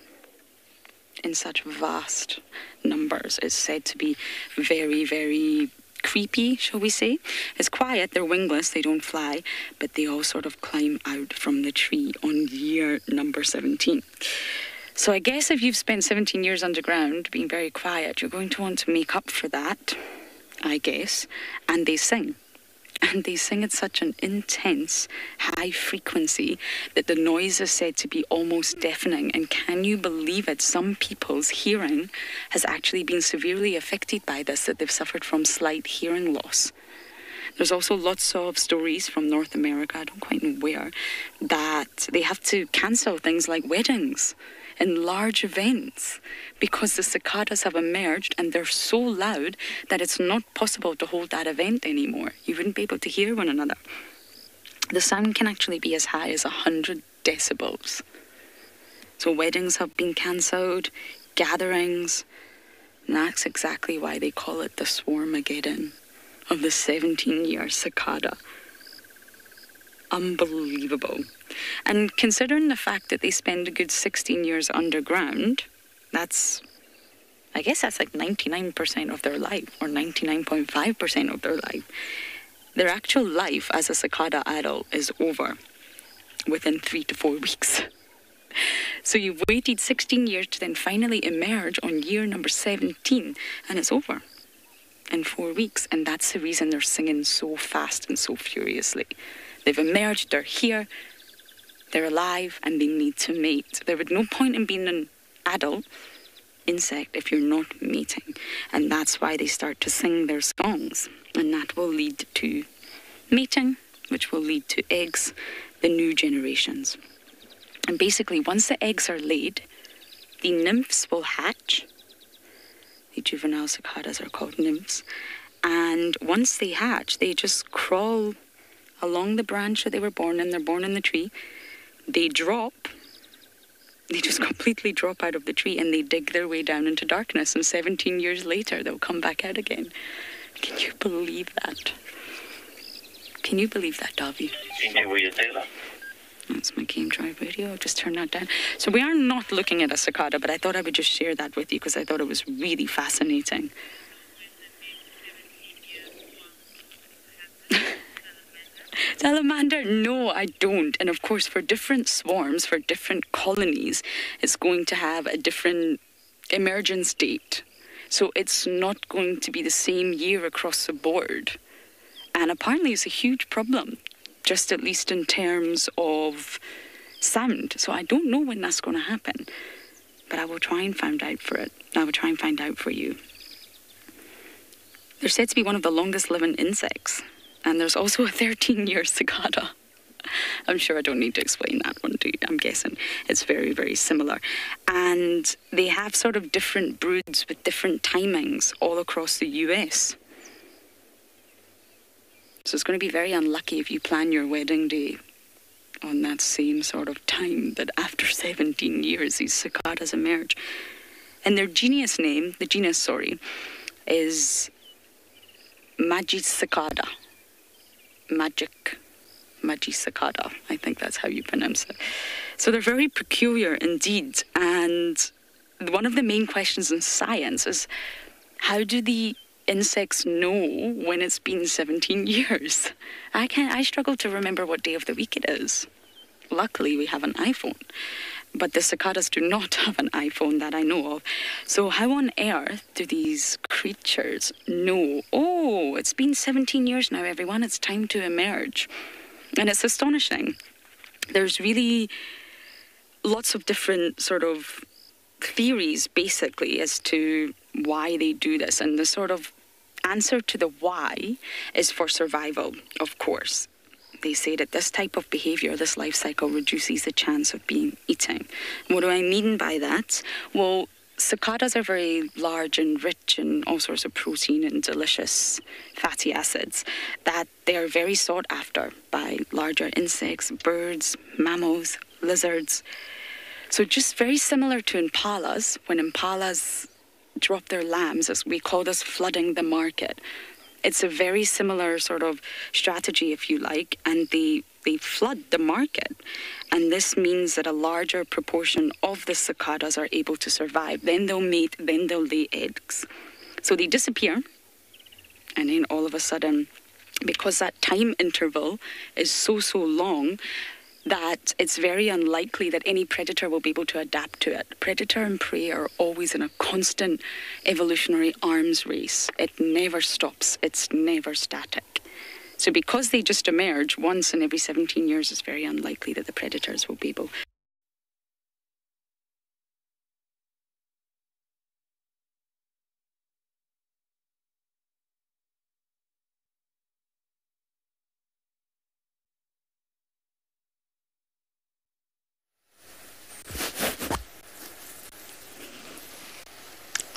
in such vast numbers. It's said to be very, very creepy, shall we say. It's quiet, they're wingless, they don't fly, but they all sort of climb out from the tree on year number 17. So I guess if you've spent 17 years underground being very quiet, you're going to want to make up for that, I guess. And they sing. And they sing at such an intense, high frequency that the noise is said to be almost deafening. And can you believe it? Some people's hearing has actually been severely affected by this, that they've suffered from slight hearing loss. There's also lots of stories from North America, I don't quite know where, that they have to cancel things like weddings and large events because the cicadas have emerged and they're so loud that it's not possible to hold that event anymore. You wouldn't be able to hear one another. The sound can actually be as high as 100 decibels. So weddings have been cancelled, gatherings, and that's exactly why they call it the Swarmageddon of the 17-year cicada. Unbelievable. And considering the fact that they spend a good 16 years underground, I guess that's like 99% of their life, or 99.5% of their life. Their actual life as a cicada adult is over within 3 to 4 weeks. So you've waited 16 years to then finally emerge on year number 17, and it's over in 4 weeks. And that's the reason they're singing so fast and so furiously. They've emerged, they're here, they're alive, and they need to mate. There would no point in being an adult insect if you're not mating, and that's why they start to sing their songs, and that will lead to mating, which will lead to eggs, the new generations. And basically, once the eggs are laid, the nymphs will hatch. The juvenile cicadas are called nymphs, and once they hatch, they just crawl along the branch that they were born in. They're born in the tree. They drop. They just completely drop out of the tree and they dig their way down into darkness. And 17 years later, they'll come back out again. Can you believe that? Can you believe that, Davi? That's my Game Drive radio. I'll just turn that down. So we are not looking at a cicada, but I thought I would just share that with you because I thought it was really fascinating. Salamander, no, I don't. And of course, for different swarms, for different colonies, it's going to have a different emergence date. So it's not going to be the same year across the board. And apparently it's a huge problem, just at least in terms of sound. So I don't know when that's going to happen. But I will try and find out for it. I will try and find out for you. They're said to be one of the longest living insects. And there's also a 13-year cicada. I'm sure I don't need to explain that one to you. I'm guessing it's very, very similar. And they have sort of different broods with different timings all across the US. So it's going to be very unlucky if you plan your wedding day on that same sort of time that after 17 years these cicadas emerge. And their genus name, is Magicicada. Magicicada, I think that's how you pronounce it. So they're very peculiar indeed. And one of the main questions in science is, how do the insects know when it's been 17 years? I struggle to remember what day of the week it is. Luckily, we have an iPhone. But the cicadas do not have an iPhone that I know of. So how on earth do these creatures know, oh, it's been 17 years now, everyone, it's time to emerge? And it's astonishing. There's really lots of different sort of theories, basically, as to why they do this. And the sort of answer to the why is for survival, of course. They say that this type of behavior, this life cycle, reduces the chance of being eaten. What do I mean by that? Well, cicadas are very large and rich in all sorts of protein and delicious fatty acids that they are very sought after by larger insects, birds, mammals, lizards. So just very similar to impalas. When impalas drop their lambs, as we call this flooding the market. It's a very similar sort of strategy, if you like, and they flood the market. And this means that a larger proportion of the cicadas are able to survive. Then they'll mate, then they'll lay eggs. So they disappear, and then all of a sudden, because that time interval is so long, that it's very unlikely that any predator will be able to adapt to it. Predator and prey are always in a constant evolutionary arms race. It never stops. It's never static. So because they just emerge once in every 17 years, it's very unlikely that the predators will be able.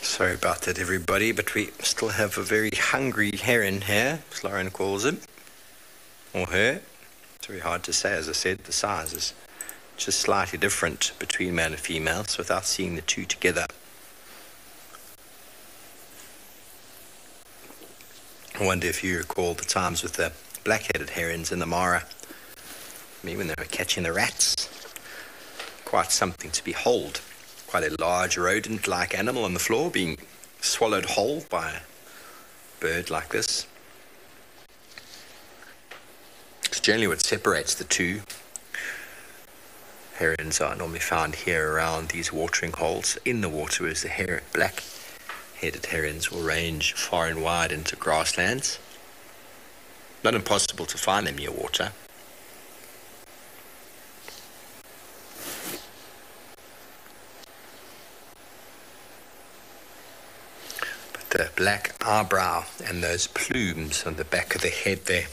Sorry about that, everybody, but we still have a very hungry heron here, as Lauren calls him, or her. It's very hard to say, as I said, the size is just slightly different between male and female, so without seeing the two together, I wonder if you recall the times with the black-headed herons in the Mara, when they were catching the rats. Quite something to behold. Quite a large rodent-like animal on the floor being swallowed whole by a bird like this. It's generally what separates the two. Herons are normally found here around these watering holes in the water, whereas the black-headed herons will range far and wide into grasslands. Not impossible to find them near water. But the black eyebrow and those plumes on the back of the head there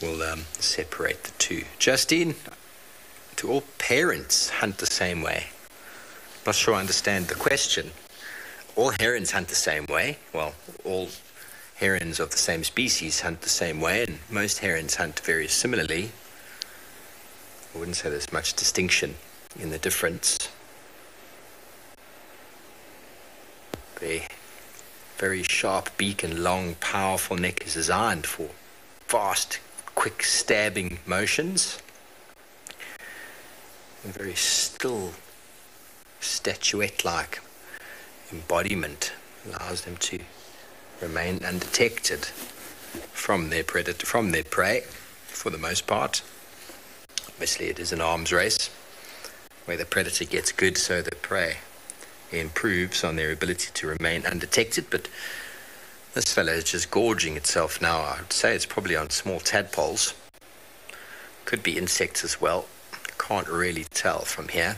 will separate the two. Justine, do all parents hunt the same way? Not sure I understand the question. All herons hunt the same way. Well, all herons of the same species hunt the same way, and most herons hunt very similarly. I wouldn't say there's much distinction in the difference. The very sharp beak and long, powerful neck is designed for fast, quick stabbing motions. A very still, statuette-like embodiment allows them to remain undetected from their predator, from their prey, for the most part. Obviously, it is an arms race where the predator gets good, so the prey improves on their ability to remain undetected. But this fellow is just gorging itself now. I would say it's probably on small tadpoles. Could be insects as well. Can't really tell from here.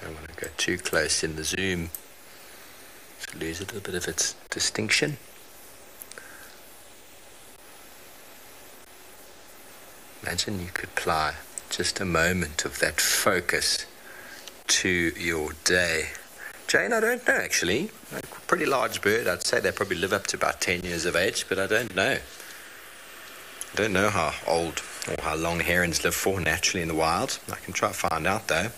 Don't want to go too close in the zoom to lose a little bit of its distinction. Imagine you could apply just a moment of that focus to your day. Jane, I don't know actually. A pretty large bird. I'd say they probably live up to about 10 years of age, but I don't know. I don't know how old or how long herons live for naturally in the wild. I can try to find out though.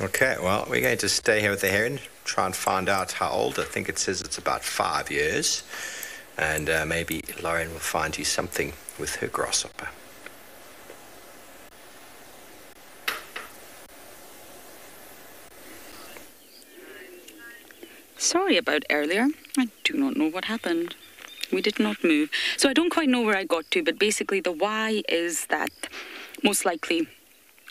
Okay, well, we're going to stay here with the heron, try and find out how old. I think it says it's about 5 years. And maybe Lauren will find you something with her grasshopper. Sorry about earlier. I do not know what happened. We did not move. So I don't quite know where I got to, but basically the why is that most likely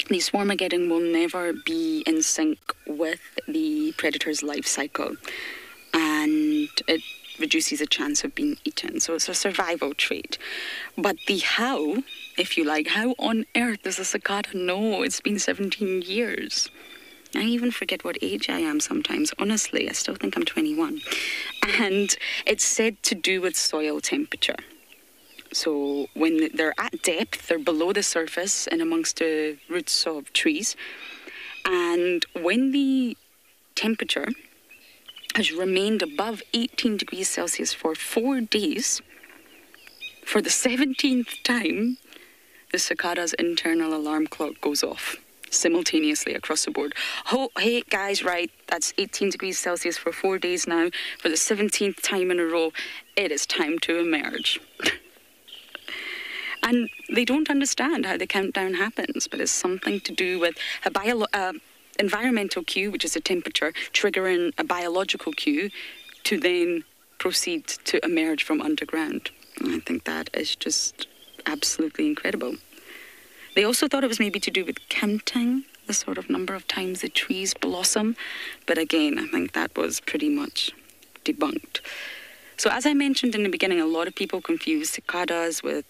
the swarmageddon will never be in sync with the predator's life cycle, and it reduces the chance of being eaten. So it's a survival trait. But the how, if you like, how on earth does a cicada know it's been 17 years? I even forget what age I am sometimes. Honestly, I still think I'm 21. And it's said to do with soil temperature. So when they're at depth, they're below the surface and amongst the roots of trees. And when the temperature has remained above 18 degrees Celsius for 4 days, for the 17th time, the cicada's internal alarm clock goes off simultaneously across the board. Oh, hey guys, right, that's 18 degrees Celsius for 4 days now. For the 17th time in a row, it is time to emerge. And they don't understand how the countdown happens, but it's something to do with a environmental cue, which is a temperature, triggering a biological cue to then proceed to emerge from underground. And I think that is just absolutely incredible. They also thought it was maybe to do with counting the sort of number of times the trees blossom. But again, I think that was pretty much debunked. So as I mentioned in the beginning, a lot of people confuse cicadas with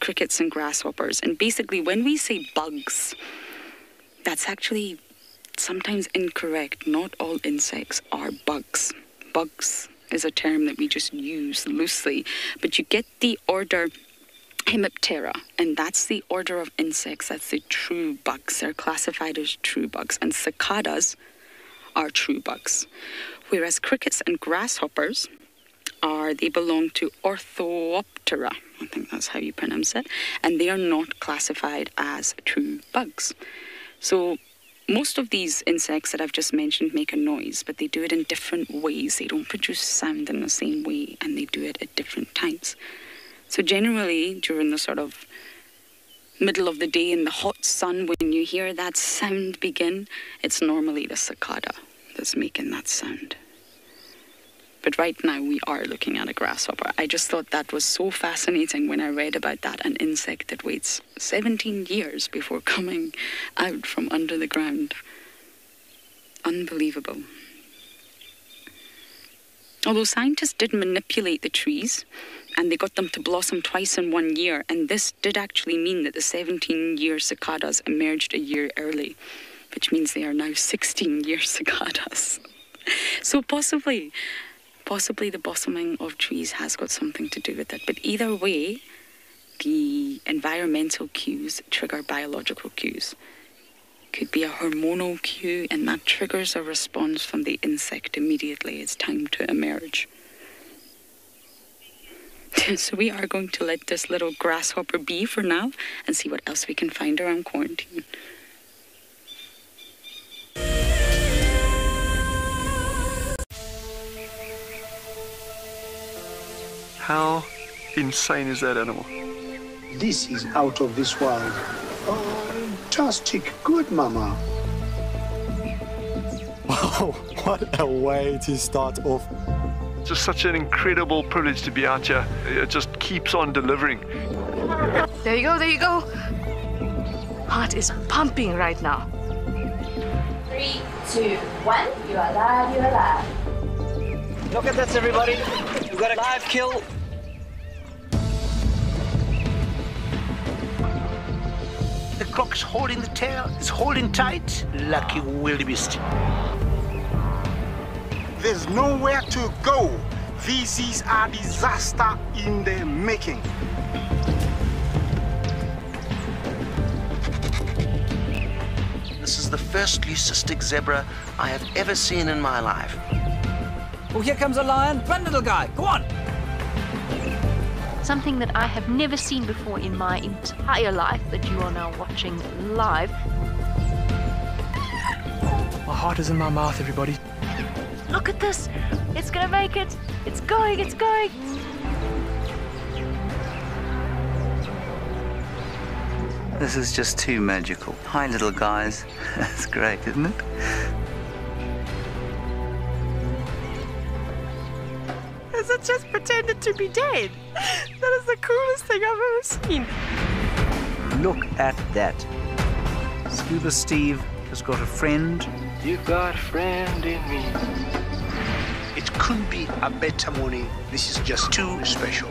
crickets and grasshoppers. And basically, when we say bugs, that's actually sometimes incorrect. Not all insects are bugs. Bugs is a term that we just use loosely. But you get the order Hemiptera, and that's the order of insects. That's the true bugs. They're classified as true bugs. And cicadas are true bugs. Whereas crickets and grasshoppers they belong to Orthoptera. I think that's how you pronounce it. And they are not classified as true bugs. So most of these insects that I've just mentioned make a noise, but they do it in different ways. They don't produce sound in the same way, and they do it at different times. So generally, during the sort of middle of the day in the hot sun, when you hear that sound begin, it's normally the cicada that's making that sound. But right now we are looking at a grasshopper. I just thought that was so fascinating when I read about that, an insect that waits 17 years before coming out from under the ground. Unbelievable. Although scientists did manipulate the trees, and they got them to blossom twice in 1 year, and this did actually mean that the 17-year cicadas emerged a year early, which means they are now 16-year cicadas. So possibly the blossoming of trees has got something to do with it. But either way, the environmental cues trigger biological cues. Could be a hormonal cue, and that triggers a response from the insect immediately. It's time to emerge. So we are going to let this little grasshopper be for now and see what else we can find around quarantine. How insane is that animal? This is out of this world. Fantastic. Good, Mama. Wow, what a way to start off. Just such an incredible privilege to be out here. It just keeps on delivering. There you go, there you go. Heart is pumping right now. 3, 2, 1. You are live, you are live. Look at this, everybody. We've got a live kill. The croc's holding the tail. It's holding tight. Lucky wildebeest. There's nowhere to go. This is a disaster in the making. This is the first leucistic zebra I have ever seen in my life. Oh, here comes a lion. Run, little guy. Go on. Something that I have never seen before in my entire life that you are now watching live. My heart is in my mouth, everybody. Look at this. It's gonna make it. It's going, it's going. This is just too magical. Hi, little guys. That's great, isn't it? Has it just pretended to be dead? That is the coolest thing I've ever seen. Look at that. Scuba Steve has got a friend. You've got a friend in me. It couldn't be a better morning. This is just too special.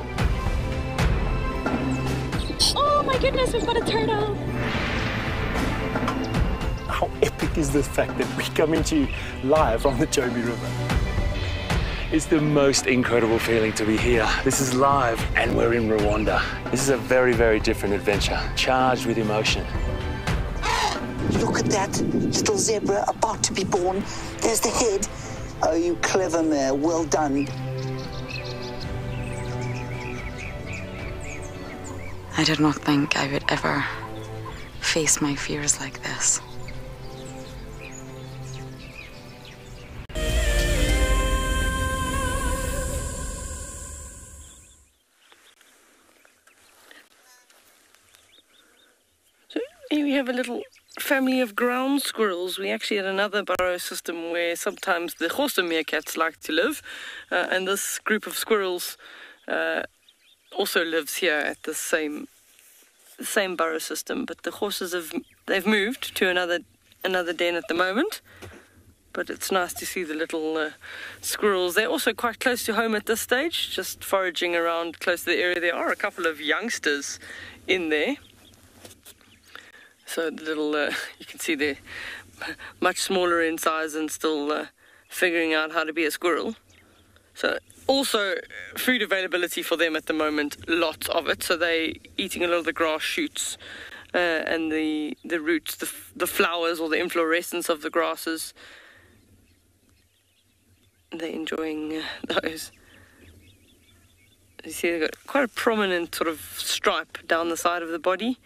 Oh my goodness, we've got a turtle. How epic is the fact that we're coming to you live from the Chobe River? It's the most incredible feeling to be here. This is live and we're in Rwanda. This is a very, very different adventure, charged with emotion. Look at that little zebra about to be born. There's the head. Oh, you clever mare. Well done. I did not think I would ever face my fears like this. Here we have a little family of ground squirrels. We actually had another burrow system where sometimes the horse meerkats like to live, and this group of squirrels also lives here at the same burrow system. But the horses they've moved to another another den at the moment. But it's nice to see the little squirrels. They're also quite close to home at this stage, just foraging around close to the area. There are a couple of youngsters in there. So the little, you can see they're much smaller in size and still figuring out how to be a squirrel. So also food availability for them at the moment, lots of it. So they're eating a lot of the grass shoots and the roots, the flowers or the inflorescence of the grasses. They're enjoying those. You see they've got quite a prominent sort of stripe down the side of the body,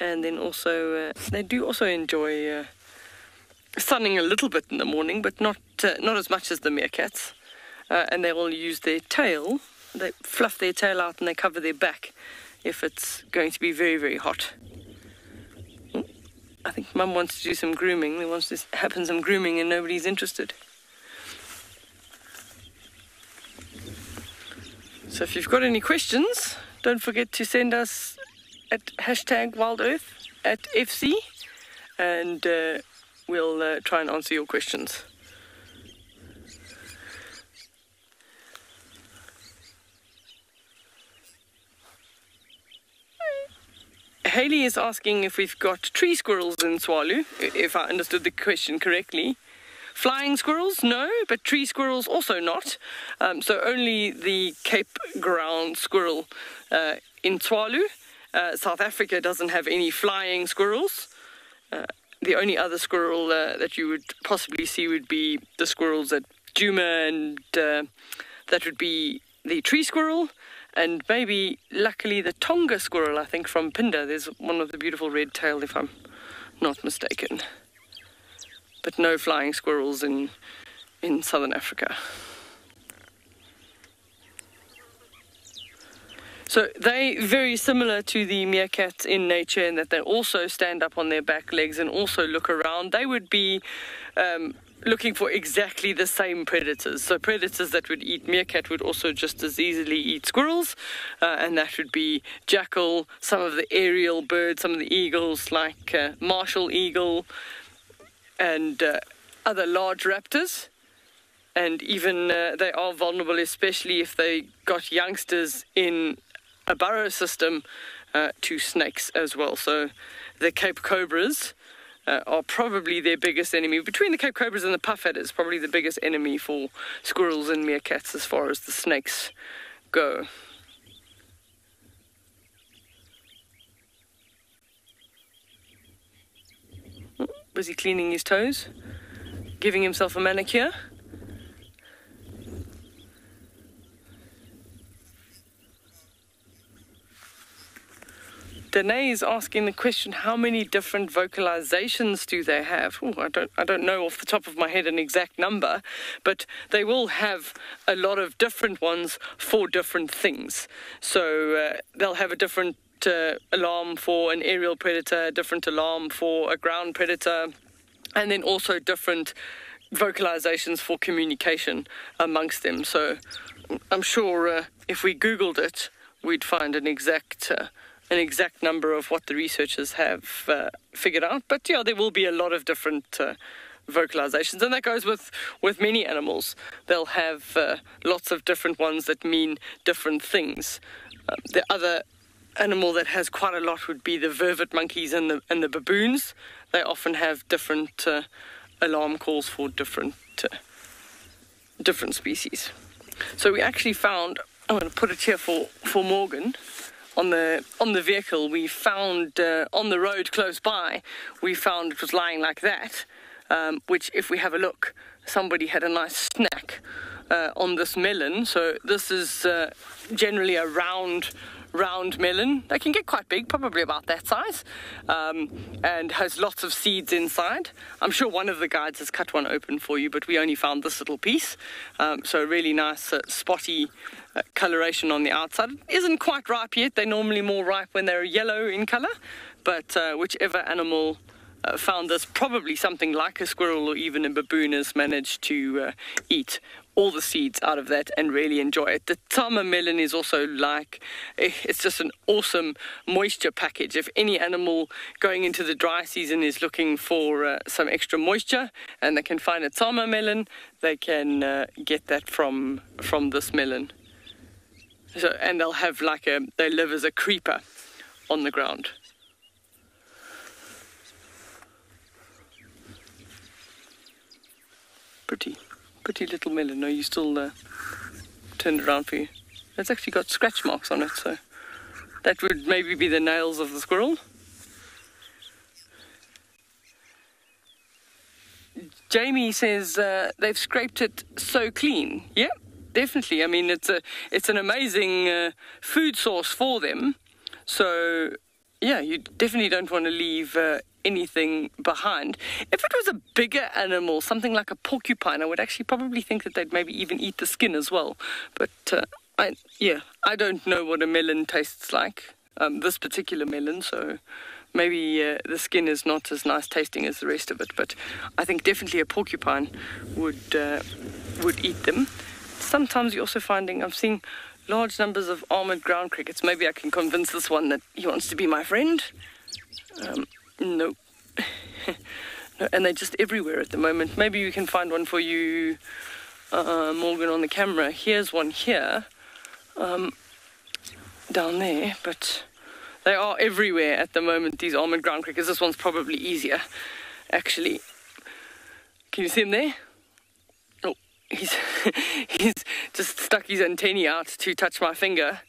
and then also they do also enjoy sunning a little bit in the morning, but not as much as the meerkats. And they will use their tail. They fluff their tail out and they cover their back if it's going to be very, very hot. I think Mum wants to do some grooming. There wants to happen some grooming and nobody's interested. So if you've got any questions, don't forget to send us at #WildEarth at FC, and we'll try and answer your questions. Haley is asking if we've got tree squirrels in Tswalu, if I understood the question correctly. Flying squirrels, no, but tree squirrels also not. So only the Cape ground squirrel in Tswalu. South Africa doesn't have any flying squirrels. The only other squirrel that you would possibly see would be the squirrels at Djuma, and that would be the tree squirrel, and maybe, luckily, the Tonga squirrel, I think, from Phinda. There's one with the beautiful red tail, if I'm not mistaken. But no flying squirrels in southern Africa. So they're very similar to the meerkats in nature in that they also stand up on their back legs and also look around. They would be looking for exactly the same predators. So predators that would eat meerkat would also just as easily eat squirrels, and that would be jackal, some of the aerial birds, some of the eagles like martial eagle, and other large raptors. And even they are vulnerable, especially if they got youngsters in a burrow system, to snakes as well. So the Cape cobras are probably their biggest enemy. Between the Cape cobras and the puff adders, probably the biggest enemy for squirrels and meerkats as far as the snakes go. Busy cleaning his toes, giving himself a manicure. Danae is asking the question, how many different vocalizations do they have? Ooh, I don't know off the top of my head an exact number, but they will have a lot of different ones for different things. So they'll have a different alarm for an aerial predator, a different alarm for a ground predator, and then also different vocalizations for communication amongst them. So I'm sure if we Googled it, we'd find an exact number of what the researchers have figured out. But yeah, there will be a lot of different vocalizations, and that goes with many animals. They'll have lots of different ones that mean different things. The other animal that has quite a lot would be the vervet monkeys and the baboons. They often have different alarm calls for different species. So we actually found, I'm going to put it here for Morgan. On the vehicle, we found on the road close by, we found it was lying like that, which, if we have a look, somebody had a nice snack on this melon. So this is generally a round melon. They can get quite big, probably about that size, and has lots of seeds inside. I'm sure one of the guides has cut one open for you, but we only found this little piece. So really nice spotty coloration on the outside. It isn't quite ripe yet. They're normally more ripe when they're yellow in color, but whichever animal found this. Probably something like a squirrel or even a baboon has managed to eat all the seeds out of that and really enjoy it. The Djuma melon is also like, it's just an awesome moisture package. If any animal going into the dry season is looking for some extra moisture and they can find a Djuma melon, they can get that from this melon. So, and they'll have like they live as a creeper on the ground. Pretty little melon. No, you still turned around for you. It's actually got scratch marks on it, so that would maybe be the nails of the squirrel. Jamie says they've scraped it so clean. Yeah, definitely. I mean, it's an amazing food source for them. So yeah, you definitely don't want to leave anything behind. If it was a bigger animal, something like a porcupine, I would actually probably think that they'd maybe even eat the skin as well. But I don't know what a melon tastes like, this particular melon, so maybe the skin is not as nice tasting as the rest of it. But I think definitely a porcupine would eat them. Sometimes you're also finding, I'm seeing large numbers of armoured ground crickets. Maybe I can convince this one that he wants to be my friend. No. No, and they're just everywhere at the moment. Maybe we can find one for you, Morgan, on the camera. Here's one here, down there, but they are everywhere at the moment, these armoured ground crickets. This one's probably easier, actually. Can you see him there? Oh, he's just stuck his antennae out to touch my finger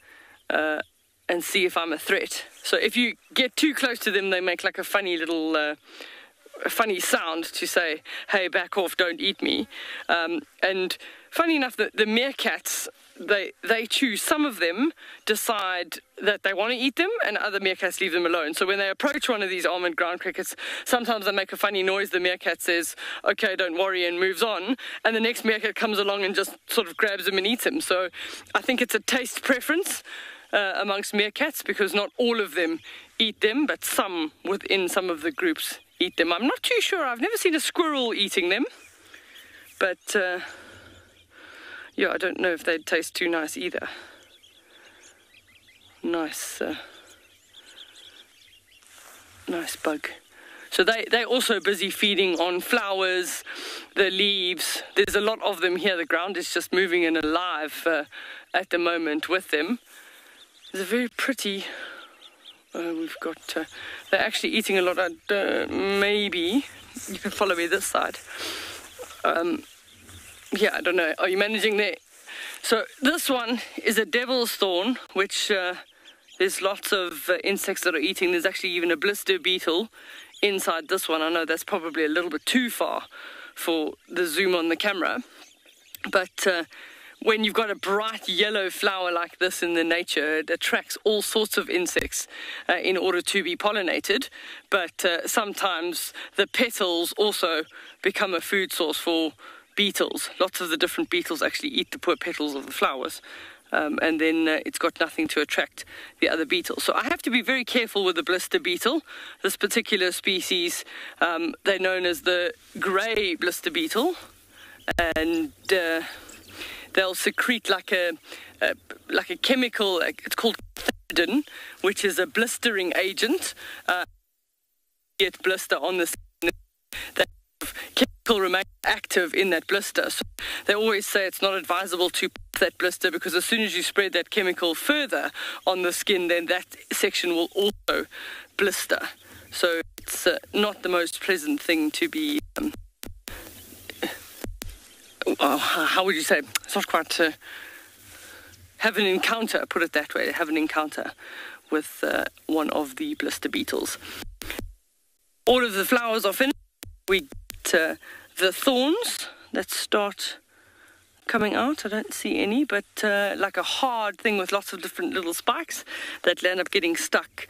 and see if I'm a threat. So if you get too close to them, they make like a funny little, a funny sound to say, hey, back off, don't eat me. And funny enough, the meerkats, they choose. Some of them decide that they want to eat them, and other meerkats leave them alone. So when they approach one of these armoured ground crickets, sometimes they make a funny noise. The meerkat says, okay, don't worry, and moves on. And the next meerkat comes along and just sort of grabs him and eats him. So I think it's a taste preference amongst meerkats, because not all of them eat them, but some within some of the groups eat them. I'm not too sure. I've never seen a squirrel eating them, but yeah, I don't know if they'd taste too nice either. Nice bug. So they're also busy feeding on flowers, the leaves. There's a lot of them here. The ground is just moving and alive at the moment with them. It's a very pretty. We've got. They're actually eating a lot. Maybe you can follow me this side. Yeah, I don't know. Are you managing there? So this one is a devil's thorn, which there's lots of insects that are eating. There's actually even a blister beetle inside this one. I know that's probably a little bit too far for the zoom on the camera, but when you've got a bright yellow flower like this in the nature, it attracts all sorts of insects in order to be pollinated. But sometimes the petals also become a food source for beetles. Lots of the different beetles actually eat the poor petals of the flowers. And then it's got nothing to attract the other beetles. So I have to be very careful with the blister beetle. This particular species, they're known as the grey blister beetle. And they'll secrete like a chemical. It's called thereon, which is a blistering agent. Get blister on the skin. That chemical remains active in that blister. So they always say it's not advisable to pop that blister, because as soon as you spread that chemical further on the skin, then that section will also blister. So it's not the most pleasant thing to be. How would you say? It's not quite have an encounter, put it that way, have an encounter with one of the blister beetles. All of the flowers are finished. We get the thorns that start coming out. I don't see any, but like a hard thing with lots of different little spikes that end up getting stuck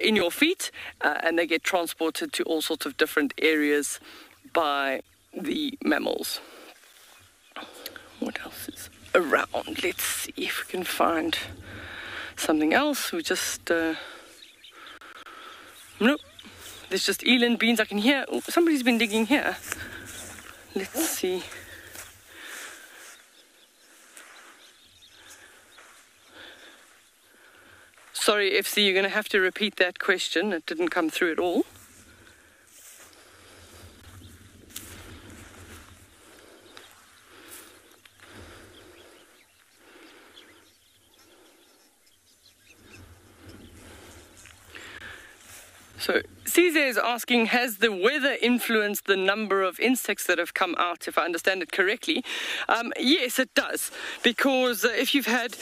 in your feet, and they get transported to all sorts of different areas by the mammals. What else is around? Let's see if we can find something else. We just nope, there's just eland beans. I can hear, oh, somebody's been digging here. Let's see. Sorry, FC, you're going to have to repeat that question. It didn't come through at all. So, Caesar is asking, has the weather influenced the number of insects that have come out, if I understand it correctly? Yes, it does. Because if you've had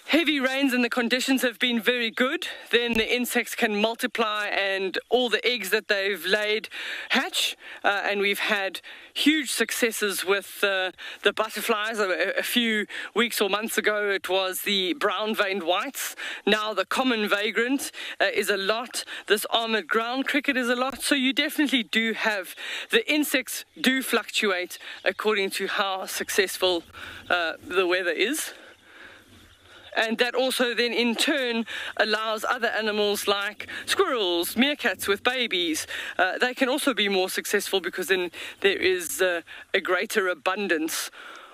heavy rains and the conditions have been very good, then the insects can multiply and all the eggs that they've laid hatch. And we've had huge successes with the butterflies. A few weeks or months ago, it was the brown-veined whites. Now the common vagrant is a lot. This armored ground cricket is a lot. So you definitely do have, the insects do fluctuate according to how successful the weather is. And that also then in turn allows other animals like squirrels, meerkats with babies, they can also be more successful because then there is a greater abundance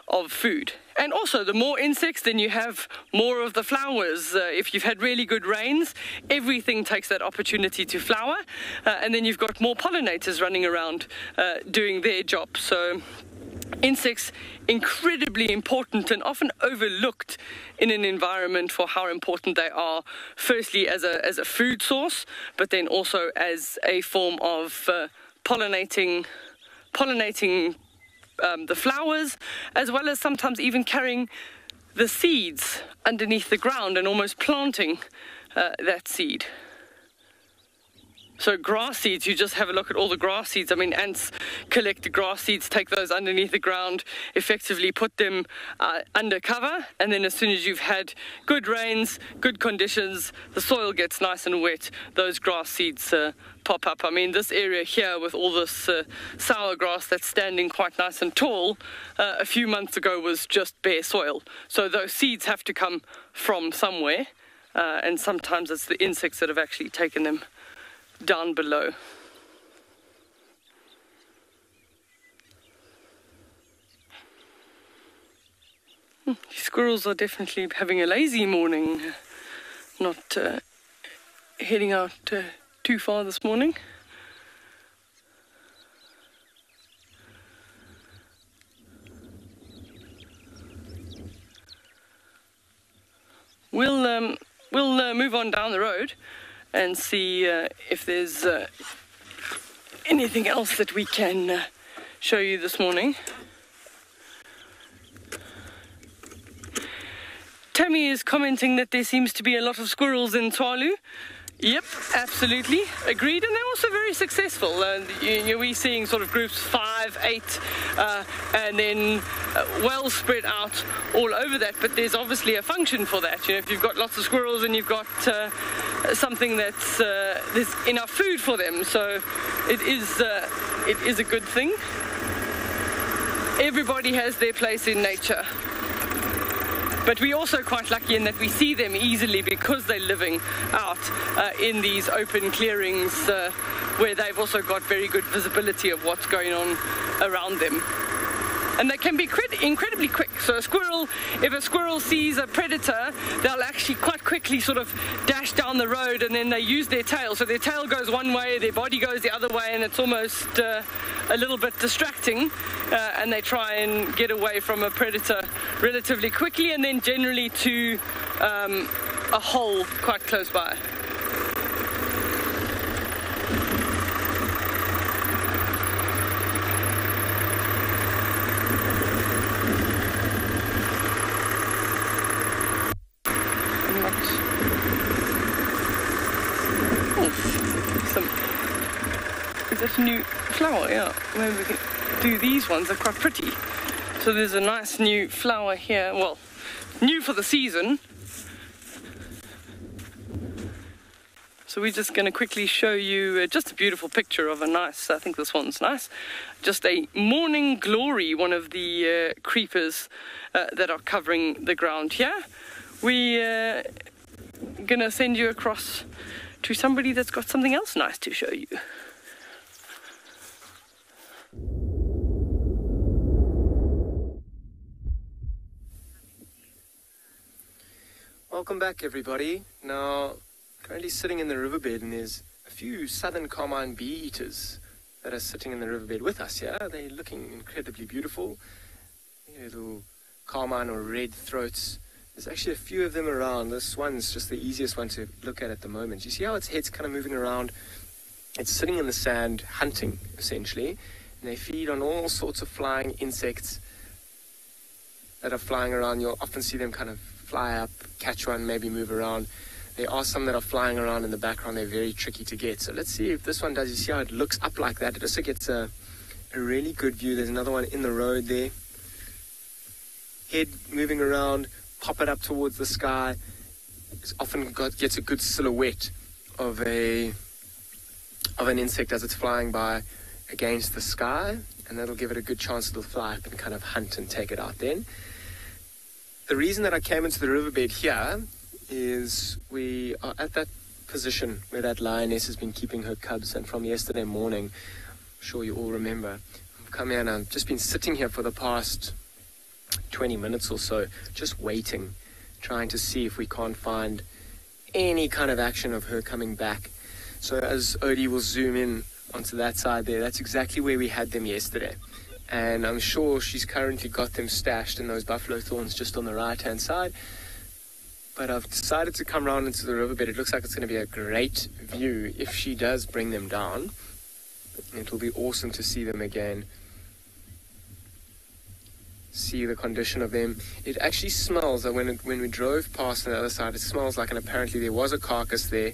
of food. And also the more insects, then you have more of the flowers. If you've had really good rains, everything takes that opportunity to flower, and then you've got more pollinators running around doing their job. So insects, incredibly important and often overlooked in an environment for how important they are, firstly as a food source, but then also as a form of pollinating the flowers, as well as sometimes even carrying the seeds underneath the ground and almost planting that seed. So grass seeds, you just have a look at all the grass seeds. I mean, ants collect the grass seeds, take those underneath the ground, effectively put them under cover, and then as soon as you've had good rains, good conditions, the soil gets nice and wet, those grass seeds pop up. I mean, this area here with all this sour grass that's standing quite nice and tall, a few months ago was just bare soil. So those seeds have to come from somewhere, and sometimes it's the insects that have actually taken them down below. Squirrels are definitely having a lazy morning, not heading out too far this morning. We'll move on down the road and see if there's anything else that we can show you this morning. Tammy is commenting that there seems to be a lot of squirrels in Tswalu. Yep, absolutely, agreed, and they're also very successful. We're seeing sort of groups 5, 8, and then well spread out all over that, but there's obviously a function for that. You know, if you've got lots of squirrels and you've got something that's there's enough food for them, so it is a good thing. Everybody has their place in nature. But we're also quite lucky in that we see them easily because they're living out in these open clearings where they've also got very good visibility of what's going on around them. And they can be incredibly quick. So if a squirrel sees a predator, they'll actually quite quickly sort of dash down the road, and then they use their tail. So their tail goes one way, their body goes the other way, and it's almost a little bit distracting. And they try and get away from a predator relatively quickly, and then generally to a hole quite close by. That's a new flower, yeah. Maybe we can do these ones, they're quite pretty. So there's a nice new flower here, well, new for the season. So we're just going to quickly show you just a beautiful picture of a nice, I think this one's nice, just a morning glory, one of the creepers that are covering the ground here. We're going to send you across to somebody that's got something else nice to show you. welcome back everybody. Now, currently sitting in the riverbed, and there's a few southern carmine bee eaters that are sitting in the riverbed with us here. They're looking incredibly beautiful. Little carmine or red throats. There's actually a few of them around. This one's just the easiest one to look at the moment. You see how its head's kind of moving around? It's sitting in the sand, hunting, essentially. And they feed on all sorts of flying insects that are flying around. You'll often see them kind of fly up, catch one, maybe move around. There are some that are flying around in the background. They're very tricky to get. So let's see if this one does. You see how it looks up like that? It also gets a really good view. There's another one in the road there. Head moving around, pop it up towards the sky. It's often gets a good silhouette of an insect as it's flying by against the sky, and that'll give it a good chance to fly up and kind of hunt and take it out then. The reason that I came into the riverbed here is we are at that position where that lioness has been keeping her cubs, and from yesterday morning, I'm sure you all remember, I've come here and I've just been sitting here for the past 20 minutes or so, just waiting, trying to see if we can't find any kind of action of her coming back. So as Odie will zoom in onto that side there, that's exactly where we had them yesterday. And I'm sure she's currently got them stashed in those buffalo thorns just on the right-hand side. But I've decided to come round into the riverbed. It looks like it's going to be a great view if she does bring them down. It will be awesome to see them again. See the condition of them. It actually smells, when we drove past on the other side, it smells like, and apparently there was a carcass there.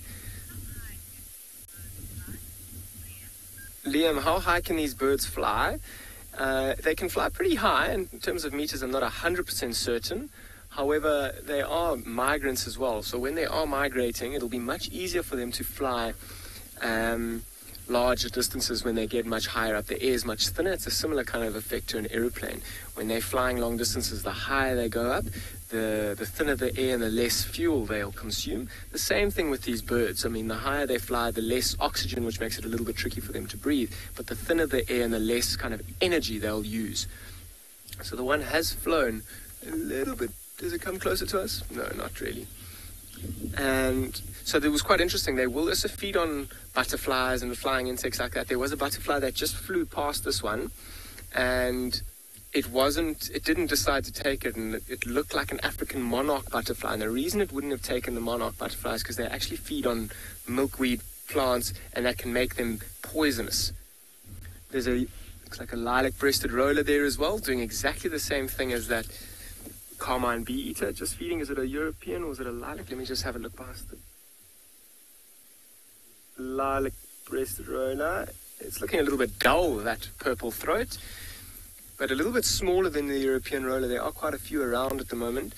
Liam, how high can these birds fly? They can fly pretty high. In terms of meters, I'm not 100% certain. However, they are migrants as well. So when they are migrating, it'll be much easier for them to fly larger distances when they get much higher up. The air is much thinner. It's a similar kind of effect to an aeroplane. When they're flying long distances, the higher they go up, the thinner the air and the less fuel they'll consume. The same thing with these birds. I mean, the higher they fly, the less oxygen, which makes it a little bit tricky for them to breathe. But the thinner the air and the less kind of energy they'll use. So the one has flown a little bit. Does it come closer to us? No, not really. And so it was quite interesting. They will also feed on butterflies and flying insects like that. There was a butterfly that just flew past this one, and it didn't decide to take it, and it looked like an African monarch butterfly. And the reason it wouldn't have taken the monarch butterfly is because they actually feed on milkweed plants, and that can make them poisonous. There's looks like a lilac-breasted roller there as well, doing exactly the same thing as that carmine bee eater, just feeding. Is it a European or is it a lilac? Let me just have a look past it. Lilac-breasted roller. It's looking a little bit dull, that purple throat, but a little bit smaller than the European roller. There are quite a few around at the moment.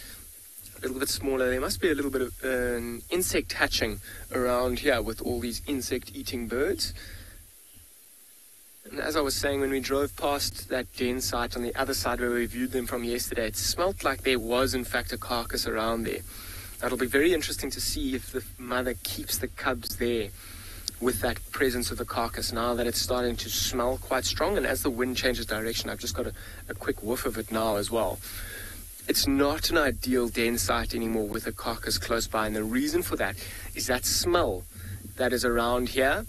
A little bit smaller. There must be a little bit of an insect hatching around here with all these insect-eating birds. And as I was saying, when we drove past that den site on the other side where we viewed them from yesterday, it smelt like there was in fact a carcass around there. Now, it'll be very interesting to see if the mother keeps the cubs there with that presence of the carcass now that it's starting to smell quite strong. And as the wind changes direction, I've just got a quick whiff of it now as well. It's not an ideal den site anymore with a carcass close by, and the reason for that is that smell that is around here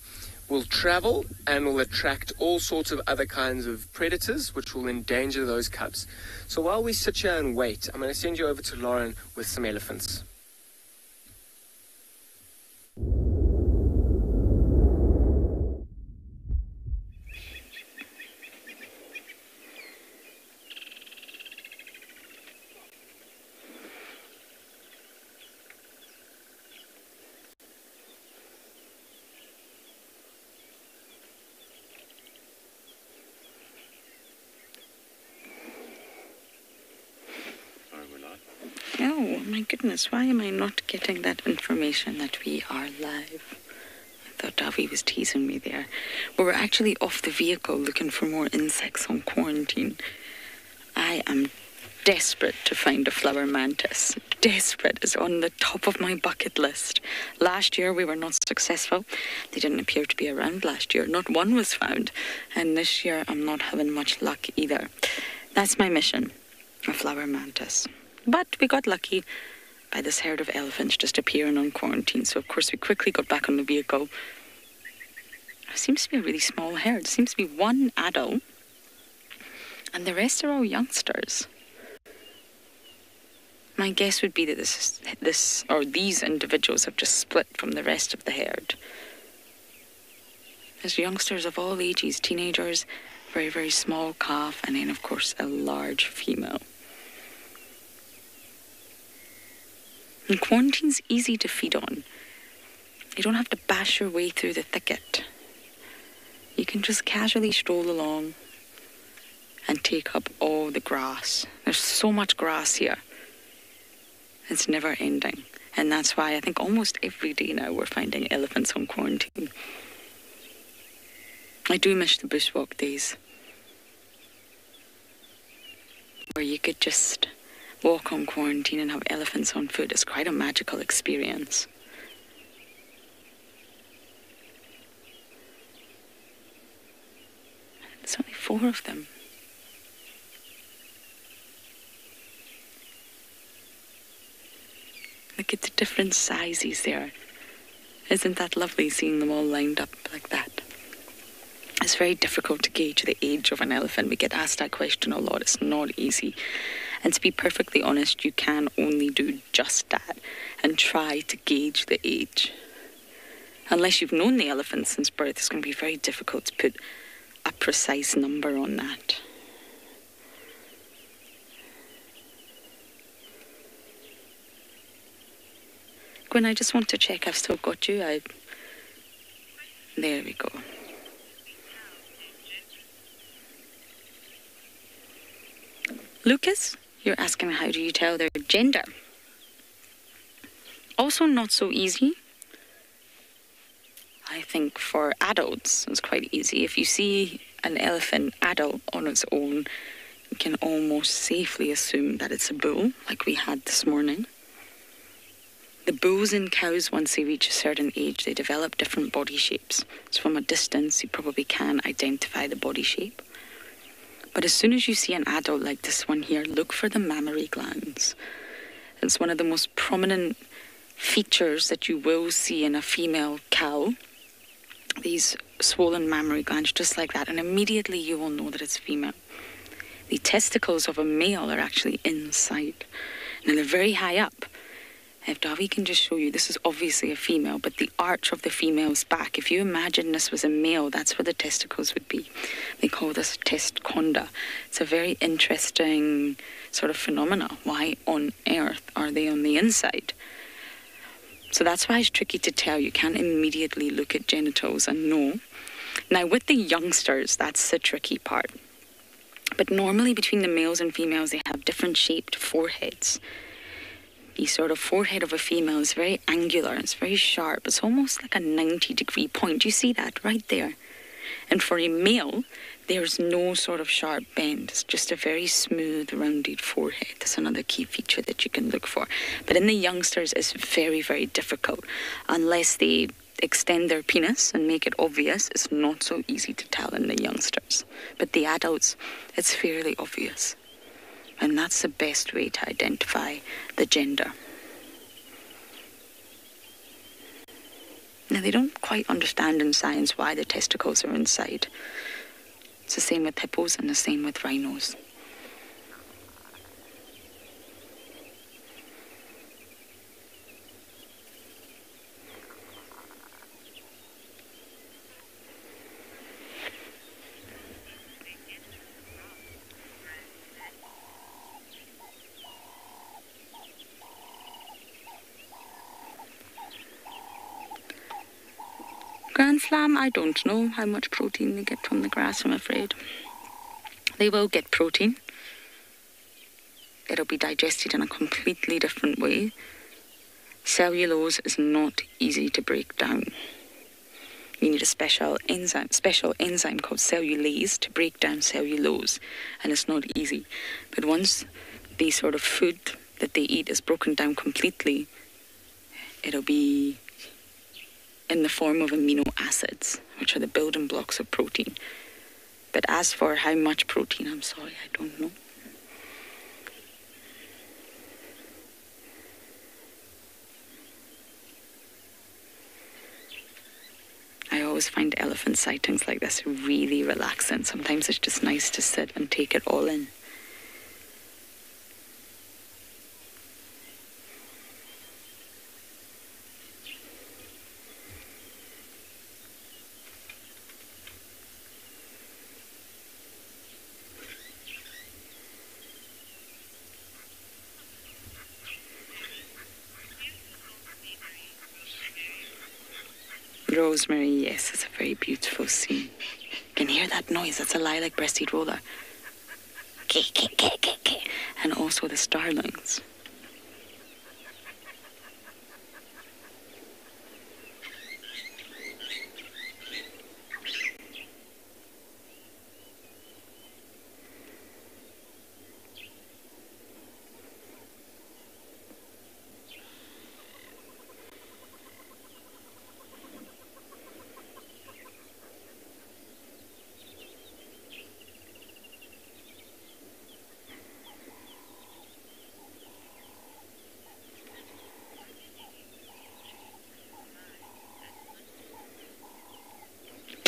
will travel and will attract all sorts of other kinds of predators which will endanger those cubs. So while we sit here and wait, I'm going to send you over to Lauren with some elephants. Oh, my goodness, why am I not getting that information that we are live? I thought Davy was teasing me there. We were actually off the vehicle looking for more insects on quarantine. I am desperate to find a flower mantis. Desperate is on the top of my bucket list. Last year we were not successful. They didn't appear to be around last year. Not one was found. And this year I'm not having much luck either. That's my mission, a flower mantis. But we got lucky by this herd of elephants just appearing on quarantine. So, of course, we quickly got back on the vehicle. It seems to be a really small herd. It seems to be one adult, and the rest are all youngsters. My guess would be that these individuals have just split from the rest of the herd. There's youngsters of all ages, teenagers, very, very small calf, and then, of course, a large female. And quarantine's easy to feed on. You don't have to bash your way through the thicket. You can just casually stroll along and take up all the grass. There's so much grass here. It's never ending. And that's why I think almost every day now we're finding elephants on quarantine. I do miss the bushwalk days, where you could just walk on quarantine and have elephants on foot. It's quite a magical experience. There's only 4 of them. Look at the different sizes there. Isn't that lovely, seeing them all lined up like that? It's very difficult to gauge the age of an elephant. We get asked that question a lot. It's not easy. And to be perfectly honest, you can only do just that and try to gauge the age. Unless you've known the elephant since birth, it's going to be very difficult to put a precise number on that. Gwen, I just want to check I've still got you. There we go. Lucas, you're asking how do you tell their gender? Also not so easy. I think for adults it's quite easy. If you see an elephant adult on its own, you can almost safely assume that it's a bull, like we had this morning. The bulls and cows, once they reach a certain age, they develop different body shapes. So from a distance, you probably can identify the body shape. But as soon as you see an adult like this one here, look for the mammary glands. It's one of the most prominent features that you will see in a female cow. These swollen mammary glands, just like that, and immediately you will know that it's female. The testicles of a male are actually inside, and they're very high up. If Davi can just show you, this is obviously a female, but the arch of the female's back, if you imagine this was a male, that's where the testicles would be. They call this testconda. It's a very interesting sort of phenomena. Why on earth are they on the inside? So that's why it's tricky to tell. You can't immediately look at genitals and know. Now with the youngsters, that's the tricky part. But normally between the males and females, they have different shaped foreheads. The sort of forehead of a female is very angular, it's very sharp, it's almost like a 90-degree point. You see that right there? And for a male, there's no sort of sharp bend. It's just a very smooth, rounded forehead. That's another key feature that you can look for. But in the youngsters, it's very, very difficult. Unless they extend their penis and make it obvious, it's not so easy to tell in the youngsters. But the adults, it's fairly obvious. And that's the best way to identify the gender. Now, they don't quite understand in science why the testicles are inside. It's the same with hippos and the same with rhinos. Grand Slam, I don't know how much protein they get from the grass, I'm afraid. They will get protein. It'll be digested in a completely different way. Cellulose is not easy to break down. You need a special enzyme called cellulase to break down cellulose, and it's not easy. But once the sort of food that they eat is broken down completely, it'll be in the form of amino acids, which are the building blocks of protein. But as for how much protein, I'm sorry, I don't know. always find elephant sightings like this really relaxing. Sometimes it's just nice to sit and take it all in. Rosemary, yes, it's a very beautiful scene. You can hear that noise, that's a lilac-breasted roller. And also the starlings.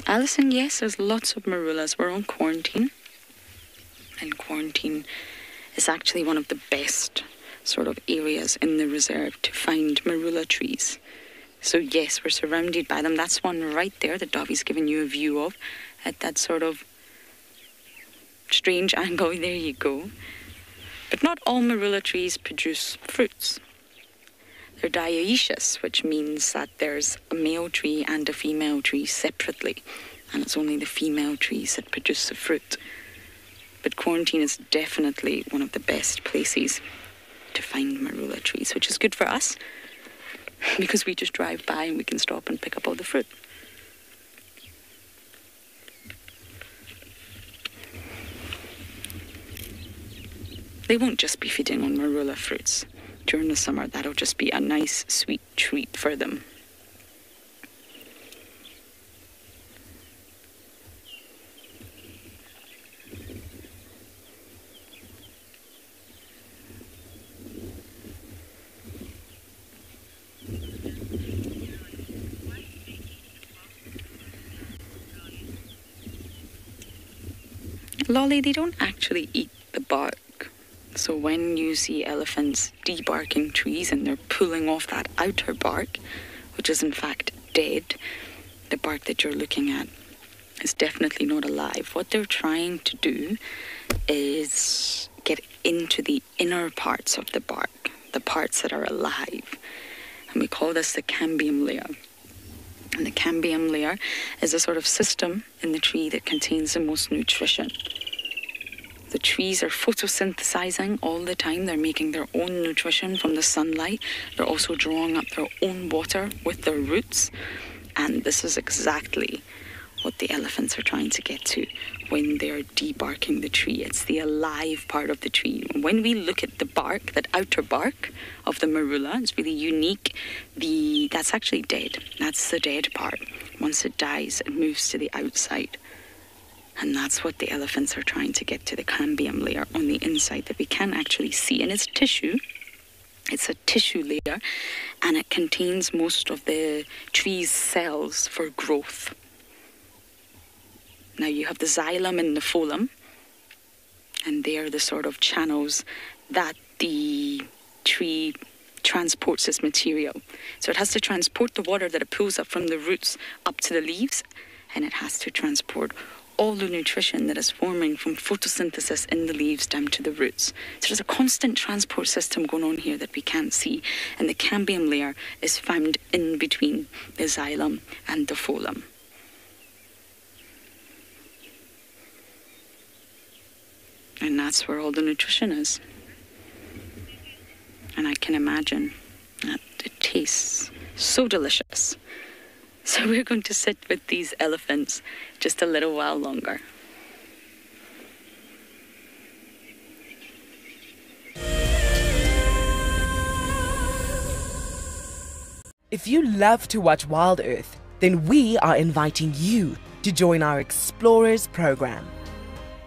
Alison, yes, there's lots of marulas. We're on quarantine. And quarantine is actually one of the best sort of areas in the reserve to find marula trees. So yes, we're surrounded by them. That's one right there that Dobby's given you a view of at that sort of strange angle. There you go. But not all marula trees produce fruits. They're dioecious, which means that there's a male tree and a female tree separately, and it's only the female trees that produce the fruit. But quarantine is definitely one of the best places to find marula trees, which is good for us, because we just drive by and we can stop and pick up all the fruit. They won't just be feeding on marula fruits. During the summer, that'll just be a nice, sweet treat for them. Lolly, they don't actually eat the bark. So when you see elephants debarking trees and they're pulling off that outer bark, which is in fact dead, the bark that you're looking at is definitely not alive. What they're trying to do is get into the inner parts of the bark, the parts that are alive. And we call this the cambium layer. And the cambium layer is a sort of system in the tree that contains the most nutrition. The trees are photosynthesizing all the time. They're making their own nutrition from the sunlight. They're also drawing up their own water with their roots. And this is exactly what the elephants are trying to get to when they're debarking the tree. It's the alive part of the tree. When we look at the bark, that outer bark of the marula, it's really unique. That's actually dead. That's the dead part. Once it dies, it moves to the outside. And that's what the elephants are trying to get to, the cambium layer on the inside that we can actually see. And it's tissue. It's a tissue layer, and it contains most of the tree's cells for growth. Now you have the xylem and the phloem, and they are the sort of channels that the tree transports its material. So it has to transport the water that it pulls up from the roots up to the leaves, and it has to transport all the nutrition that is forming from photosynthesis in the leaves down to the roots. So there's a constant transport system going on here that we can't see, and the cambium layer is found in between the xylem and the phloem. And that's where all the nutrition is. And I can imagine that it tastes so delicious. So we're going to sit with these elephants just a little while longer. If you love to watch WildEarth, then we are inviting you to join our Explorers program.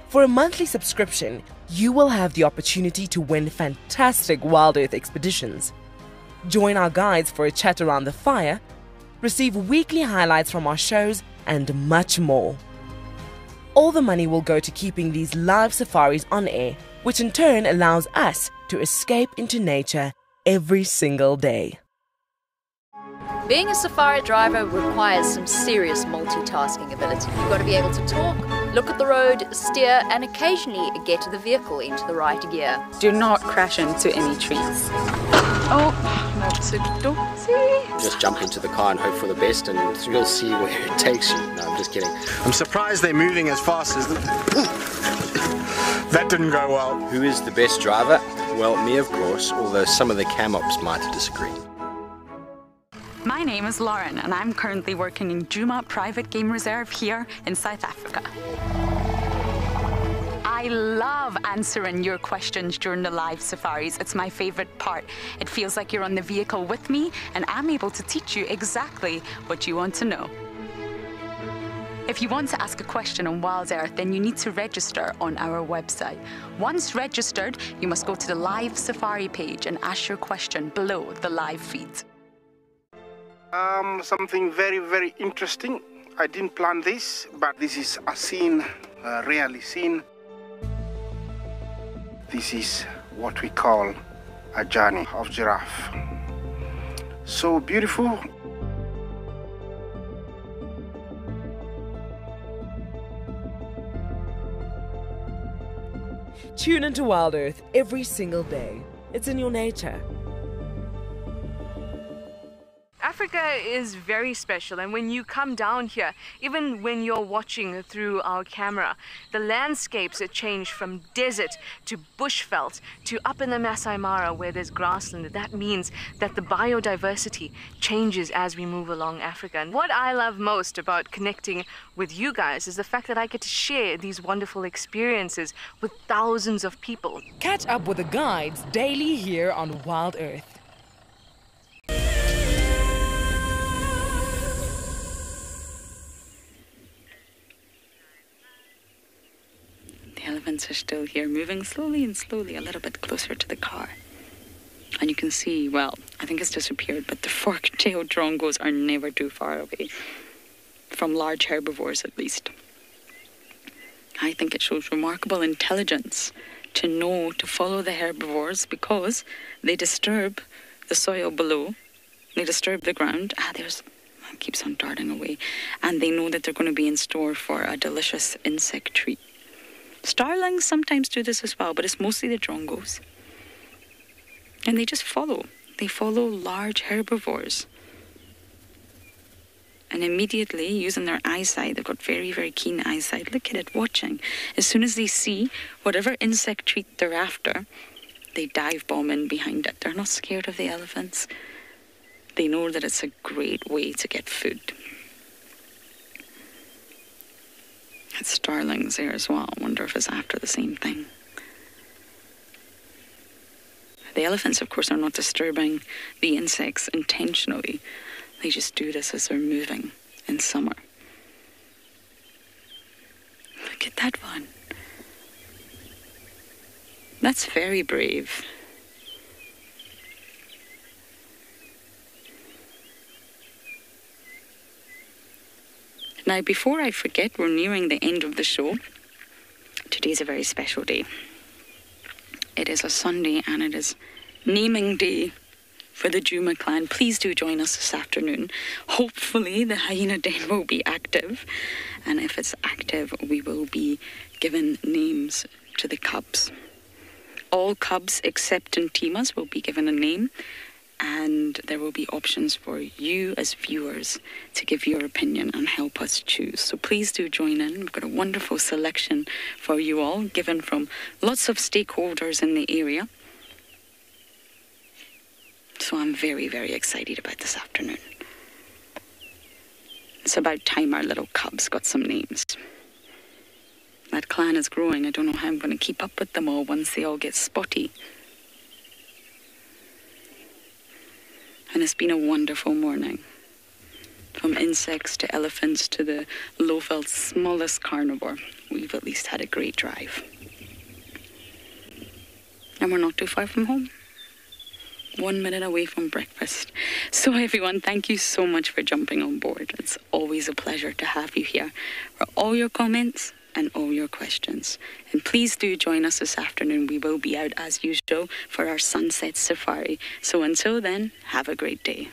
For a monthly subscription, you will have the opportunity to win fantastic WildEarth expeditions. Join our guides for a chat around the fire, receive weekly highlights from our shows, and much more. All the money will go to keeping these live safaris on air, which in turn allows us to escape into nature every single day. Being a safari driver requires some serious multitasking ability. You've got to be able to talk, look at the road, steer, and occasionally get the vehicle into the right gear. Do not crash into any trees. Oh, Just jump into the car and hope for the best, and you'll see where it takes you. No, I'm just kidding. I'm surprised they're moving as fast as that didn't go well. Who is the best driver? Well, me, of course, although some of the cam ops might disagree. My name is Lauren, and I'm currently working in Djuma Private Game Reserve here in South Africa. I love answering your questions during the live safaris. It's my favorite part. It feels like you're on the vehicle with me, and I'm able to teach you exactly what you want to know. If you want to ask a question on WildEarth, then you need to register on our website. Once registered, you must go to the live safari page and ask your question below the live feed. Something very, very interesting. I didn't plan this, but this is a scene rarely seen. This is what we call a journey of giraffe. So beautiful. Tune into WildEarth every single day. It's in your nature. Africa is very special, and when you come down here, even when you're watching through our camera, the landscapes have changed from desert to bushveld to up in the Masai Mara where there's grassland. That means that the biodiversity changes as we move along Africa. And what I love most about connecting with you guys is the fact that I get to share these wonderful experiences with thousands of people. Catch up with the guides daily here on WildEarth. The elephants are still here, moving slowly and slowly a little bit closer to the car. And you can see, well, I think it's disappeared, but the fork-tailed drongos are never too far away. From large herbivores, at least. I think it shows remarkable intelligence to know to follow the herbivores because they disturb the soil below. They disturb the ground. It keeps on darting away. And they know that they're going to be in store for a delicious insect treat. Starlings sometimes do this as well, but it's mostly the drongos. And they just follow. They follow large herbivores. And immediately, using their eyesight, they've got very, very keen eyesight. Look at it, watching. As soon as they see whatever insect treat they're after, they dive bomb in behind it. They're not scared of the elephants. They know that it's a great way to get food. It's starlings there as well. I wonder if it's after the same thing. The elephants, of course, are not disturbing the insects intentionally. They just do this as they're moving in summer. Look at that one. That's very brave. Now, before I forget, we're nearing the end of the show. Today's a very special day. It is a Sunday and it is naming day for the Djuma clan. Please do join us this afternoon. Hopefully the hyena den will be active. And if it's active, we will be given names to the cubs. All cubs except Ntimas will be given a name. And there will be options for you as viewers to give your opinion and help us choose. So please do join in. We've got a wonderful selection for you all, given from lots of stakeholders in the area. So I'm very, very excited about this afternoon. It's about time our little cubs got some names. That clan is growing. I don't know how I'm going to keep up with them all once they all get spotty. And it's been a wonderful morning. From insects to elephants to the Lofeld's smallest carnivore. We've at least had a great drive. And we're not too far from home. 1 minute away from breakfast. So everyone, thank you so much for jumping on board. It's always a pleasure to have you here for all your comments and all your questions. And please do join us this afternoon. We will be out as usual for our sunset safari. So until then, have a great day.